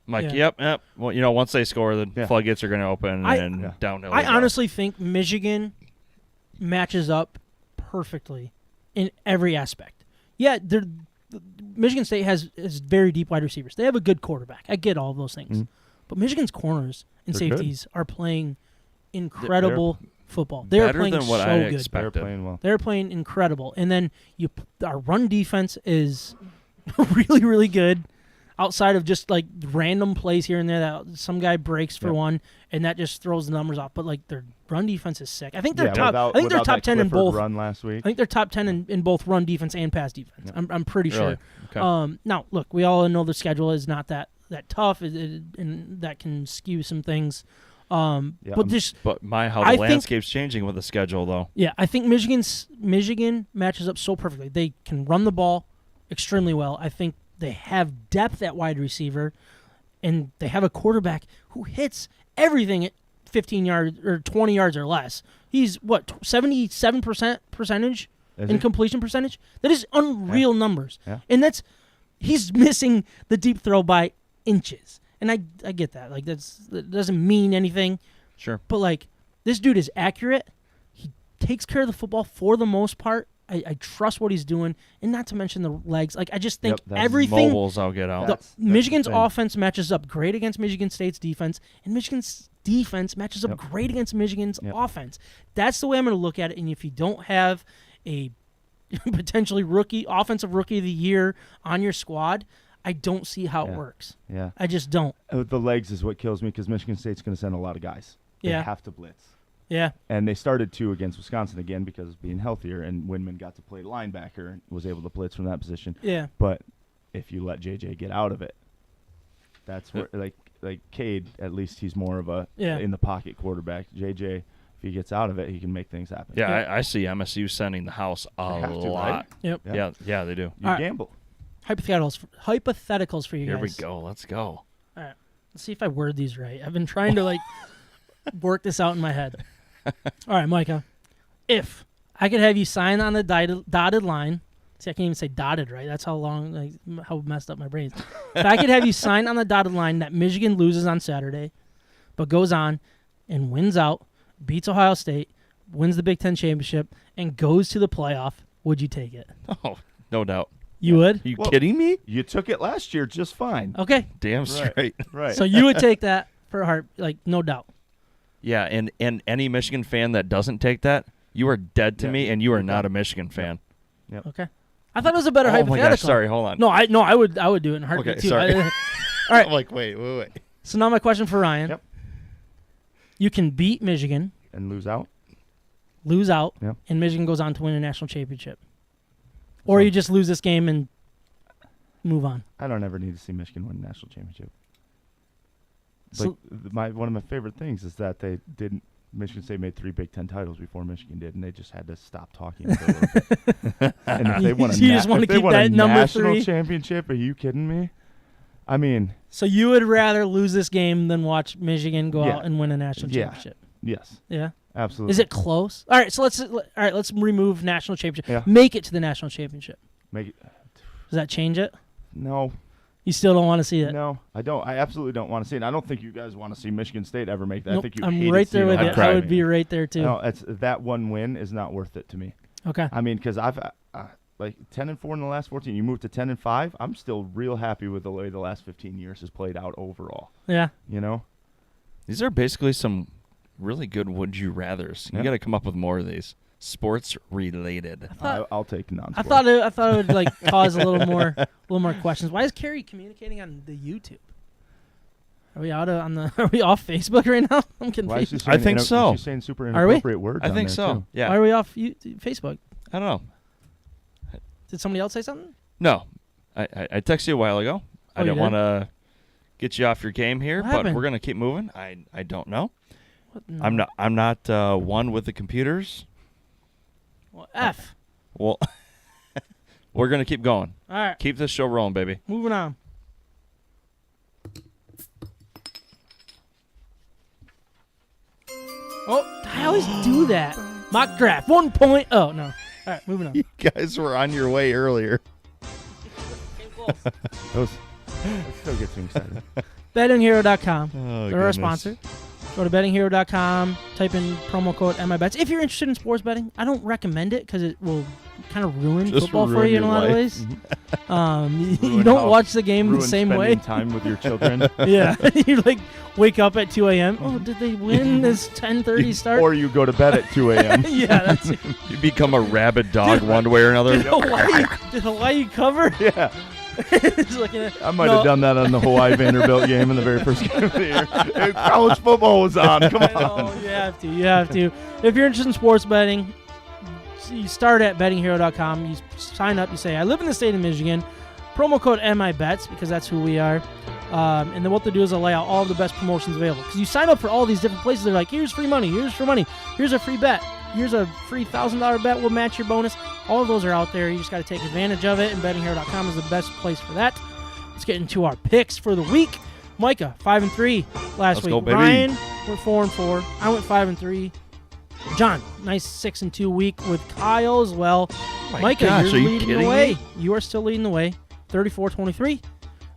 I'm like, yep. Well, once they score, the floodgates are going to open and downhill. I honestly think Michigan matches up perfectly in every aspect. Yeah, Michigan State has very deep wide receivers. They have a good quarterback. I get all of those things. But Michigan's corners and safeties are playing incredible football. They're playing than what so I good. expected. They're playing well. They're playing incredible. And then our run defense is really, really good. Outside of just like random plays here and there that some guy breaks for one, and that just throws the numbers off. But like their run defense is sick. I think they're top. I think they're top 10 in both. Run last week. I think they're top 10 in both run defense and pass defense. Yeah. I'm pretty really? sure. Okay. Now look, we all know the schedule is not that tough, and that can skew some things. How the landscape's changing with the schedule, though. Yeah, I think Michigan matches up so perfectly. They can run the ball extremely well. I think they have depth at wide receiver, and they have a quarterback who hits everything at 15 yards or 20 yards or less. He's 77% percentage in completion percentage. That is unreal numbers, and he's missing the deep throw by inches. And I get that. Like that doesn't mean anything. Sure. But like this dude is accurate. He takes care of the football for the most part. I trust what he's doing, and not to mention the legs. Like I just think everything. Mobiles, I'll get out. Michigan's offense matches up great against Michigan State's defense, and Michigan's defense matches up great against Michigan's offense. That's the way I'm going to look at it. And if you don't have a potentially offensive rookie of the year on your squad, I don't see how it works. Yeah, I just don't. The legs is what kills me because Michigan State's going to send a lot of guys. They have to blitz. Yeah. And they started to against Wisconsin again because of being healthier, and Windman got to play linebacker and was able to blitz from that position. Yeah. But if you let JJ get out of it, that's where like Cade, at least he's more of a in the pocket quarterback. JJ, if he gets out of it, he can make things happen. Yeah, I see MSU sending the house a lot. Right? Yep. Yeah, they do. You gamble. Hypotheticals for you guys. Here we go. Let's go. All right. Let's see if I word these right. I've been trying to work this out in my head. All right, Micah. If I could have you sign on the dotted line, see, I can't even say dotted right. That's how messed up my brain is. If I could have you sign on the dotted line that Michigan loses on Saturday, but goes on and wins out, beats Ohio State, wins the Big Ten championship, and goes to the playoff, would you take it? Oh, no doubt. You would? Are you kidding me? You took it last year just fine. Okay. Damn straight. Right. So you would take that for a heart, no doubt. Yeah, and any Michigan fan that doesn't take that, you are dead to me, and you are not a Michigan fan. Yep. Okay. I thought it was a better hypothetical. Oh my gosh, sorry, hold on. No, I would do it in a heartbeat Okay, too. sorry. All right. I'm like, wait. So now my question for Ryan. Yep. You can beat Michigan, And lose out. Yep. and Michigan goes on to win a national championship. Or you just lose this game and move on. I don't ever need to see Michigan win a national championship. So- One of my favorite things is that they didn't. Michigan State made 3 Big Ten titles before Michigan did, and they just had to stop talking for a little bit. And if they won a, You just want to if they keep won that a number national 3? championship, are you kidding me? I mean, So you would rather lose this game than watch Michigan go Yeah. out and win a national Yeah. championship? yes, Yeah. absolutely. Is it close? All right, so let's remove national championship. Yeah. Make it to the national championship. Make it? Does that change it? No, You still don't want to see it? no, I don't. I absolutely don't want to see it. I don't think you guys want to see Michigan State ever make that. Nope, I think you. I'm hated right there seeing with them you. I'd have I cry. would it. be right there too. No, that one win is not worth it to me. Okay. I mean, because I've like 10-4 in the last 14. You move to 10-5. I'm still real happy with the way the last 15 years has played out overall. Yeah. You know, These are basically some really good would you rathers. You Yeah. got to come up with more of these. Sports related. I'll take non-sport. I thought it would like cause a little more questions. Why is Carrie communicating on the YouTube? Are we Are we off Facebook right now? I'm Why is confused. she saying I think so. She's saying super Are we? inappropriate words. I on think there, so. too. Yeah. Why are we off Facebook? I don't know. Did somebody else say something? No. I texted you a while ago. I Oh, you didn't want to get you off your game here, What but happened? we're going to keep moving. I don't know. What? No. I'm not one with the computers. Well, F. Well, we're going to keep going. All right. Keep this show rolling, baby. Moving on. Oh, I always do that. Mock draft 1.0. Oh, no. All right, moving on. You guys were on your way earlier. That still gets me excited. BettingHero.com. Oh, They're our sponsor. Go to bettinghero.com, type in promo code MIBETS. If you're interested in sports betting, I don't recommend it because it will kind of ruin Just football for ruin you in a your lot of life. ways. You Ruin don't how- watch the game the Ruin same way. spending time with your children. Yeah, you like wake up at 2 a.m. Oh, did they win this 10:30 start? Or you go to bed at 2 a.m. Yeah, that's it. You become a rabid dog one way or another. Did Hawaii cover? Yeah. It's looking at, I might have done that on the Hawaii Vanderbilt game in the very first game of the year. Hey, college football was on. Come on. Oh, you have to. You have to. If you're interested in sports betting, you start at bettinghero.com. You sign up. You say, I live in the state of Michigan. Promo code MIBETS because that's who we are. And then what they do is they'll lay out all of the best promotions available. Because you sign up for all these different places. They're like, here's free money. Here's free money. Here's a free bet. Here's a free $1,000 bet. We'll match your bonus. All of those are out there. You just got to take advantage of it. And bettinghero.com is the best place for that. Let's get into our picks for the week. Micah, 5-3 last Let's week. go, baby. Ryan, we're 4-4. I went 5-3. John, nice 6-2 week with Kyle as well. my Micah, gosh, you're are you leading the kidding way. me? You are still leading the way. 34-23.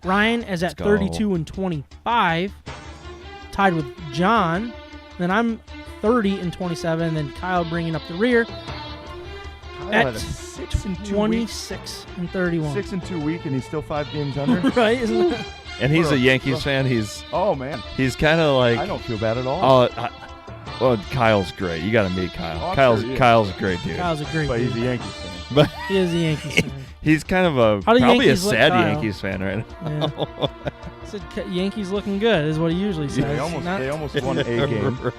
Ryan is at Let's go. 32-25. Tied with John. Then I'm 30-27. And then Kyle bringing up the rear Kyle at had a 6-2 week. 26-31. 6-2 week, and he's still 5 games under. Right? Isn't that? And he's What a a- Yankees fan. He's Oh man, kind of like. I don't feel bad at all. Well, Kyle's great. You got to meet Kyle. Oh, I'm sure he is. Kyle's a great dude. Kyle's a great But he's dude. a Yankees fan. But He is a Yankees fan. he's kind of a How do probably Yankees a look, sad Kyle? Yankees fan right now. Yeah. Said Yankees looking good is what he usually says. They almost Not- won a game. Right.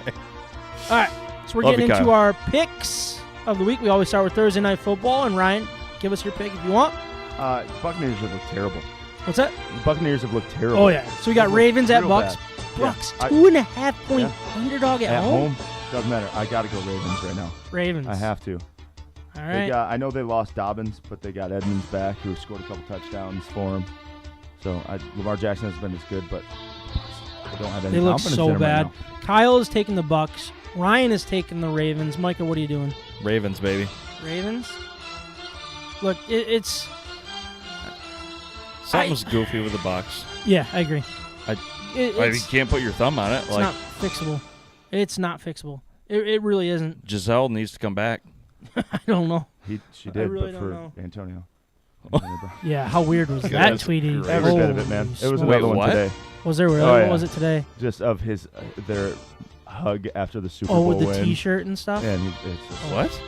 All right, so we're Love getting you, into Kyle. our picks of the week. We always start with Thursday Night Football. And Ryan, give us your pick if you want. Buccaneers have looked terrible. What's that? Buccaneers have looked terrible. Oh, yeah. So we got They Ravens look at real Bucks. bad. Bucks, Yeah, 2.5 point underdog at home. Doesn't matter. I got to go Ravens right now. Ravens. I have to. All They right. I know they lost Dobbins, but they got Edmonds back, who scored a couple touchdowns for him. So Lamar Jackson has been as good, but I don't have any They look confidence so in him bad. right now. Kyle is taking the Bucks. Ryan is taking the Ravens. Micah, what are you doing? Ravens, baby. Ravens? Look, it's... Something's goofy with the Bucks. Yeah, I agree. You It's can't put your thumb on it. Like not fixable. It's not fixable. It really isn't. Giselle needs to come back. I don't know. She did, really but don't for know. Antonio. Yeah, how weird was that That's tweeting? great. Every bit of it, man. It was Holy another Wait, one what? today. Was there really? Oh, yeah. What was it today? Just of his, hug after the Super Bowl with the win. T-shirt and stuff. And it's just, What?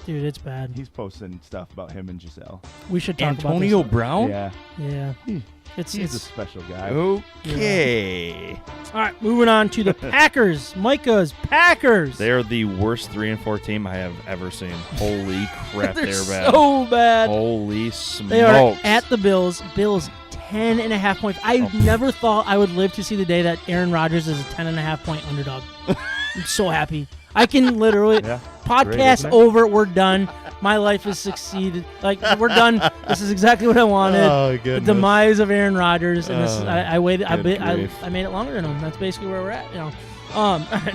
Dude, it's bad. he's posting stuff about him and Giselle. We should talk Antonio about Brown? Yeah, this. Yeah. he's a special guy. Okay. All right, moving on to the Packers. Micah's Packers. They're the worst 3-4 team I have ever seen. Holy crap, They're they're bad. so bad. Holy smokes. They are at the Bills. Bills 10.5 points. I never thought I would live to see the day that Aaron Rodgers is a 10.5 point underdog. I'm so happy. I can literally podcast great, over. We're done. My life has succeeded. Like, we're done. This is exactly what I wanted. Oh, The goodness. demise of Aaron Rodgers, and this is, Oh, I waited. I grief. made it longer than him. That's basically where we're at. You know.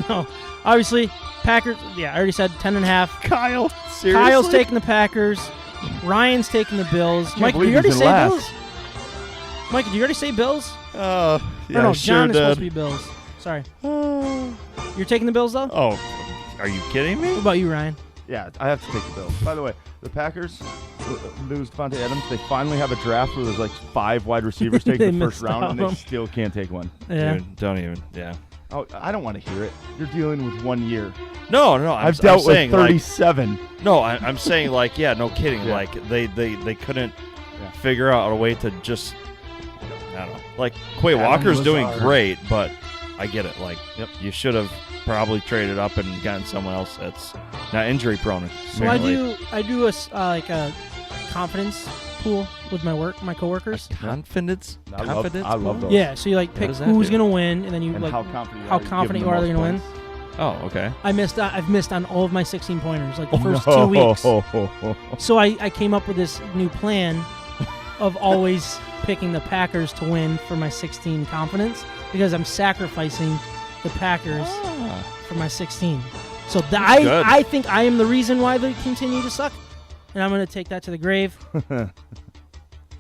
No. Obviously, Packers. Yeah, I already said 10.5. Kyle, seriously? Kyle's taking the Packers. Ryan's taking the Bills. Mike, did you believe already he's say in last. Bills? Mike, did you already say Bills? Oh, yeah, Or no, I sure John is supposed to did. be Bills. Sorry. You're taking the Bills, though? Oh, are you kidding What me? about you, Ryan? Yeah, I have to take the Bills. By the way, the Packers lose Devontae Adams. They finally have a draft where there's like 5 wide receivers They taking the first missed round, and out. they still can't take one. Yeah. Dude, don't even. Yeah. Oh, I don't want to hear it. You're dealing with 1 year. No, I've dealt I'm with saying, 37. Like, no, I'm saying, like, yeah, no kidding. Yeah. Like, they couldn't Yeah. figure out a way to just, I don't know. Like, Quay Adam Walker's doing Lazard. great, but I get it. Like, you should have probably traded up and gotten someone else that's not injury prone. So I do a like a confidence pool with my coworkers. Confidence? I love Confidence? those. Yeah, so you like pick does that who's do? gonna win, and then you And like how confident how you are, confident give you are them they're the gonna win. most Oh, okay. I've missed on all of my 16 pointers like the first points. 2 weeks. No. So I came up with this new plan of always picking the Packers to win for my 16 confidence because I'm sacrificing the Packers for my 16. So Good. I think I am the reason why they continue to suck, and I'm going to take that to the grave.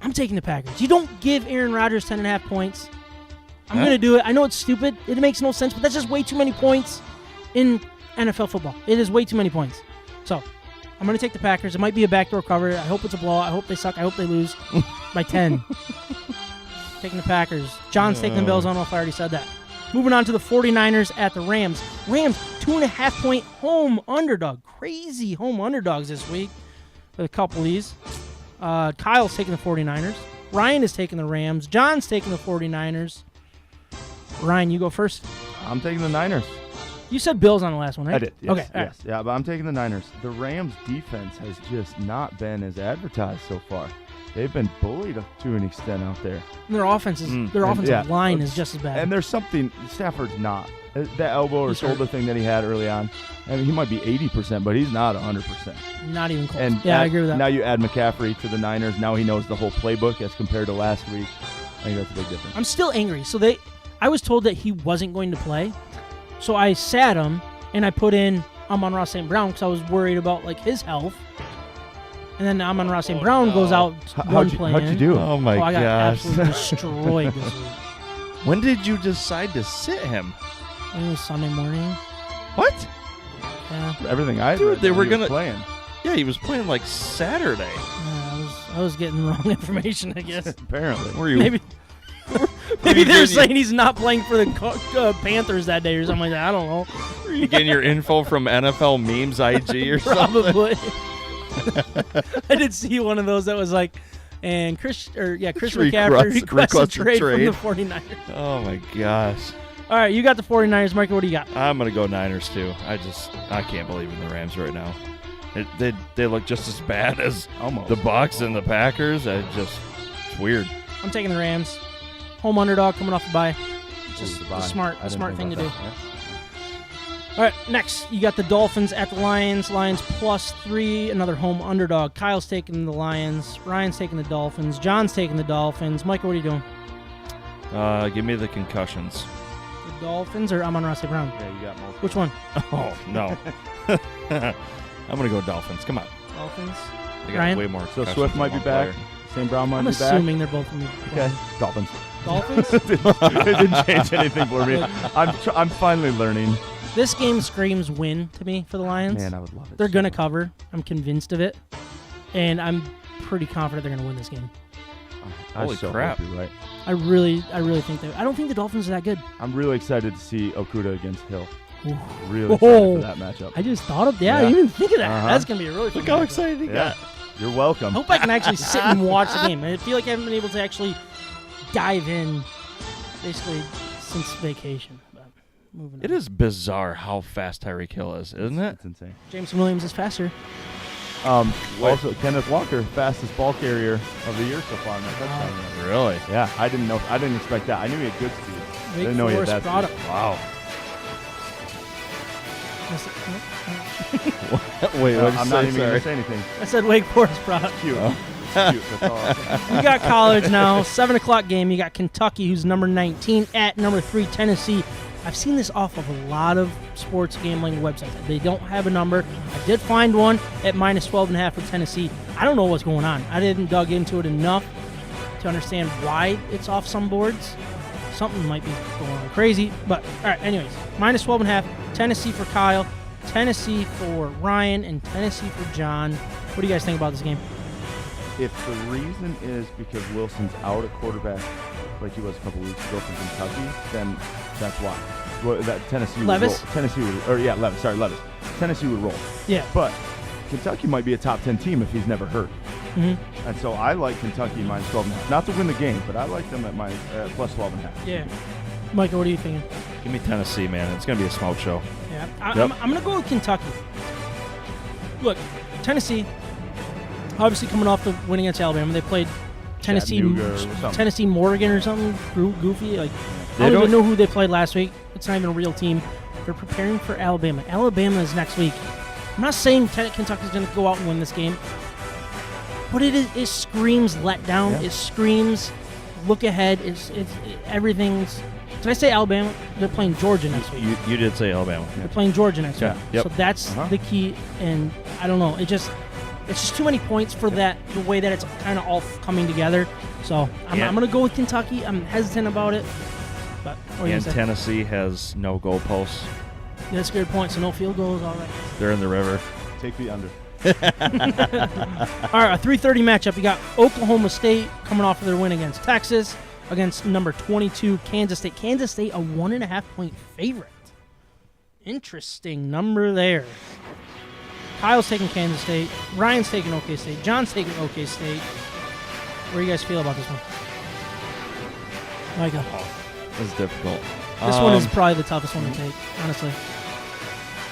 I'm taking the Packers. You don't give Aaron Rodgers 10.5 points. I'm going to do it. I know it's stupid. It makes no sense, but that's just way too many points in NFL football. It is way too many points. So I'm going to take the Packers. It might be a backdoor cover. I hope it's a blowout. I hope they suck. I hope they lose by 10. Taking the Packers. John's taking the Bills. I don't know if I already said that. Moving on to the 49ers at the Rams. Rams, 2.5 point home underdog. Crazy home underdogs this week with a couple of these. Kyle's taking the 49ers. Ryan is taking the Rams. John's taking the 49ers. Ryan, you go first. I'm taking the Niners. You said Bills on the last one, right? I did. Yes, Okay. all right. yes. Yeah, but I'm taking the Niners. The Rams defense has just not been as advertised so far. They've been bullied to an extent out there. And their offensive line is just as bad. And there's something Stafford's not. That elbow or He's shoulder hurt. thing that he had early on, I mean, he might be 80%, but he's not 100%. Not even close. And I agree with that. Now you add McCaffrey to the Niners. Now he knows the whole playbook as compared to last week. I think that's a big difference. I'm still angry. So I was told that he wasn't going to play. So I sat him and I put in Amon-Ra St. Brown because I was worried about like his health. And then Amon-Ra St. Brown goes out one play How'd you do? Oh, my I got gosh. absolutely destroyed this week. When did you decide to sit him? I think it was Sunday morning. What? Yeah. Everything I Dude, read, they he were was gonna- playing. Yeah, he was playing like Saturday. I was getting wrong information, I guess. Apparently. Were you? Maybe you they're getting saying he's not playing for the Panthers that day or something like that. I don't know. Were you getting your info from NFL Memes IG or something? Probably. I did see one of those that was like, and Chris McCaffrey requested trade from the 49ers. Oh my gosh. All right, you got the 49ers, Michael. What do you got? I'm gonna go Niners too. I can't believe in the Rams right now. They look just as bad as Almost. the Bucs and the Packers. It's weird. I'm taking the Rams. Home underdog coming off a bye. Just Ooh, a bye. smart I didn't thing think to do. about that. All right, next you got the Dolphins at the Lions. Lions +3, another home underdog. Kyle's taking the Lions. Ryan's taking the Dolphins. John's taking the Dolphins. Michael, what are you doing? Give me the concussions. The Dolphins or Amon-Ra St. Brown? Yeah, you got most. Which one? Oh no. I'm gonna go Dolphins. Come on. Dolphins. They got Ryan? way more. So concussions Swift than might be one back. player. St. Brown might I'm be back. assuming they're both going to be Okay. Dolphins. Dolphins? It didn't change anything for me. I'm finally learning. This game screams win to me for the Lions. Man, I would love it. They're so going to much. cover. I'm convinced of it. And I'm pretty confident they're going to win this game. Holy so crap. hope you're right. I really think I don't think the Dolphins are that good. I'm really excited to see Okuda against Hill. Really excited for that matchup. I just thought of I didn't even think of that. Uh-huh. That's going to be a really fun Look how matchup. excited he got. You're welcome. I hope I can actually sit and watch the game. I feel like I haven't been able to actually dive in basically since vacation. But moving It on. is bizarre how fast Tyreek Hill is, isn't it? It's insane. Jameson Williams is faster. Also, Kenneth Walker, fastest ball carrier of the year so far in that touchdown. Really? Yeah, I didn't know. I didn't expect that. I knew he had good speed. I Wake didn't know he had Forest that product. speed. Wow. I Wait, what did you I'm say? not even going Sorry. to say anything. said Wake Forest product. Cute. Oh. Cute. That's all I'm saying. We got college now. 7 o'clock game. You got Kentucky, who's number 19, at number 3, Tennessee. I've seen this off of a lot of sports gambling websites. They don't have a number. I did find one at minus 12.5 for Tennessee. I don't know what's going on. I didn't dug into it enough to understand why it's off some boards. Something might be going on crazy. But, all right, anyways, minus 12.5. Tennessee for Kyle, Tennessee for Ryan, and Tennessee for John. What do you guys think about this game? If the reason is because Wilson's out at quarterback, like he was a couple weeks ago from Kentucky, then that's why. Well, that Tennessee Levis? would roll. Tennessee would, or yeah, Levis. Sorry, Levis. Tennessee would roll. Yeah. But Kentucky might be a top 10 team if he's never hurt. Mm-hmm. And so I like Kentucky minus 12.5. Not to win the game, but I like them at plus 12.5. Yeah. Michael, what are you thinking? Give me Tennessee, man. It's going to be a smoke show. Yeah, Yep. I'm going to go with Kentucky. Look, Tennessee, obviously coming off the win against Alabama, they played Chattanooga or something. Tennessee Morgan or something goofy. Like They I don't even don't- know who they played last week. It's not even a real team. They're preparing for Alabama. Alabama is next week. I'm not saying Kentucky's going to go out and win this game, but it screams letdown. Yeah. It screams look ahead. It's everything's. Did I say Alabama? They're playing Georgia next week. You did say Alabama. They're playing Georgia next Yeah. week. Yep. So that's Uh-huh. the key, and I don't know. It's just too many points for that, the way that it's kind of all coming together. So I'm going to go with Kentucky. I'm hesitant about it. But what are you And going to say? Tennessee has no goalposts. Yeah, that's a good point. So no field goals, all that. They're in the river. Take the under. All right, a 3:30 matchup. You got Oklahoma State coming off of their win against Texas, against number 22 Kansas State. Kansas State a 1.5 point favorite. Interesting number there. Kyle's taking Kansas State. Ryan's taking OK State. John's taking OK State. Where do you guys feel about this one? Michael. It's difficult. This one is probably the toughest one to take, honestly.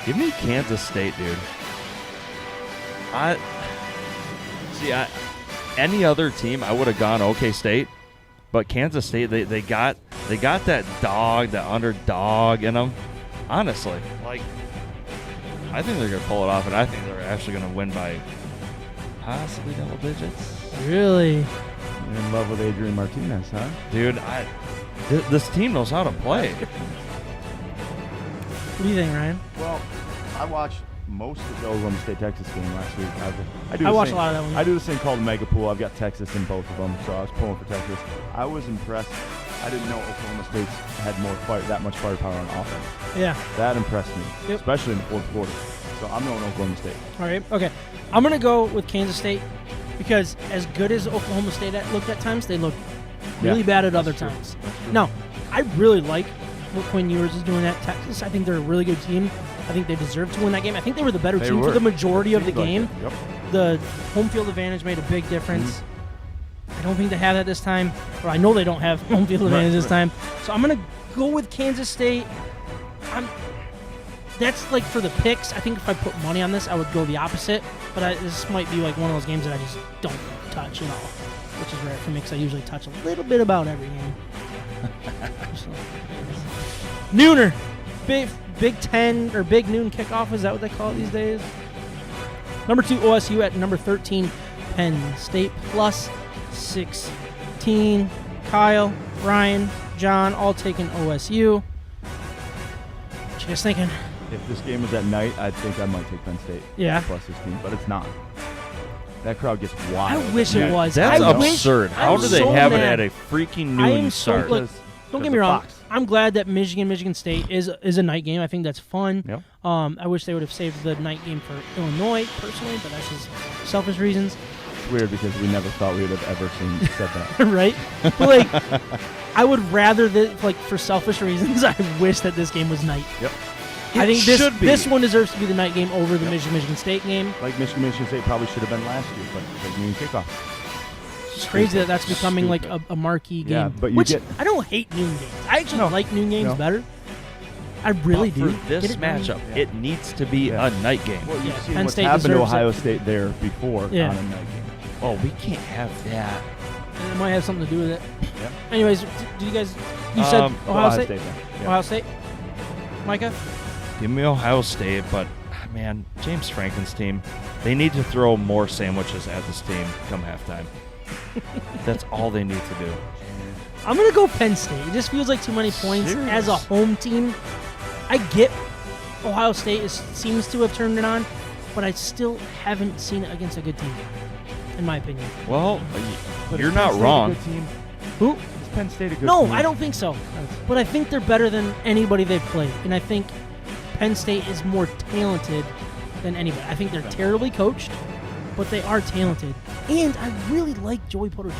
Give me Kansas State, dude. Any other team, I would have gone OK State, but Kansas State, they got that dog, that underdog in them. Honestly, like, I think they're gonna pull it off, and I think they're actually gonna win by possibly double digits. Really? You're in love with Adrian Martinez, huh? Dude, this team knows how to play. What do you think, Ryan? Well, I watched most of the Oklahoma State-Texas game last week. I watched a lot of that one. I do this thing called Mega Pool. I've got Texas in both of them, so I was pulling for Texas. I was impressed. I didn't know Oklahoma State had that much firepower on offense. Yeah. That impressed me, Yep. especially in the fourth quarter. So I'm going Oklahoma State. All right. Okay. I'm going to go with Kansas State because as good as Oklahoma State looked at times, they looked really Yeah, bad at other that's true. times. That's true. No, I really like what Quinn Ewers is doing at Texas. I think they're a really good team. I think they deserve to win that game. I think they were the better They team for were. the majority of the Seemed like game. it. Yep. The home field advantage made a big difference. I don't think they have that this time. Or I know they don't have home field advantage this time. So I'm going to go with Kansas State. That's like for the picks. I think if I put money on this, I would go the opposite. But this might be like one of those games that I just don't touch at all, which is rare for me because I usually touch a little bit about every game. Nooner. Big 10 or Big Noon kickoff. Is that what they call it these days? Number 2 OSU at number 13 Penn State plus 16. Kyle, Ryan, John all taking OSU. What you guys thinking? If this game was at night, I think I might take Penn State. Yeah. Plus 16, but it's not. That crowd gets wild. I wish it was. That's I wish- absurd. How I'm do they so have mad. it at a freaking I noon am so start? look, don't get me wrong. I'm glad that Michigan State is a night game. I think that's fun. Yep. I wish they would have saved the night game for Illinois personally, but that's just selfish reasons. It's weird because we never thought we would have ever said that. Right? But like, I would rather that, like, for selfish reasons, I wish that this game was night. Yep. I think should be. this one deserves to be the night game over the Michigan State game. Like Michigan State probably should have been last year, but it's noon kickoff. It's crazy that that's becoming like a marquee game. Yeah, but you which get. I don't hate noon games. I actually like noon games better. I really But do. for this matchup, it needs to be a night game. Well, you've seen Penn what's State happened to deserves Ohio it. State there before on a night game. Oh, we can't have that. And it might have something to do with it. Yeah. Anyways, do you guys? You said Ohio State. then. Yeah. Ohio State. Micah. Give me Ohio State, but man, James Franklin's team, they need to throw more sandwiches at this team come halftime. That's all they need to do. I'm gonna go Penn State. It just feels like too many points Serious? as a home team. I get Ohio State seems to have turned it on, but I still haven't seen it against a good team, in my opinion. Well, But you're is not Penn State wrong. A good team? Who? Is Penn State a good No, team? I don't think so. But I think they're better than anybody they've played, and I think Penn State is more talented than anybody. I think they're terribly coached, but they are talented, and I really like Joey Porter Jr.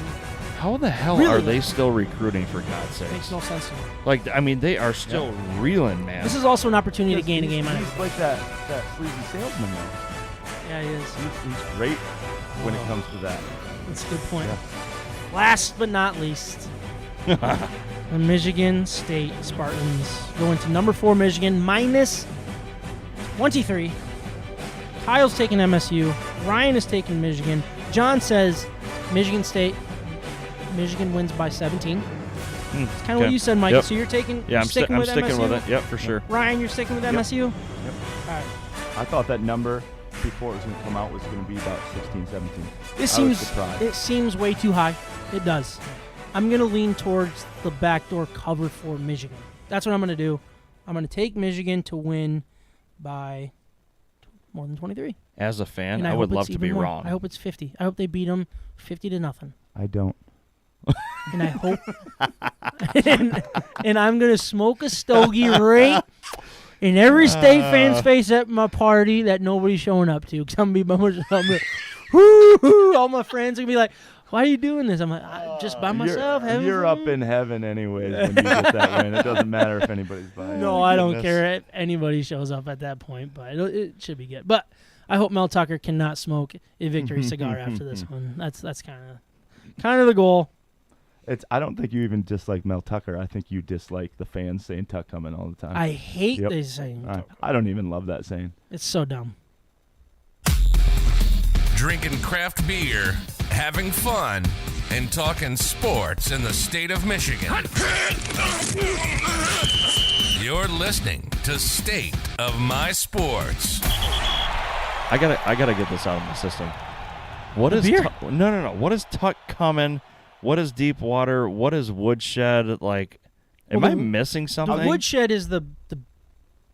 How the hell Really? are they still recruiting, for God's Makes sakes? no sense to me. Like, I mean, they are still reeling, man. This is also an opportunity to gain a game on it. He's like that sleazy salesman, though. Yeah, he is. He's great when it comes to that. That's a good point. Yeah. Last but not least, the Michigan State Spartans going to number 4 Michigan minus 23. Kyle's taking MSU. Ryan is taking Michigan. John says Michigan wins by 17. It's kind of what you said, Mike. Yep. So you're taking. Yeah, I'm sticking with MSU? it. Yep, for sure. Ryan, you're sticking with MSU. Yep. All right. I thought that number before it was going to come out was going to be about 16, 17. This I was seems surprised. it seems way too high. It does. I'm gonna lean towards the backdoor cover for Michigan. That's what I'm gonna do. I'm gonna take Michigan to win by more than 23. As a fan, And I hope would love it's to be even more. wrong. I hope it's 50. I hope they beat them 50-0. I don't. And I hope, and I'm gonna smoke a stogie right in every state fan's face at my party that nobody's showing up to. Cause I'm gonna be, woo-hoo, all my friends are gonna be like, "Why are you doing this?" I'm like, "Just by myself." having You're fun." up in heaven anyways when you get that win. It doesn't matter if anybody's buying. No, I don't care if anybody shows up at that point, but it should be good. But I hope Mel Tucker cannot smoke a victory cigar after this one. That's kind of the goal. I don't think you even dislike Mel Tucker. I think you dislike the fans saying Tuck coming all the time. I hate Yep. this saying. I don't even love that saying. It's so dumb. Drinking craft beer, having fun, and talking sports in the state of Michigan. You're listening to State of My Sports. I gotta get this out of my system. What The is beer? no? What is Tuck coming? What is deep water? What is woodshed? Like, am Well, I missing something? The woodshed is the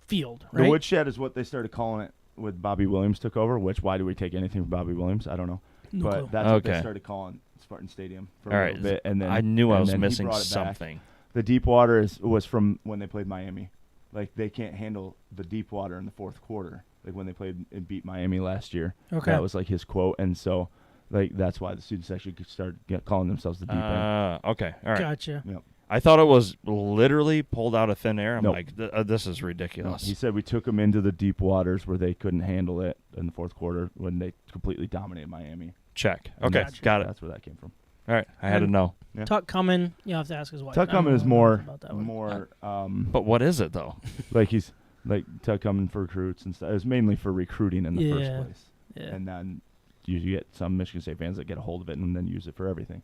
field, right? The woodshed is what they started calling it with Bobby Williams took over, which why do we take anything from Bobby Williams? I don't know. No but clue. that's what they Okay. started calling Spartan Stadium for All a right, little bit. And then I knew I and was then he missing brought it back. something. The deep water was from when they played Miami. Like, they can't handle the deep water in the fourth quarter. Like, when they played and beat Miami last year. Okay. That was, like, his quote. And so, like, that's why the students actually started calling themselves the deep end. Okay, all right. Gotcha. Yep. I thought it was literally pulled out of thin air. I'm Nope. like, this is No, ridiculous. he said we took them into the deep waters where they couldn't handle it in the fourth quarter when they completely dominated Miami. Check. And Okay, that's- got it. That's where that came from. All right, I had to know. Yeah. Tuck coming. You have to ask his wife. Tuck I don't Coming is know more, about that one. But what is it though? like he's like Tuck Coming for recruits and stuff. It was mainly for recruiting in the first Yeah. place. Yeah. And then you get some Michigan State fans that get a hold of it and then use it for everything.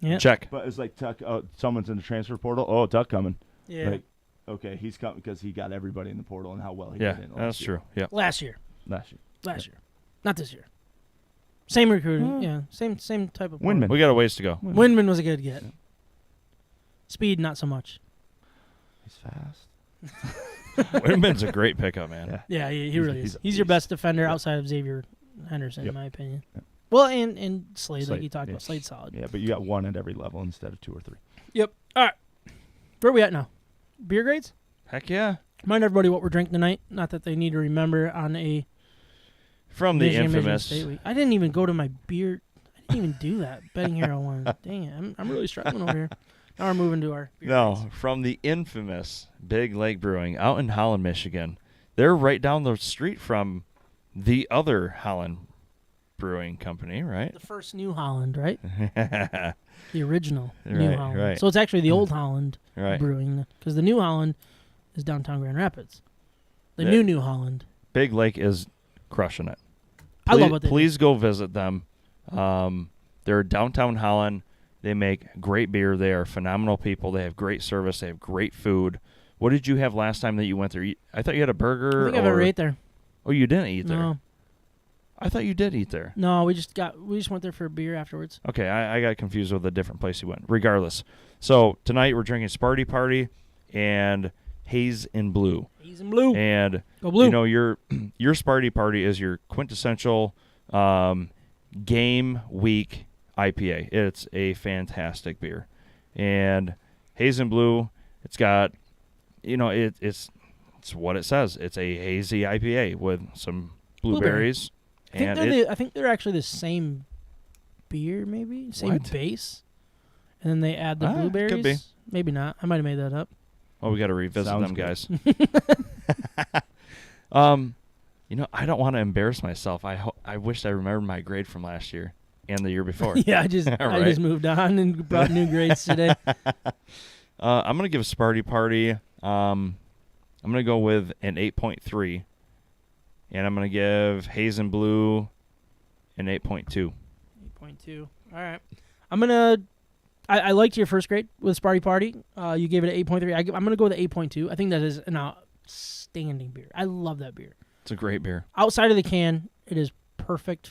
Yeah. Check. But it's like Tuck. Oh, someone's in the transfer portal. Oh, Tuck Coming. Yeah. Like, okay, he's coming because he got everybody in the portal and how well he Yeah, did it that's true. Yeah. Last year. last year. Not this year. Same recruiting. Yeah. Same type of. Windman. We got a ways to go. Windman was a good get. Speed, not so much. He's fast. Windman's a great pickup, man. Yeah. Yeah, he He's- really he's is. a He's your beast. best defender Yep. outside of Xavier Henderson, Yep. in my opinion. Yep. Well, and Slade, like Slade, you talked yeah. about. Slade's solid. Yeah, but you got one at every level instead of two or three. Yep. All right. Where are we at now? Beer grades? Heck yeah. Remind everybody what we're drinking tonight. Not that they need to remember on a From the Michigan infamous. State week. I didn't even go to my beer. I didn't even do that. Betting Hero one. Dang it. I'm really struggling over here. Now we're moving to our beer No, rights. from the infamous Big Lake Brewing out in Holland, Michigan. They're right down the street from the other Holland Brewing Company, right? The first New Holland, right? The original New Right, Holland. right. So it's actually the old Holland Right. Brewing, because the New Holland is downtown Grand Rapids. The Yeah. New Holland. Big Lake is crushing it. I love what they do. Please go visit them. They're downtown Holland. They make great beer. They are phenomenal people. They have great service. They have great food. What did you have last time that you went there? I thought you had a burger. I think I've ever ate there. Oh, you didn't eat there? No. I thought you did eat there. No, we just went there for a beer afterwards. Okay, I got confused with a different place you went. Regardless. So tonight we're drinking Sparty Party and Haze and Blue. Haze and Blue. And Go Blue. you know, your Sparty Party is your quintessential game week IPA. It's a fantastic beer. And Haze and Blue, it's got, you know, it's what it says. It's a hazy IPA with some blueberries. I think they're actually the same beer, maybe same What? base, and then they add the Ah, blueberries. could be. Maybe not. I might have made that up. Oh, we got to revisit Sounds them, good. guys. You know, I don't want to embarrass myself. I wish I remembered my grade from last year and the year before. Yeah, I just Right. moved on and brought new grades today. I'm gonna give Sparty Party. I'm gonna go with an 8.3, and I'm gonna give Haze and Blue an 8.2. 8.2. All right. I liked your first grade with Sparty Party. You gave it an 8.3. I'm going to go with an 8.2. I think that is an outstanding beer. I love that beer. It's a great beer. Outside of the can, it is perfect.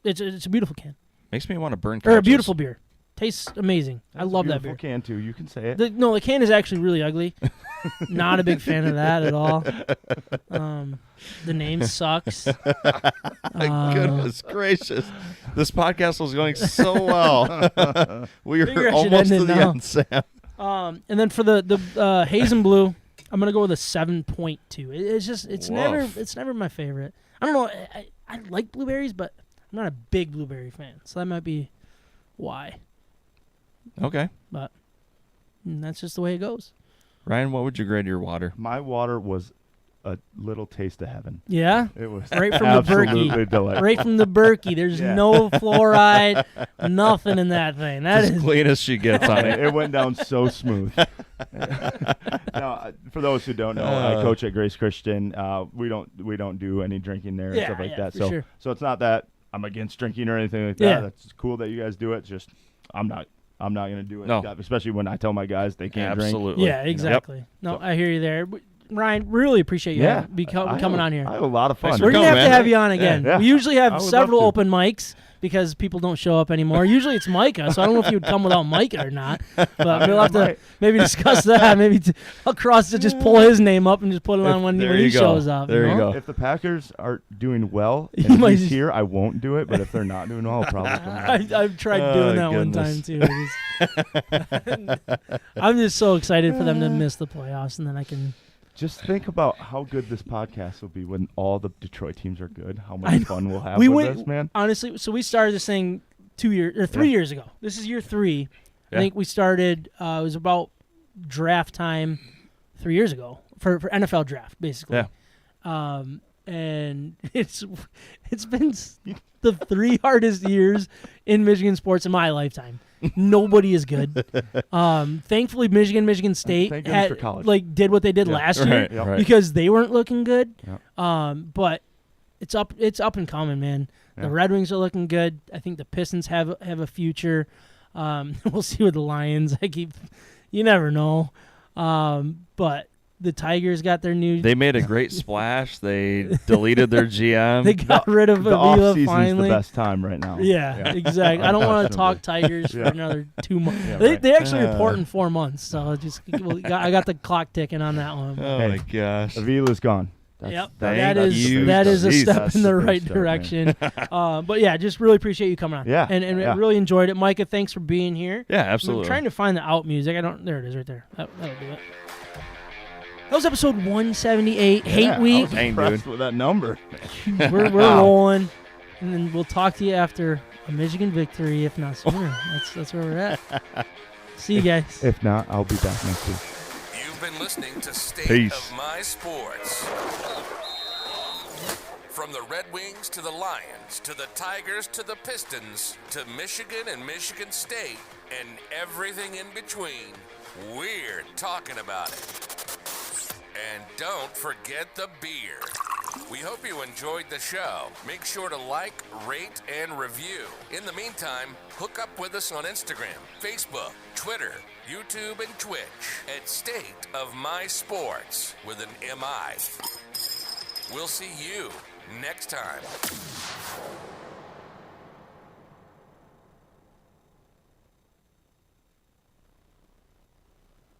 It's a beautiful can. Makes me want to burn. Or a couches. beautiful beer. Tastes amazing. I love that beer. Can too. You can say it. The can is actually really ugly. Not a big fan of that at all. The name sucks. Goodness gracious. This podcast was going so well. We Figure were I should almost end to it the now. end, Sam. And then for the Haze and Blue, I'm gonna go with a 7.2. It's never my favorite. I don't know. I like blueberries, but I'm not a big blueberry fan, so that might be why. Okay. But that's just the way it goes. Ryan, what would you grade your water? My water was a little taste of heaven. Yeah, It was right from the absolutely Berkey. delightful. Right from the Berkey. There's Yeah. no fluoride, nothing in that thing. That As is clean as she gets on it. It went down so smooth. Now, for those who don't know, I coach at Grace Christian. We don't do any drinking there and Yeah, stuff like yeah, that. for So sure. so it's not that I'm against drinking or anything like that. Yeah. That's cool that you guys do it. Just I'm not gonna do it. No. Especially when I tell my guys they can't drink. Absolutely. Yeah, exactly. No, So- I hear you there. Ryan, really appreciate you Yeah, coming on here. I had a lot of fun. Thanks We're for going to have coming, to man. have you on again. Yeah. We usually I have would several love to. open mics because people don't show up anymore. Usually it's Micah, so I don't know if you would come without Micah or not. But we'll have to might. maybe discuss that. Maybe I'll cross to just pull his name up and just put it on when There he you go. shows up. There you know? go. If the Packers are doing well You and might he's just- here, I won't do it. But if they're not doing well, I'll probably come on. I've tried Oh, doing that one goodness. time too. I'm just so excited for them to miss the playoffs, and then I can. Just think about how good this podcast will be when all the Detroit teams are good. How I know. much fun we'll have We with went- this, man. Honestly, so we started this thing 3 years ago. This is year 3. I Yeah. think we started. It was about draft time 3 years ago for NFL draft, basically. Yeah. And it's been the 3 hardest years in Michigan sports in my lifetime. Nobody is good. Thankfully, Michigan State Thank goodness for college. did what they did Yeah. last year Right, right. because they weren't looking good. Yeah. But it's up and coming, man. Yeah. The Red Wings are looking good. I think the Pistons have a future. We'll see with the Lions. You never know. But the Tigers got their new. They made a great splash. They deleted their GM. They got rid of The off Avila season's finally. the best time right now. Yeah, exactly. I don't want to talk Unquestionably. Tigers for Yeah. another 2 months. Yeah, they, right. they actually report in 4 months, so I got the clock ticking on that one. Oh Hey. my gosh. Avila's gone. Yep, Thank that you, is a Jesus. step That's in the the right first step, man. direction. But yeah, just really appreciate you coming on. Yeah, and yeah. really enjoyed it, Micah. Thanks for being here. Yeah, I'm absolutely. trying to find the out music. There it is, right there. That'll do it. That was episode 178, Yeah, Hate I Week. was Dang, impressed with that number. We're rolling, and then we'll talk to you after a Michigan victory, if not sooner. That's where we're at. See you guys. If not, I'll be back next week. You've been listening to State Peace. of My Sports. From the Red Wings to the Lions, to the Tigers to the Pistons, to Michigan and Michigan State, and everything in between, we're talking about it. And don't forget the beer. We hope you enjoyed the show. Make sure to like, rate, and review. In the meantime, hook up with us on Instagram, Facebook, Twitter, YouTube, and Twitch at State of My Sports with an MI. We'll see you next time.